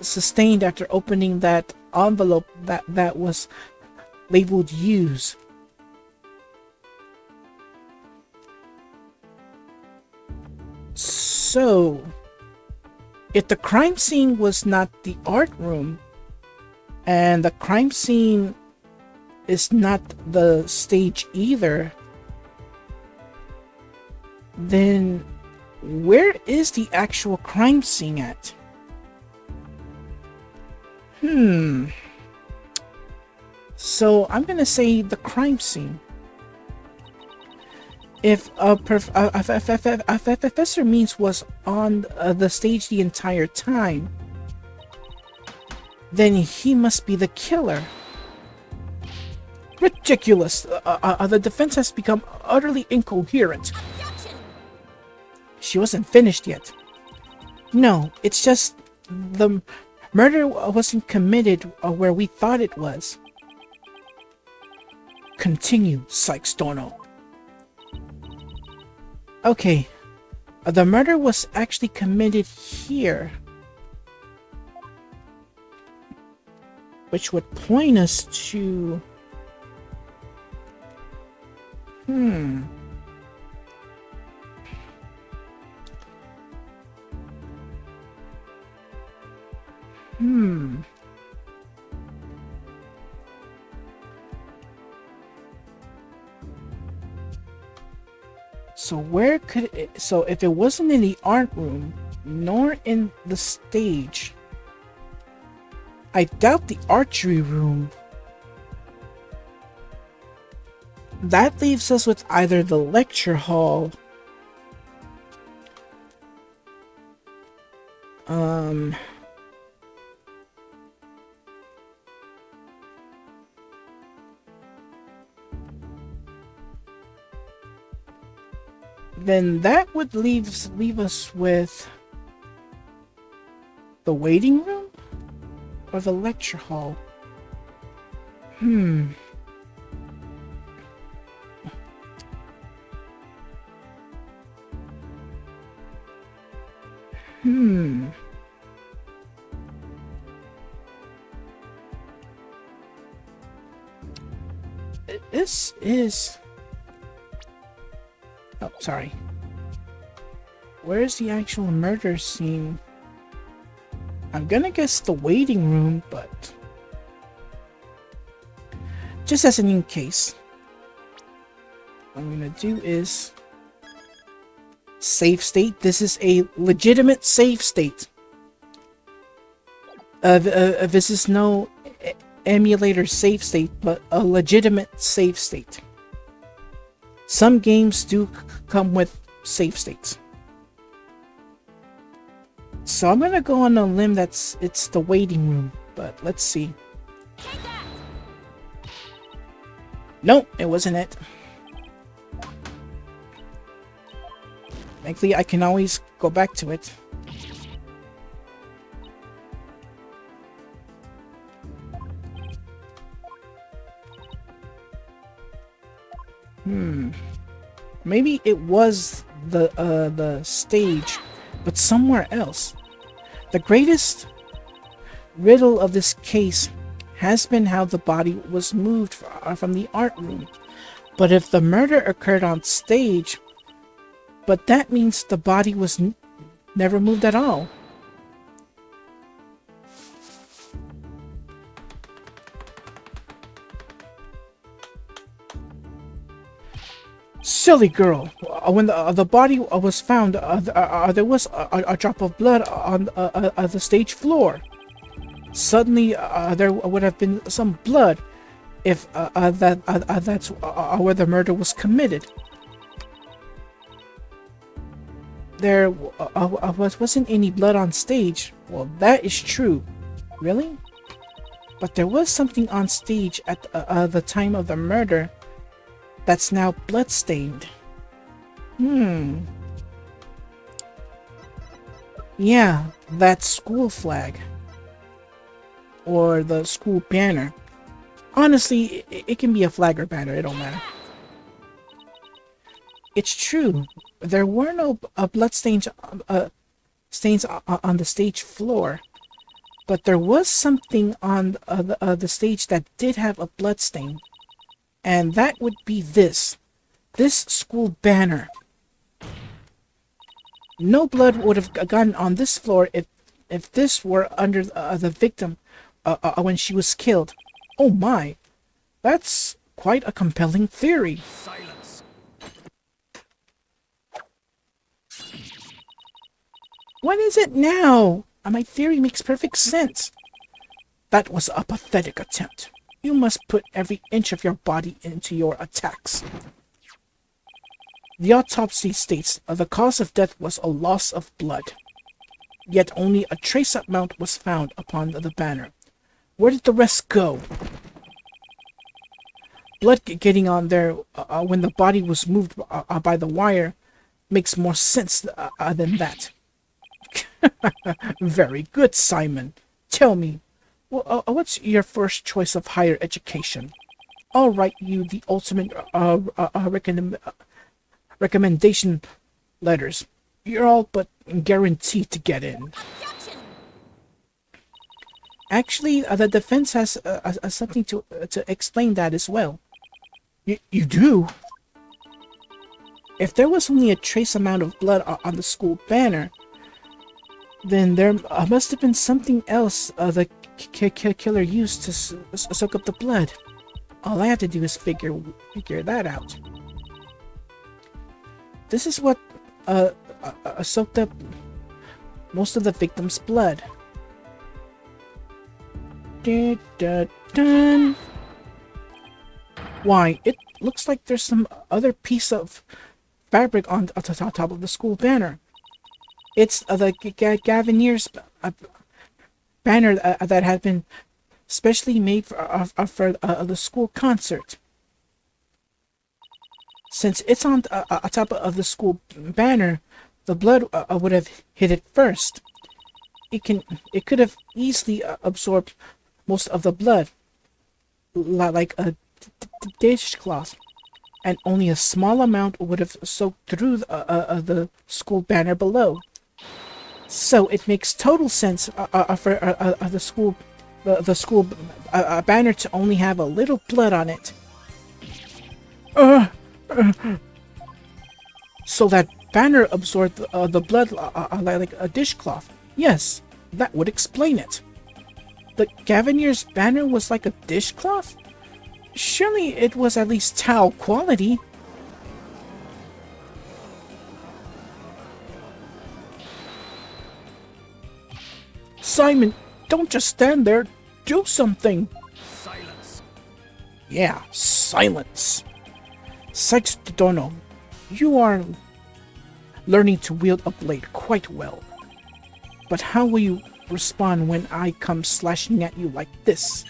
sustained after opening that envelope that was labeled "use." So, if the crime scene was not the art room, and the crime scene is not the stage either, then where is the actual crime scene at? So I'm gonna say the crime scene. If Professor Means was on the stage the entire time, then he must be the killer. Ridiculous! The defense has become utterly incoherent. She wasn't finished yet. No, it's just the murder wasn't committed where we thought it was. Continue, Sykes Dorno. Okay, the murder was actually committed here, which would point us to... So where could it... So if it wasn't in the art room, nor in the stage, I doubt the archery room. That leaves us with either the lecture hall, then that would leave us with the waiting room or the lecture hall. This is... Oh, sorry. Where's the actual murder scene? I'm gonna guess the waiting room, but... just as an in case, what I'm gonna do is... save state. This is a legitimate save state. This is no emulator save state, but a legitimate save state. Some games do come with save states. So I'm gonna go on a limb it's the waiting room, but let's see. Nope, it wasn't it. Thankfully, I can always go back to it. Maybe it was the stage, but somewhere else. The greatest riddle of this case has been how the body was moved from the art room. But if the murder occurred on stage, but that means the body was never moved at all. Silly girl. When the body was found, there was a drop of blood on the stage floor. Suddenly, there would have been some blood if that's where the murder was committed. There wasn't any blood on stage. Well, that is true. Really? But there was something on stage at the time of the murder that's now bloodstained. Yeah, that school flag. Or the school banner. Honestly, it can be a flag or banner, it don't matter. It's true. There were no bloodstains stains on the stage floor. But there was something on the stage that did have a bloodstain. And that would be this school banner. No blood would have gotten on this floor if this were under the victim when she was killed. Oh my, that's quite a compelling theory. Silence. What is it now? My theory makes perfect sense. That was a pathetic attempt. You must put every inch of your body into your attacks. The autopsy states the cause of death was a loss of blood. Yet only a trace amount was found upon the banner. Where did the rest go? Blood getting on there when the body was moved by the wire makes more sense than that. Very good, Simon. Tell me, what's your first choice of higher education? I'll write you the ultimate recommendation letters. You're all but guaranteed to get in. Actually, the defense has something to explain that as well. You do? If there was only a trace amount of blood on the school banner, then there must have been something else the killer used to soak up the blood. All I have to do is figure that out. This is what soaked up most of the victim's blood. Dun, dun, dun. Why, it looks like there's some other piece of fabric on the top of the school banner. It's the Gavineer's banner that had been specially made for the school concert. Since it's on top of the school banner, the blood would have hit it first. It could have easily absorbed most of the blood, like a dishcloth, and only a small amount would have soaked through the school banner below. So it makes total sense for the school banner to only have a little blood on it. So that banner absorbed the blood like a dishcloth. Yes, that would explain it. The Gavineer's banner was like a dishcloth? Surely it was at least towel quality. Simon, Don't just stand there. Do something. Silence. Yeah, silence. Dono, you are learning to wield a blade quite well. But how will you respond when I come slashing at you like this?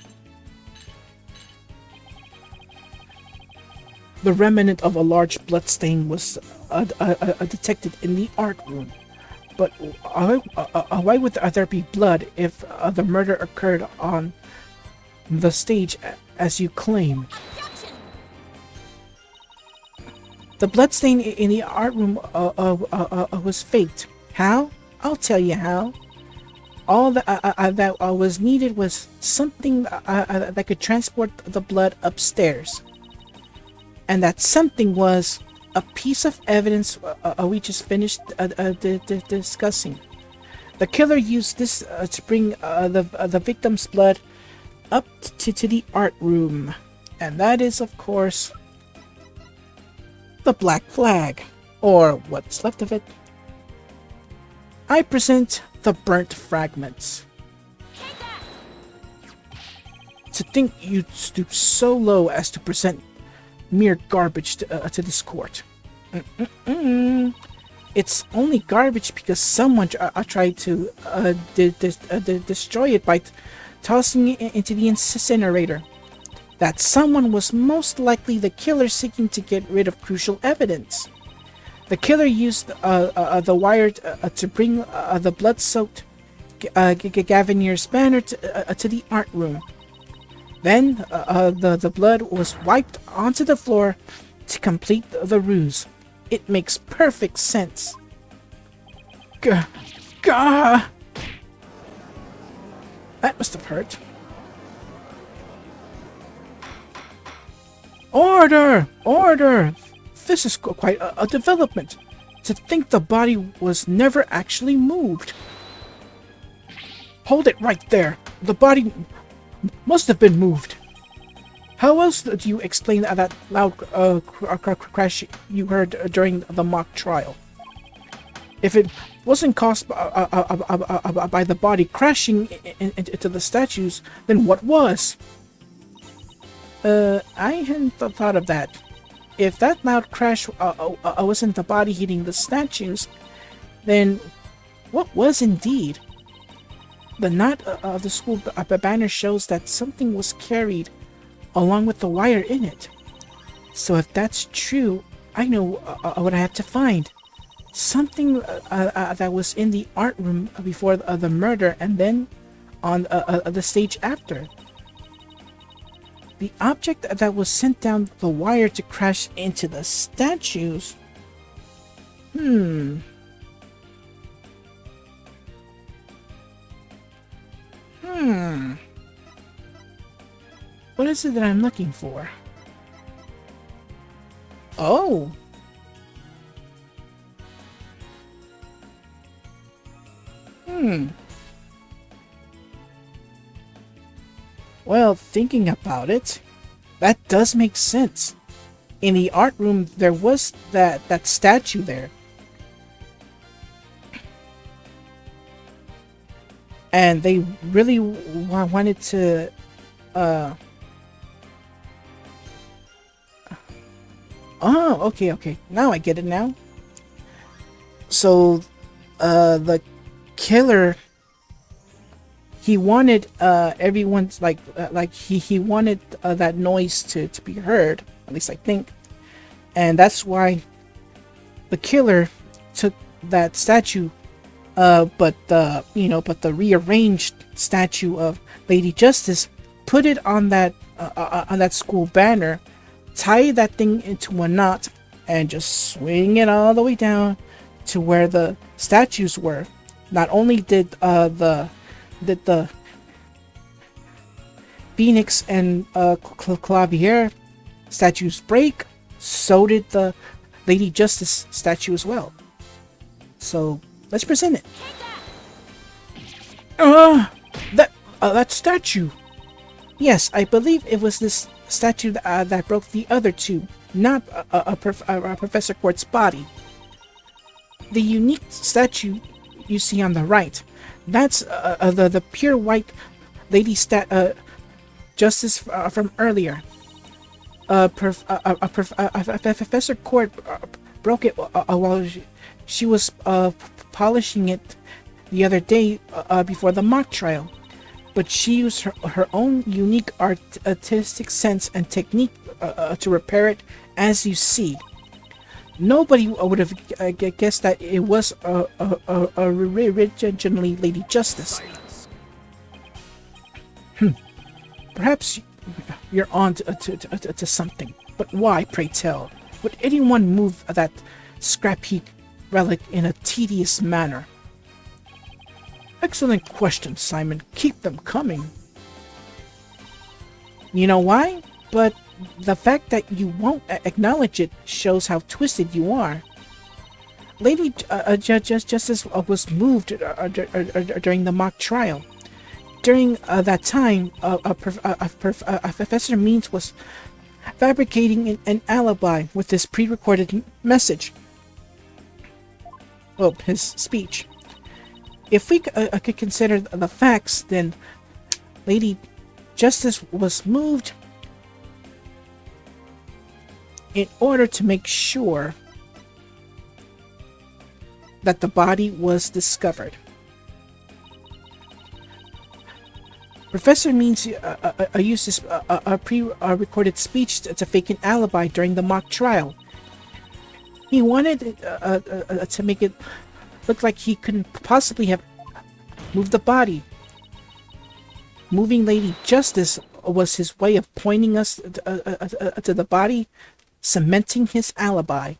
The remnant of a large bloodstain was detected in the art room. But why would there be blood if the murder occurred on the stage as you claim? The bloodstain in the art room was faked. How? I'll tell you how. All that was needed was something that could transport the blood upstairs. And that something was a piece of evidence we just finished discussing. The killer used this to bring the victim's blood up to the art room. And that is, of course, the Black Flag, or what's left of it. I present the burnt fragments. To think you'd stoop so low as to present mere garbage to this court. It's only garbage because someone tried to destroy it by tossing it into the incinerator. That someone was most likely the killer seeking to get rid of crucial evidence. The killer used the wire to bring the blood-soaked Gavinier's banner to the art room. Then the blood was wiped onto the floor to complete the ruse. It makes perfect sense. Gah! That must have hurt. Order! Order! This is quite a development. To think the body was never actually moved. Hold it right there. The body must have been moved. How else do you explain that loud crash you heard during the mock trial? If it wasn't caused by the body crashing into the statues, then what was? I hadn't thought of that. If that loud crash wasn't the body hitting the statues, then what was indeed? The knot of the school banner shows that something was carried along with the wire in it. So if that's true, I know what I have to find. Something that was in the art room before the murder and then on the stage after. The object that was sent down the wire to crash into the statues. What is it that I'm looking for? Oh! Well, thinking about it, that does make sense. In the art room, there was that statue there. And they really wanted to, Oh, okay. Now I get it now. So, the killer, he wanted everyone's he wanted that noise to be heard, at least I think, and that's why the killer took that statue, but the rearranged statue of Lady Justice, put it on that school banner, tie that thing into a knot, and just swing it all the way down to where the statues were. Not only did the Phoenix and Clavier statues break, so did the Lady Justice statue as well. So let's present it. That statue. Yes, I believe it was this statue that broke the other two, not Professor Quart's body. The unique statue you see on the right, That's the pure white lady justice from earlier. Professor Court broke it while she was polishing it the other day before the mock trial. But she used her own unique artistic sense and technique to repair it, as you see. Nobody would have guessed that it was originally Lady Justice. Silence. Perhaps you're on to something. But why, pray tell? Would anyone move that scrap heap relic in a tedious manner? Excellent question, Simon. Keep them coming. You know why? But the fact that you won't acknowledge it shows how twisted you are. Lady Justice was moved during the mock trial. During that time, Professor Means was fabricating an alibi with this pre-recorded message. Well, his speech. If we could consider the facts, then Lady Justice was moved in order to make sure that the body was discovered. Professor Means used this pre-recorded speech to fake an alibi during the mock trial. He wanted to make it look like he couldn't possibly have moved the body. Moving Lady Justice was his way of pointing us to the body, cementing his alibi.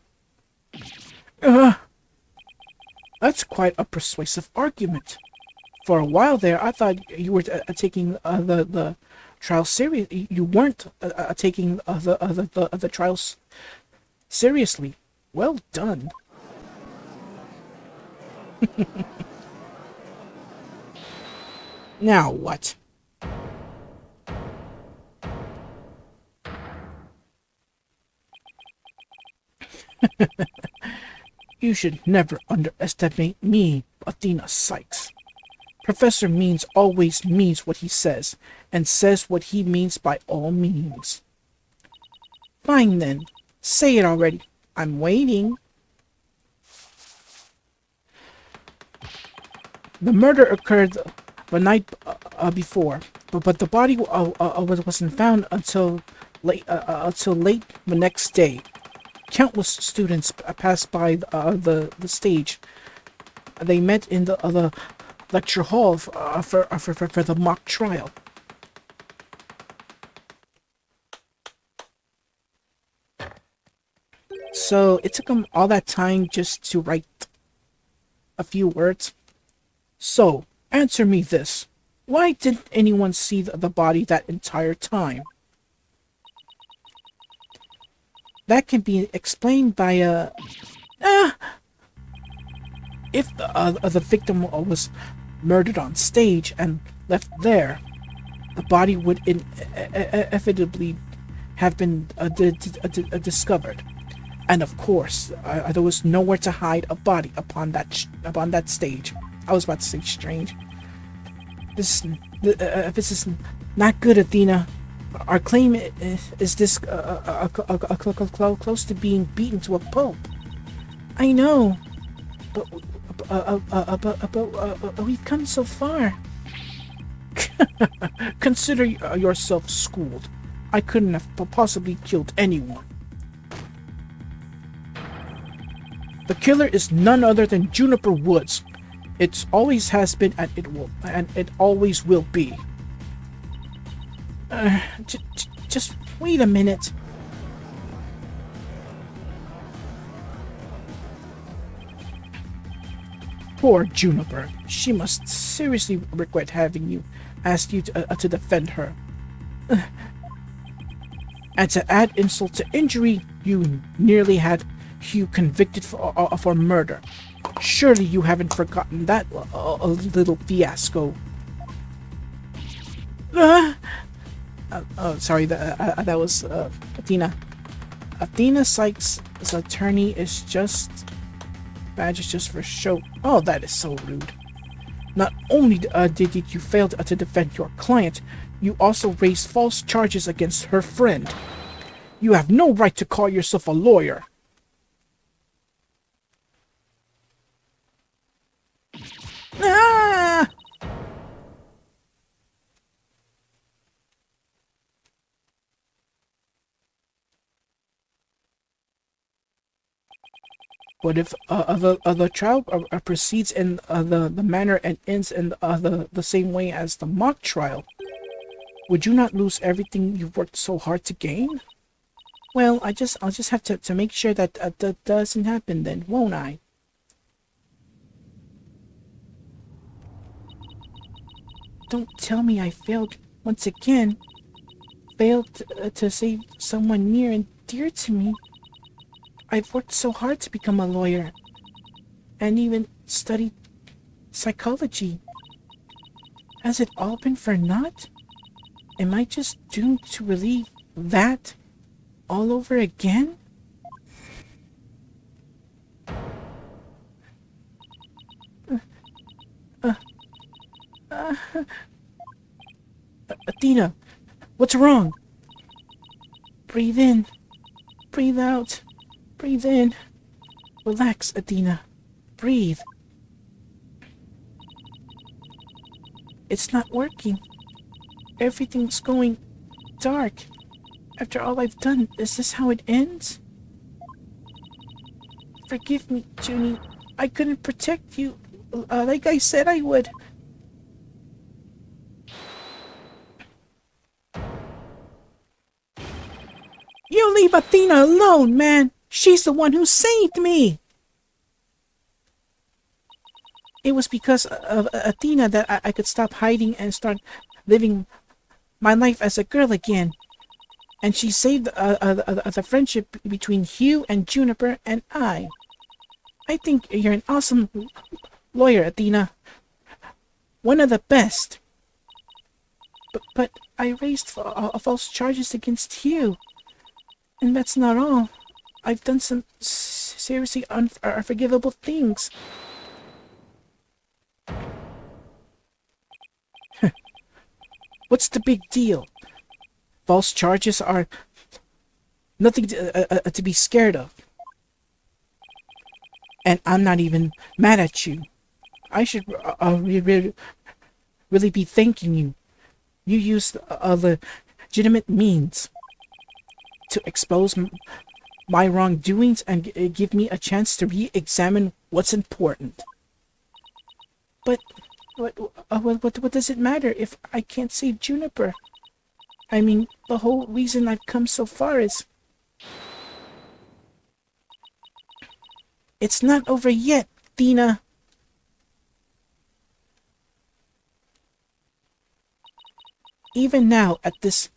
That's quite a persuasive argument. For a while there, I thought you were taking the trial serious. You weren't taking the trials seriously. Well done. Now what? You should never underestimate me, Athena Sykes. Professor Means always means what he says, and says what he means by all means. Fine then, say it already. I'm waiting. The murder occurred the night before, but the body wasn't found until late the next day. Countless students passed by the stage. They met in the lecture hall for the mock trial. So it took him all that time just to write a few words. So, answer me this. Why didn't anyone see the body that entire time? That can be explained by if the victim was murdered on stage and left there, the body would inevitably have been discovered. And of course, there was nowhere to hide a body upon that stage. I was about to say strange. This is not good, Athena. Our claim is this close to being beaten to a pulp. I know, but we've come so far. Consider yourself schooled. I couldn't have possibly killed anyone. The killer is none other than Juniper Woods. It always has been, and it always will be. Just wait a minute. Poor Juniper. She must seriously regret having you ask you to defend her. And to add insult to injury, you nearly had Hugh convicted for murder. Surely you haven't forgotten that little fiasco. Sorry, that was Athena. Athena Sykes' attorney is just... badge is just for show. Oh, that is so rude. Not only did you fail to defend your client, you also raised false charges against her friend. You have no right to call yourself a lawyer. Ah! What if the trial proceeds in the manner and ends in the same way as the mock trial? Would you not lose everything you've worked so hard to gain? Well, I'll just have to make sure that that doesn't happen then, won't I? Don't tell me I failed once again. Failed to save someone near and dear to me. I've worked so hard to become a lawyer, and even studied psychology. Has it all been for naught? Am I just doomed to relive that all over again? Athena, what's wrong? Breathe in, breathe out. Breathe in. Relax, Athena. Breathe. It's not working. Everything's going dark. After all I've done, is this how it ends? Forgive me, Junie. I couldn't protect you like I said I would. You leave Athena alone, man! She's the one who saved me! It was because of Athena that I could stop hiding and start living my life as a girl again. And she saved the friendship between Hugh and Juniper and I. I think you're an awesome lawyer, Athena. One of the best. But I raised false charges against Hugh. And that's not all. I've done some seriously unforgivable things. What's the big deal? False charges are nothing to be scared of. And I'm not even mad at you. I should really be thanking you. You used legitimate means to expose my wrongdoings and give me a chance to re-examine what's important. But what does it matter if I can't save Juniper? I mean, the whole reason I've come so far is... It's not over yet, Athena. Even now, at this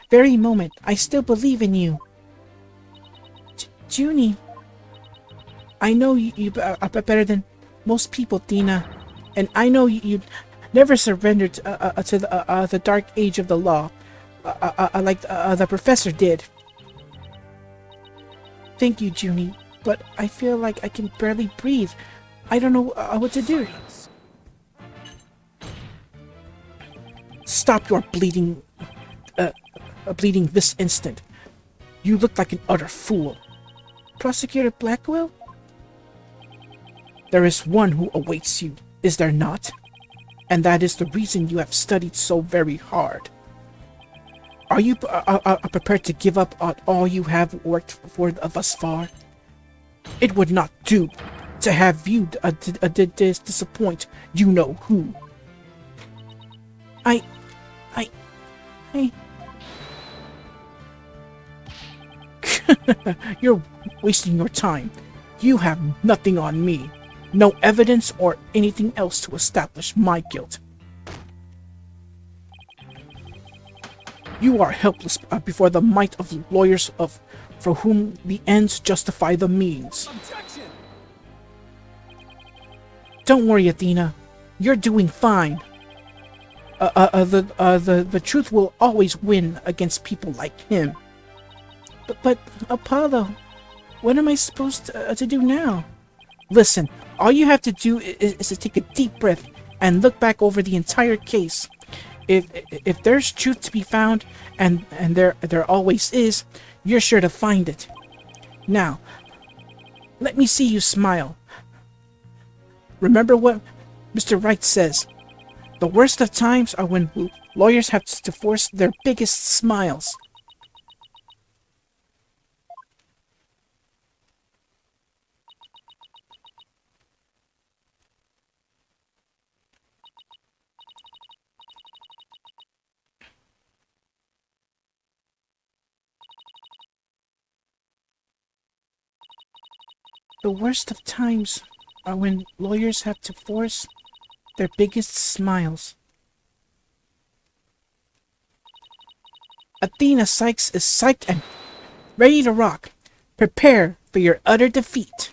very moment, I still believe in you. Junie, I know you are better than most people, Athena, and I know you never surrendered to the dark age of the law, like the professor did. Thank you, Junie, but I feel like I can barely breathe. I don't know what to do. Stop your bleeding this instant. You look like an utter fool. Prosecutor Blackwell? There is one who awaits you, is there not? And that is the reason you have studied so very hard. Are you prepared to give up on all you have worked for thus far? It would not do to have you disappoint you-know-who. I... You're wasting your time. You have nothing on me. No evidence or anything else to establish my guilt. You are helpless before the might of lawyers for whom the ends justify the means. Objection! Don't worry, Athena. You're doing fine. The truth will always win against people like him. But Apollo, what am I supposed to do now? Listen, all you have to do is to take a deep breath and look back over the entire case. If there's truth to be found, and there always is, you're sure to find it. Now, let me see you smile. Remember what Mr. Wright says. The worst of times are when lawyers have to force their biggest smiles. The worst of times are when lawyers have to force their biggest smiles. Athena Sykes is psyched and ready to rock. Prepare for your utter defeat.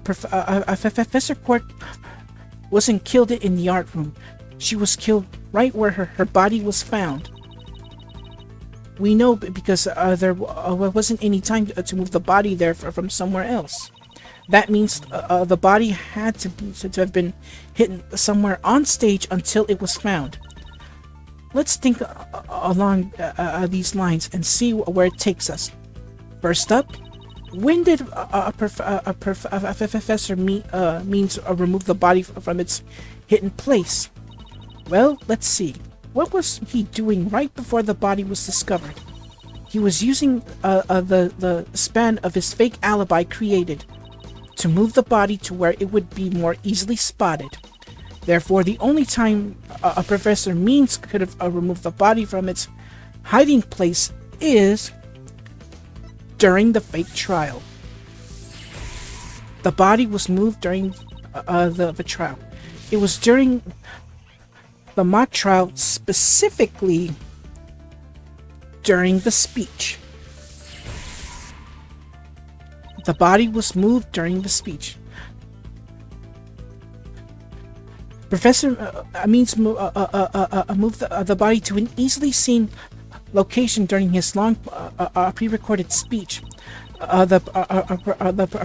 Professor Quirk wasn't killed in the art room. She was killed right where her body was found. We know because there wasn't any time to move the body there from somewhere else. That means the body had to have been hidden somewhere on stage until it was found. Let's think along these lines and see where it takes us. First up, when did Professor Means remove the body from its hidden place? Well, let's see. What was he doing right before the body was discovered? He was using the span of his fake alibi created to move the body to where it would be more easily spotted. Therefore, the only time Professor Means could have removed the body from its hiding place is during the fake trial. The body was moved during the trial. It was during the mock trial, specifically during the speech. The body was moved during the speech. Professor Means moved the body to an easily seen location during his long pre-recorded speech. The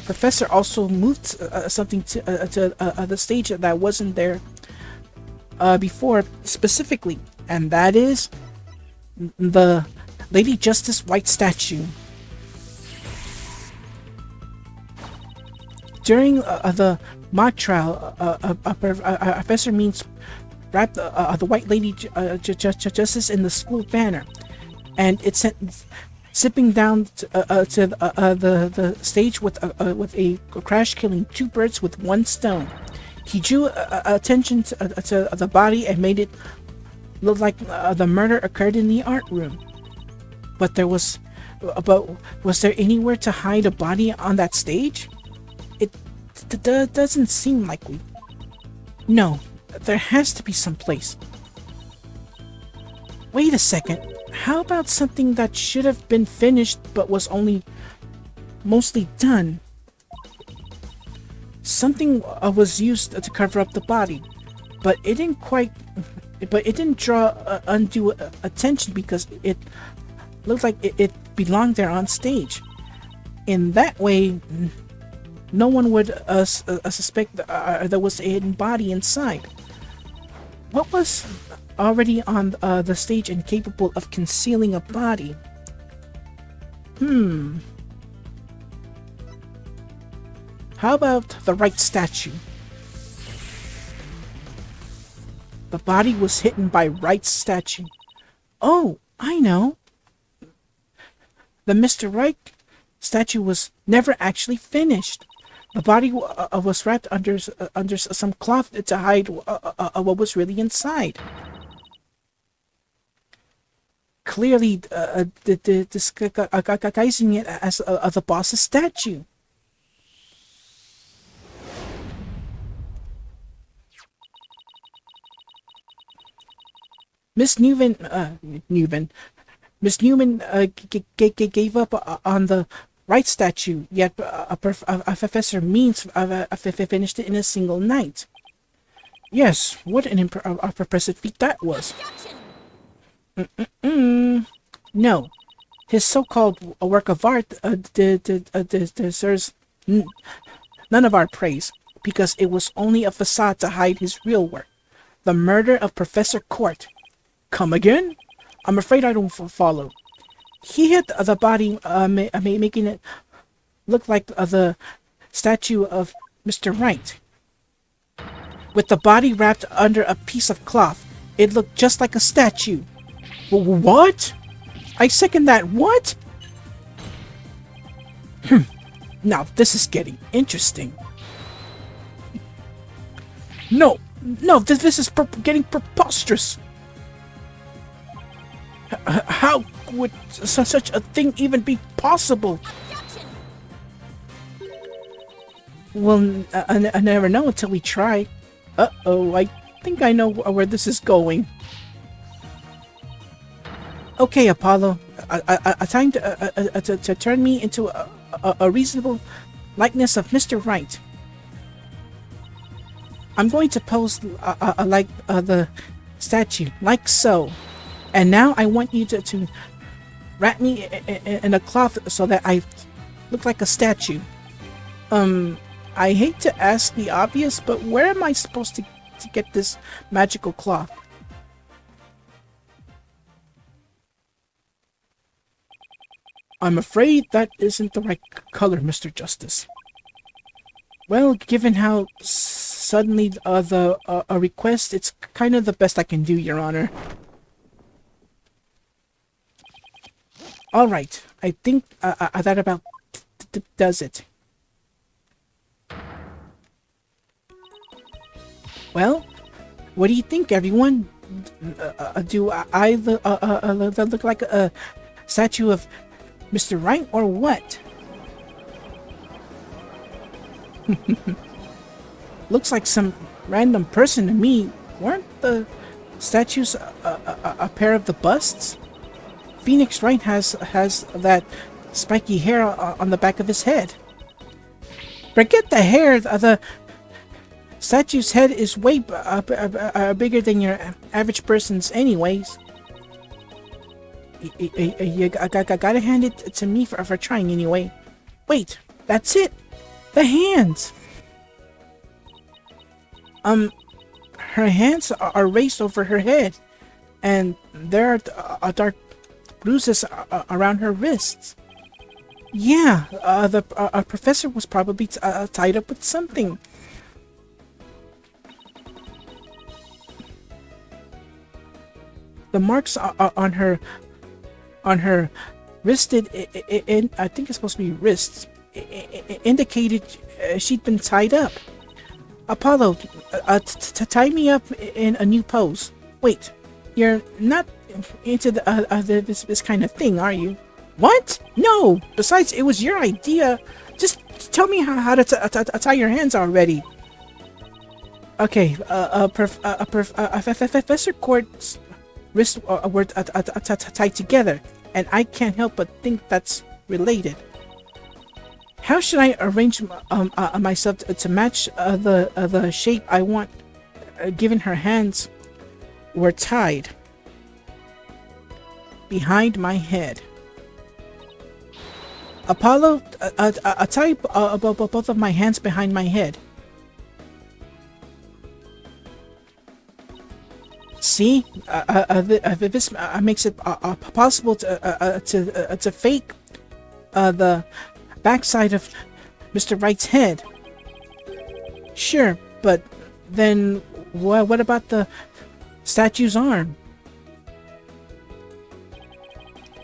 professor also moved something to the stage that wasn't there before specifically, and that is the Lady Justice White statue. During the mock trial, Professor Means wrapped the White Lady Justice in the school banner, and it sent zipping down to the stage with a crash, killing two birds with one stone. He drew attention to the body and made it look like the murder occurred in the art room. But was there anywhere to hide a body on that stage? It doesn't seem likely. No, there has to be some place. Wait a second. How about something that should have been finished but was only mostly done? Something was used to cover up the body, but it didn't draw undue attention because it looked like it belonged there on stage. In that way, no one would suspect there was a hidden body inside. What was already on the stage and capable of concealing a body? How about the right statue? The body was hidden by Wright's statue. Oh, I know. The Mr. Wright statue was never actually finished. The body was wrapped under some cloth to hide what was really inside. Clearly, disguising it as the boss's statue. Miss Newman gave up on the Wright statue, yet Professor Means finished it in a single night. Yes, what an impressive feat that was. No, his so-called work of art deserves None of our praise, because it was only a facade to hide his real work. The murder of Professor Court. Come again? I'm afraid I don't follow. He hit the body, making it look like the statue of Mr. Wright. With the body wrapped under a piece of cloth, it looked just like a statue. What? I second that. What? Now this is getting interesting. No, this is getting preposterous. How would such a thing even be possible? Well, I never know until we try. Uh-oh, I think I know where this is going. Okay, Apollo, a time to turn me into a reasonable likeness of Mr. Wright. I'm going to pose like the statue, like so. And now I want you to wrap me in a cloth so that I look like a statue. I hate to ask the obvious, but where am I supposed to get this magical cloth? I'm afraid that isn't the right color, Mr. Justice. Well, given how suddenly the request, it's kind of the best I can do, Your Honor. Alright, I think that about does it. Well, what do you think, everyone? Do I look like a statue of Mr. Wright, or what? Looks like some random person to me. Weren't the statues a pair of the busts? Phoenix Wright has that spiky hair on the back of his head. Forget the hair. The statue's head is way bigger than your average person's anyways. You gotta hand it to me for trying anyway. Wait, that's it. The hands. Her hands are raised over her head, and there are dark bruises around her wrists. Yeah, the professor was probably tied up with something. The marks on her wristed, I think it's supposed to be wrists, indicated she'd been tied up. Apollo, tie me up in a new pose. Wait, you're not into this kind of thing, are you? What? No! Besides, it was your idea. Just tell me how to tie your hands already. Okay, Professor Court's wrists were tied together, and I can't help but think that's related. How should I arrange myself to match the shape I want, given her hands were tied behind my head? Apollo, tie both of my hands behind my head. See, this makes it possible to fake the backside of Mr. Wright's head. Sure, but then what about the statue's arm?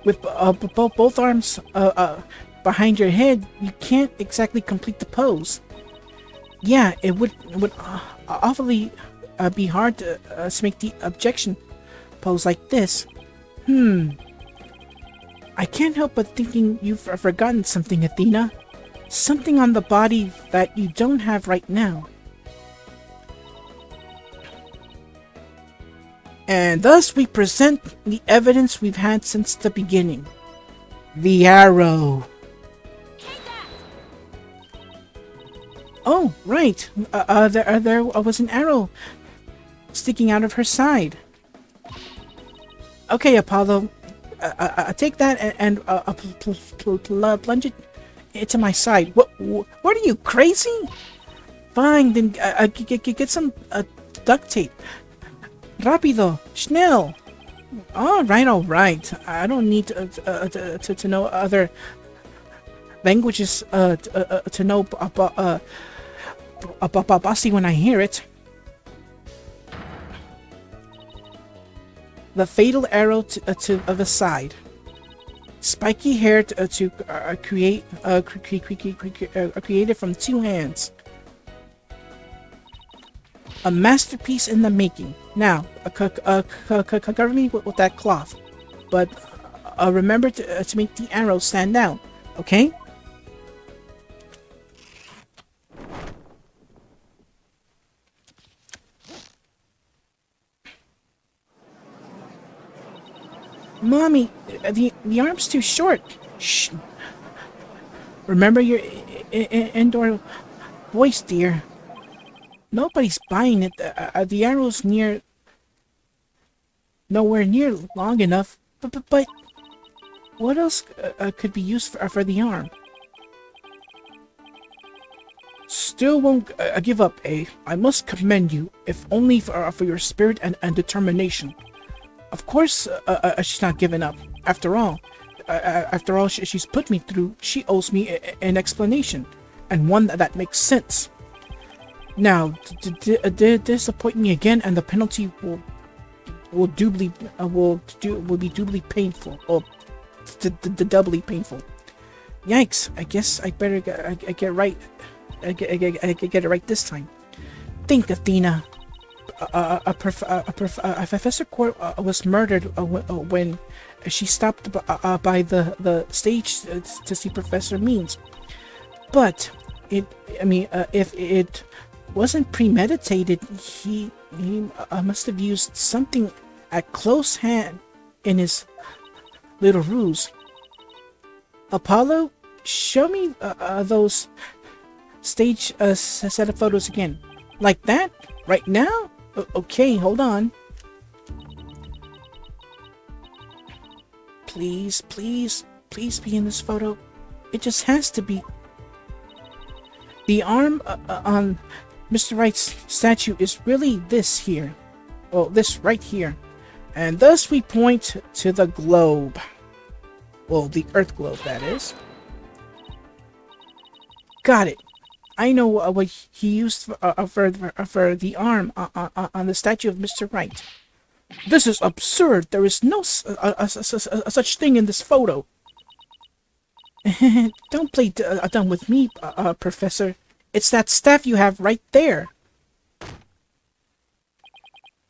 With both arms behind your head, you can't exactly complete the pose. Yeah, it would awfully be hard to make the objection pose like this. I can't help but thinking you've forgotten something, Athena. Something on the body that you don't have right now. And thus we present the evidence we've had since the beginning. The arrow. Oh, right. There was an arrow sticking out of her side. Okay, Apollo. Take that and plunge it into my side. What are you, crazy? Fine, then get some duct tape. Rápido, schnell. All right. I don't need to know other languages to know about bossy when I hear it. The fatal arrow to the side. Spiky hair to created from 2 hands. A masterpiece in the making. Now, cover me with that cloth, but remember to make the arrow stand out, okay? Mommy, the arm's too short. Shh. Remember your indoor voice, dear. Nobody's buying it. The arrow's nowhere near long enough. But what else could be used for the arm? Still won't give up, eh? I must commend you, if only for your spirit and determination. Of course, she's not giving up. After all she's put me through, she owes me an explanation, and one that makes sense. Now, disappoint me again, and the penalty will be doubly painful, or doubly painful. Yikes! I guess I better get it right this time. Think, Athena. Professor Court was murdered when she stopped by the stage to see Professor Means. But if it wasn't premeditated, he must have used something at close hand in his little ruse. Apollo, show me those stage set of photos again. Like that? Right now? Okay, hold on. Please be in this photo. It just has to be. The arm on Mr. Wright's statue is really this here. Well, this right here. And thus we point to the globe. Well, the Earth globe, that is. Got it. I know what he used for the arm on the statue of Mr. Wright. This is absurd. There is no such thing in this photo. Don't play dumb with me, Professor. It's that staff you have right there.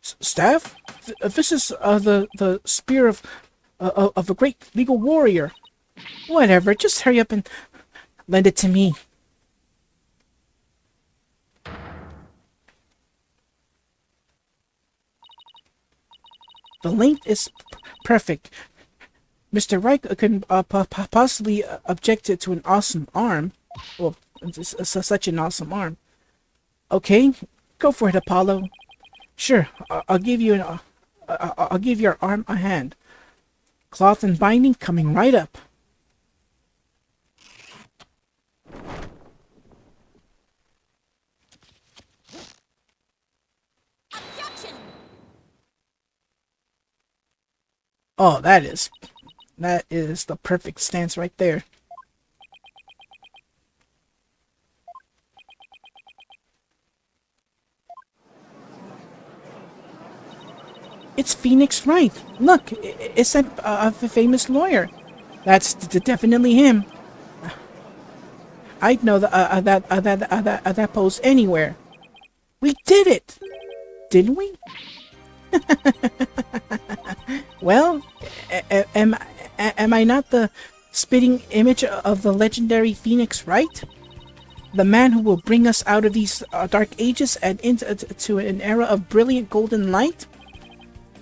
Staff? This is the spear of a great legal warrior. Whatever. Just hurry up and lend it to me. The length is perfect. Mr. Wright couldn't possibly object to an awesome arm. Well, such an awesome arm. Okay, go for it, Apollo. Sure, I'll give your arm a hand. Cloth and binding coming right up. Oh, that is the perfect stance right there. It's Phoenix Wright. Look, it's that famous lawyer. That's definitely him. I'd know that pose anywhere. We did it, didn't we? Well, am I not the spitting image of the legendary Phoenix Wright? The man who will bring us out of these dark ages and into an era of brilliant golden light?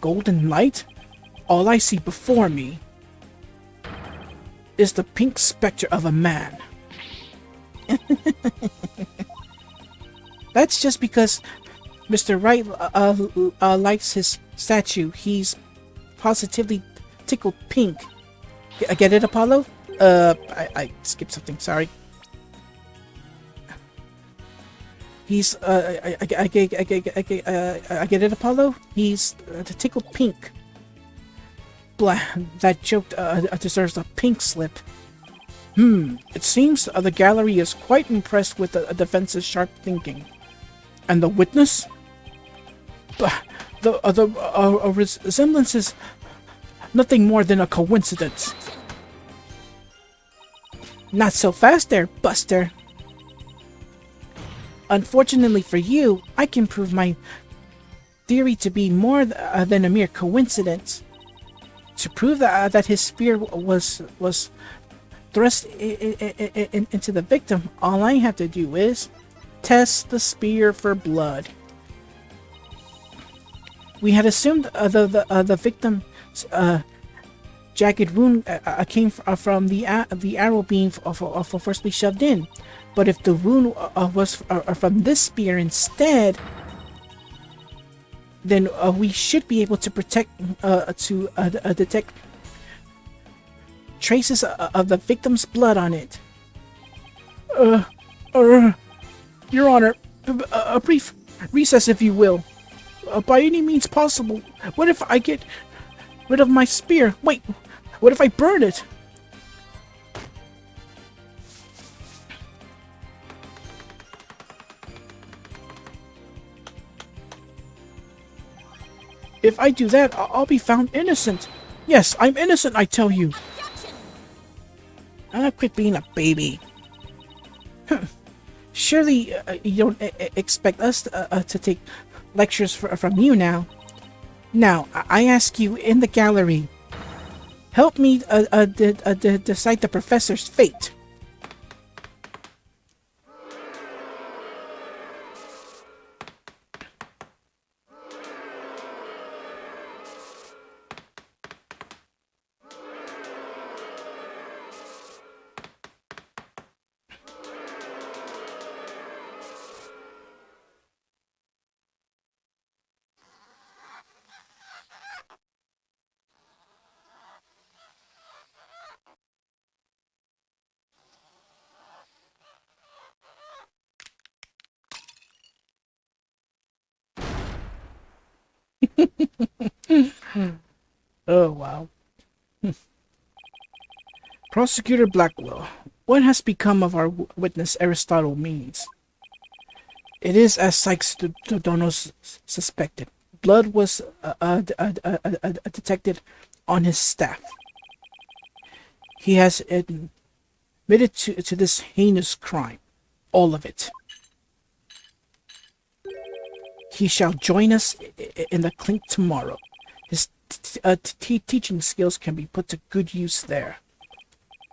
Golden light? All I see before me is the pink specter of a man. That's just because Mr. Wright likes his statue. He's positively tickled pink. Get it, Apollo? I skipped something. Sorry. He's I get it, Apollo. He's to tickle pink. Blah. That joke deserves a pink slip. It seems the gallery is quite impressed with the defense's sharp thinking. And the witness? The resemblance is nothing more than a coincidence. Not so fast there, Buster. Unfortunately for you, I can prove my theory to be more than a mere coincidence. To prove that his spear was thrust into the victim, all I have to do is test the spear for blood. We had assumed the victim's jagged wound came from the arrow being forcibly shoved in, but if the wound was from this spear instead, then we should be able to detect traces of the victim's blood on it. Your Honor, a brief recess, if you will. By any means possible. What if I get rid of my spear? Wait, what if I burn it? If I do that, I'll be found innocent. Yes, I'm innocent, I tell you. Quit being a baby. Surely you don't expect us to take lectures from you now. Now, I ask you in the gallery, help me decide the professor's fate. Oh, wow. Prosecutor Blackwell, what has become of our witness Aristotle Means? It is as Sykes Donos suspected. Blood was detected on his staff. He has admitted to this heinous crime. All of it. He shall join us in the clink tomorrow. His teaching skills can be put to good use there.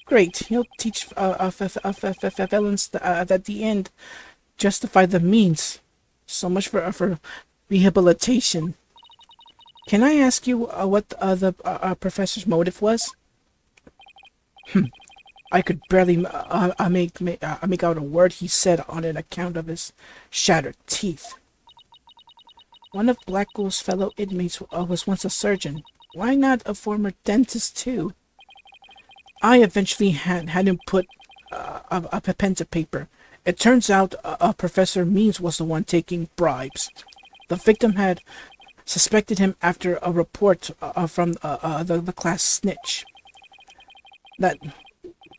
Great, he'll teach felons that at the end justify the means. So much for rehabilitation. Can I ask you what the professor's motive was? I could barely make out a word he said on an account of his shattered teeth. One of Blackwell's fellow inmates was once a surgeon. Why not a former dentist too? I eventually had him put a pen to paper. It turns out Professor Means was the one taking bribes. The victim had suspected him after a report from the class snitch. That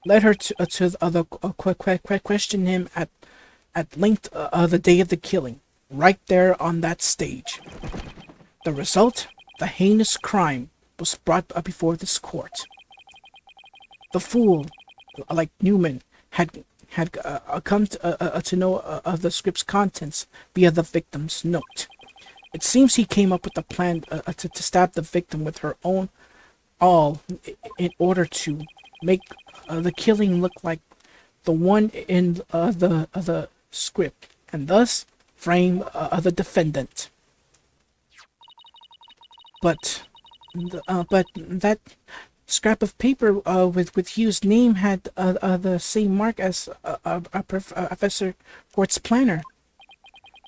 led her to question him at length the day of the killing, right there on that stage. The result? The heinous crime was brought before this court. The fool, like Newman, had come to know of the script's contents via the victim's note. It seems he came up with a plan to stab the victim with her own awl in order to make the killing look like the one in the script, and thus frame the defendant. But that scrap of paper with Hugh's name had the same mark as Professor Quart's planner.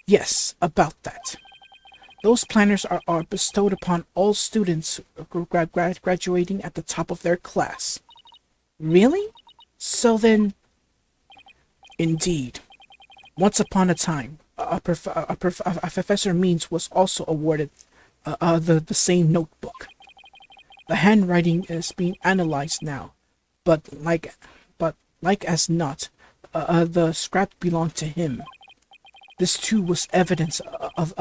Yes, about that. Those planners are bestowed upon all students graduating at the top of their class. Really? So then, indeed, once upon a time, a Professor Means was also awarded the same notebook. The handwriting is being analyzed now, but but like as not, the scrap belonged to him. This too was evidence of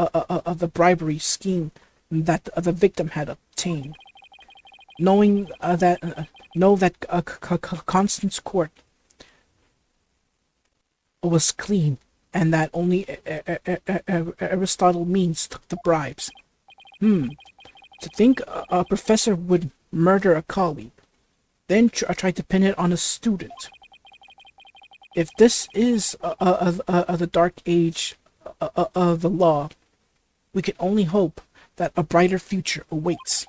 the bribery scheme that the victim had obtained. Knowing know that Constance Court was clean, and that only Aristotle Means took the bribes. To think a professor would murder a colleague, then try to pin it on a student. If this is the dark age of the law, we can only hope that a brighter future awaits.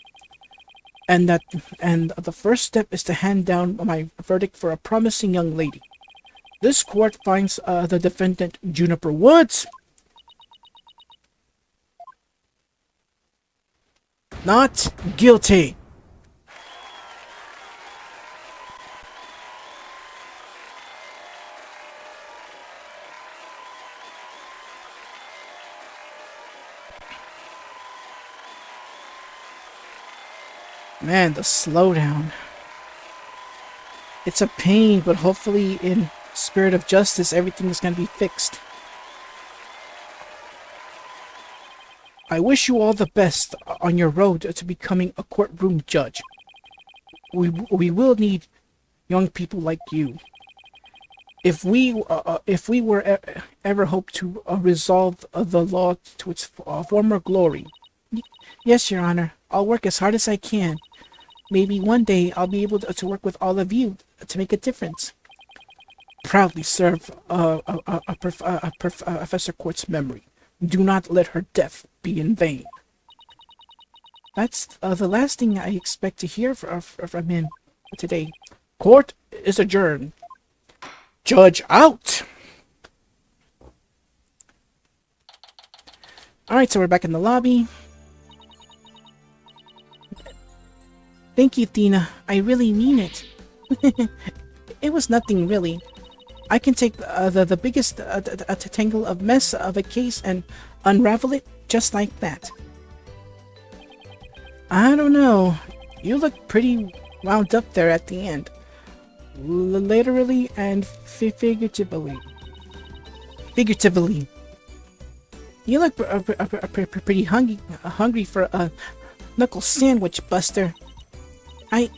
And the first step is to hand down my verdict for a promising young lady. This court finds the defendant, Juniper Woods, not guilty. Man, the slowdown. It's a pain, but hopefully in spirit of justice, everything is going to be fixed. I wish you all the best on your road to becoming a courtroom judge. We will need young people like you. If we were ever hope to resolve the law to its former glory. Yes, Your Honor. I'll work as hard as I can. Maybe one day I'll be able to work with all of you to make a difference. Proudly serve Professor Court's memory. Do not let her death be in vain. That's the last thing I expect to hear from him today. Court is adjourned. Judge out! Alright, so we're back in the lobby. Thank you, Tina. I really mean it. It was nothing, really. I can take the biggest tangle of mess of a case and unravel it just like that. I don't know. You look pretty wound up there at the end. Literally and figuratively. Figuratively. You look pretty hungry for a knuckle sandwich, Buster. I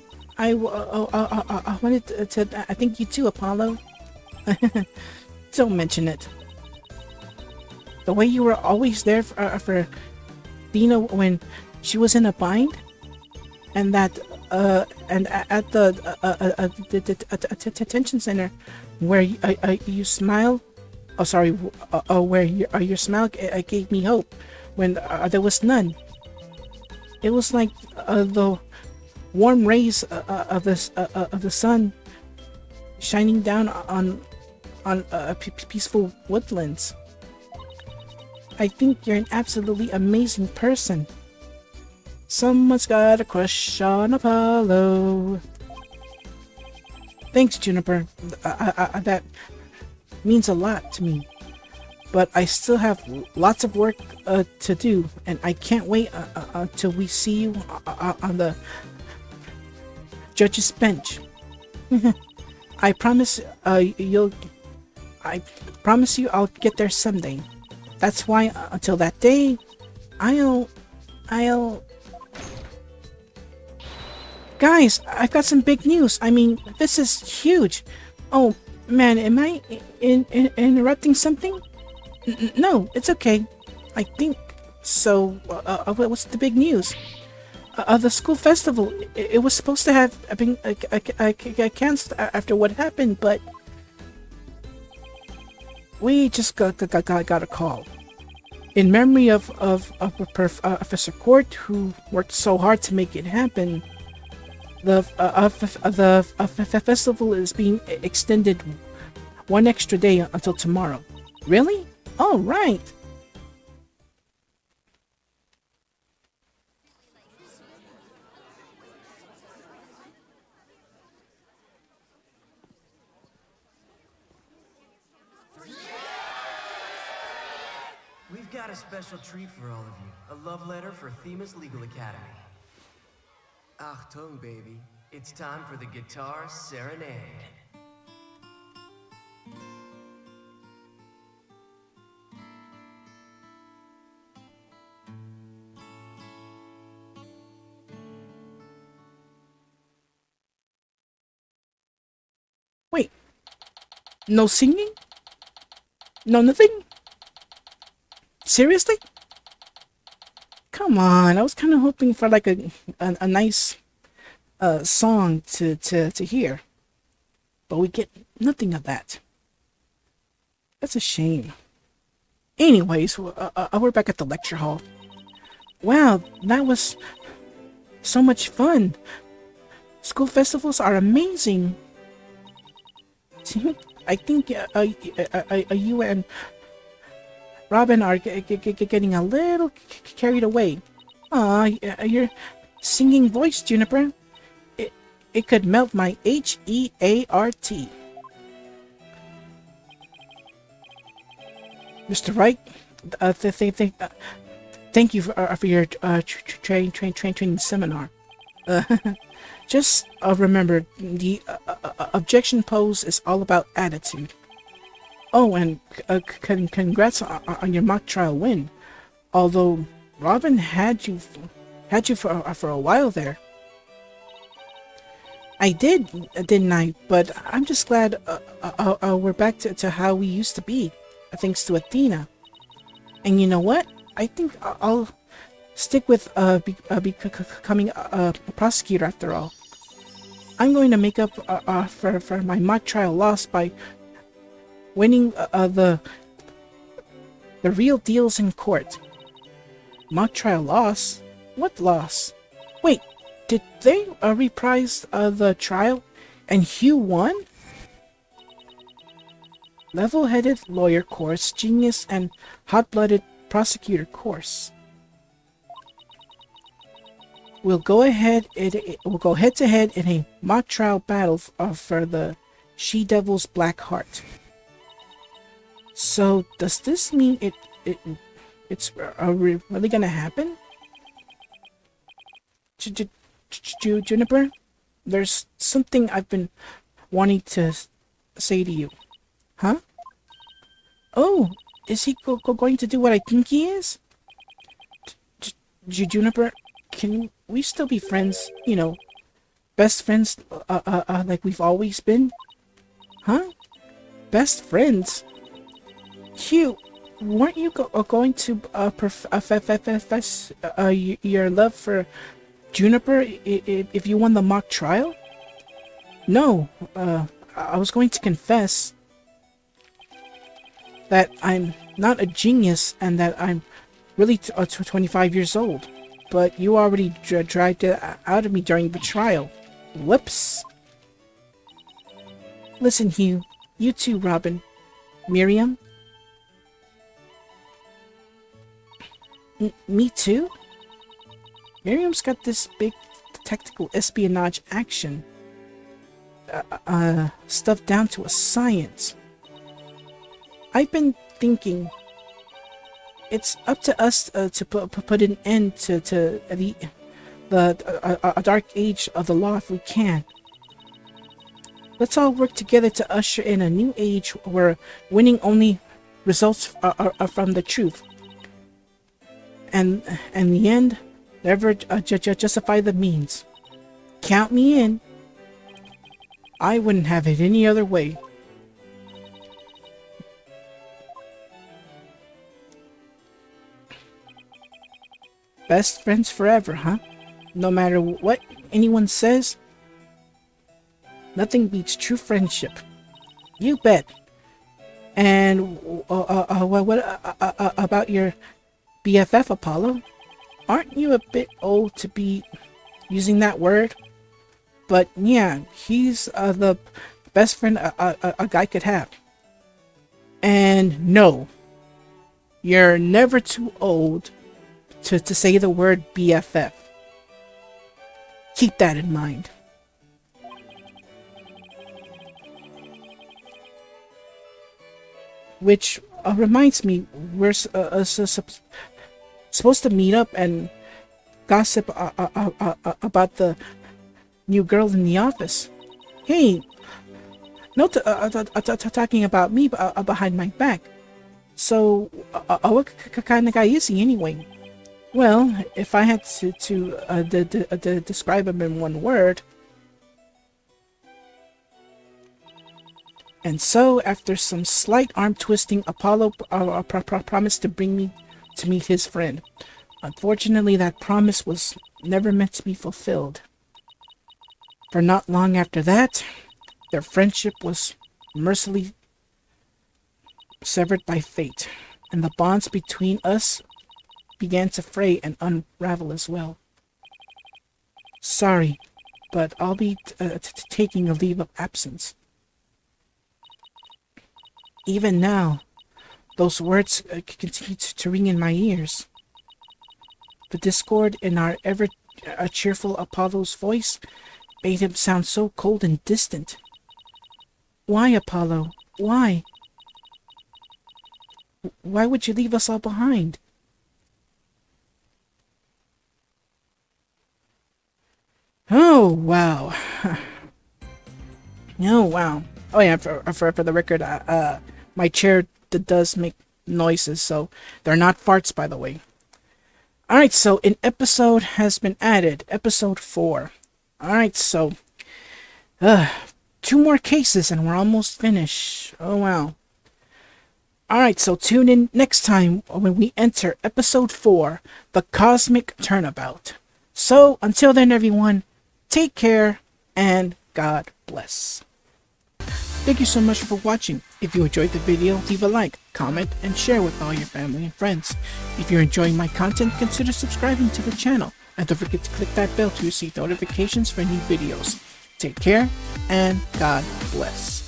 wanted to thank you too, Apollo. Don't mention it. The way you were always there for Dina when she was in a bind, and that and at the detention center where you smile. Oh, sorry. Where your smile gave me hope when there was none. It was like the warm rays of the sun shining down on peaceful woodlands. I think you're an absolutely amazing person. Someone's got a crush on Apollo. Thanks, Juniper. That means a lot to me. But I still have lots of work to do, and I can't wait until we see you on the judge's bench. I promise I promise you I'll get there someday. That's why until that day, I'll Guys, I've got some big news. I mean, this is huge. Oh man, am I interrupting something? No, it's okay. I think so. What's the big news? The school festival. It was supposed to have been canceled after what happened, but we just got a call. In memory of Professor Court, who worked so hard to make it happen, the festival is being extended one extra day until tomorrow. Really? Oh, right. got a special treat for all of you. A love letter for Themis Legal Academy. Achtung, baby. It's time for the guitar serenade. Wait, no singing? No nothing? Seriously? Come on, I was kind of hoping for like a nice song to hear, but we get nothing of that. That's a shame. Anyways, we're back at the lecture hall. Wow, that was so much fun. School festivals are amazing. I think you and Robin are getting a little carried away. Aw, your singing voice, Juniper. It could melt my Heart. Mr. Wright, thank you for your training seminar. Just remember, the objection pose is all about attitude. Oh, and congrats on your mock trial win. Although Robin had you for a while there. I did, didn't I? But I'm just glad we're back to how we used to be, thanks to Athena. And you know what? I think I'll stick with becoming a prosecutor after all. I'm going to make up for my mock trial loss by winning the real deals in court. Mock trial loss? What loss? Wait, did they reprise the trial and Hugh won? Level-headed lawyer course, genius and hot-blooded prosecutor course. We'll go head-to-head in a mock trial battle for the She-Devil's Black Heart. So does this mean it's really gonna happen? Juniper, there's something I've been wanting to say to you. Huh? Oh, is he going to do what I think he is? Juniper, can we still be friends? You know, best friends, like we've always been? Huh? Best friends? Hugh, weren't you going to profess your love for Juniper if you won the mock trial? No, I was going to confess that I'm not a genius and that I'm really 25 years old. But you already dragged it out of me during the trial. Whoops. Listen, Hugh. You too, Robin. Miriam? Me too? Miriam's got this big tactical espionage action. Stuff down to a science. I've been thinking it's up to us to put an end to the dark age of the law if we can. Let's all work together to usher in a new age where winning only results from the truth. And the end never justify the means. Count me in. I wouldn't have it any other way. Best friends forever, huh? No matter what anyone says, nothing beats true friendship. You bet. And what about your BFF, Apollo? Aren't you a bit old to be using that word? But yeah, he's the best friend a guy could have. And no, you're never too old to say the word BFF. Keep that in mind. Which reminds me, we're supposed to meet up and gossip about the new girl in the office. Hey, no talking about me behind my back. So, what kind of guy is he anyway? Well, if I had to describe him in one word. And so, after some slight arm twisting, Apollo promised to bring me to meet his friend. Unfortunately, that promise was never meant to be fulfilled. For not long after that, their friendship was mercilessly severed by fate, and the bonds between us began to fray and unravel as well. Sorry, but I'll be taking a leave of absence. Even now, those words continue to ring in my ears. The discord in our ever cheerful Apollo's voice made him sound so cold and distant. Why, Apollo? Why? Why would you leave us all behind? Oh, wow. Oh, wow. Oh, yeah, for the record, my chair does make noises, so they're not farts, by the way. Alright, so an episode has been added. Episode 4. Alright, so 2 more cases and we're almost finished. Oh, wow. Alright, so tune in next time when we enter episode 4, The Cosmic Turnabout. So, until then, everyone, take care and God bless. Thank you so much for watching. If you enjoyed the video, leave a like, comment, and share with all your family and friends. If you're enjoying my content, consider subscribing to the channel. And don't forget to click that bell to receive notifications for new videos. Take care, and God bless.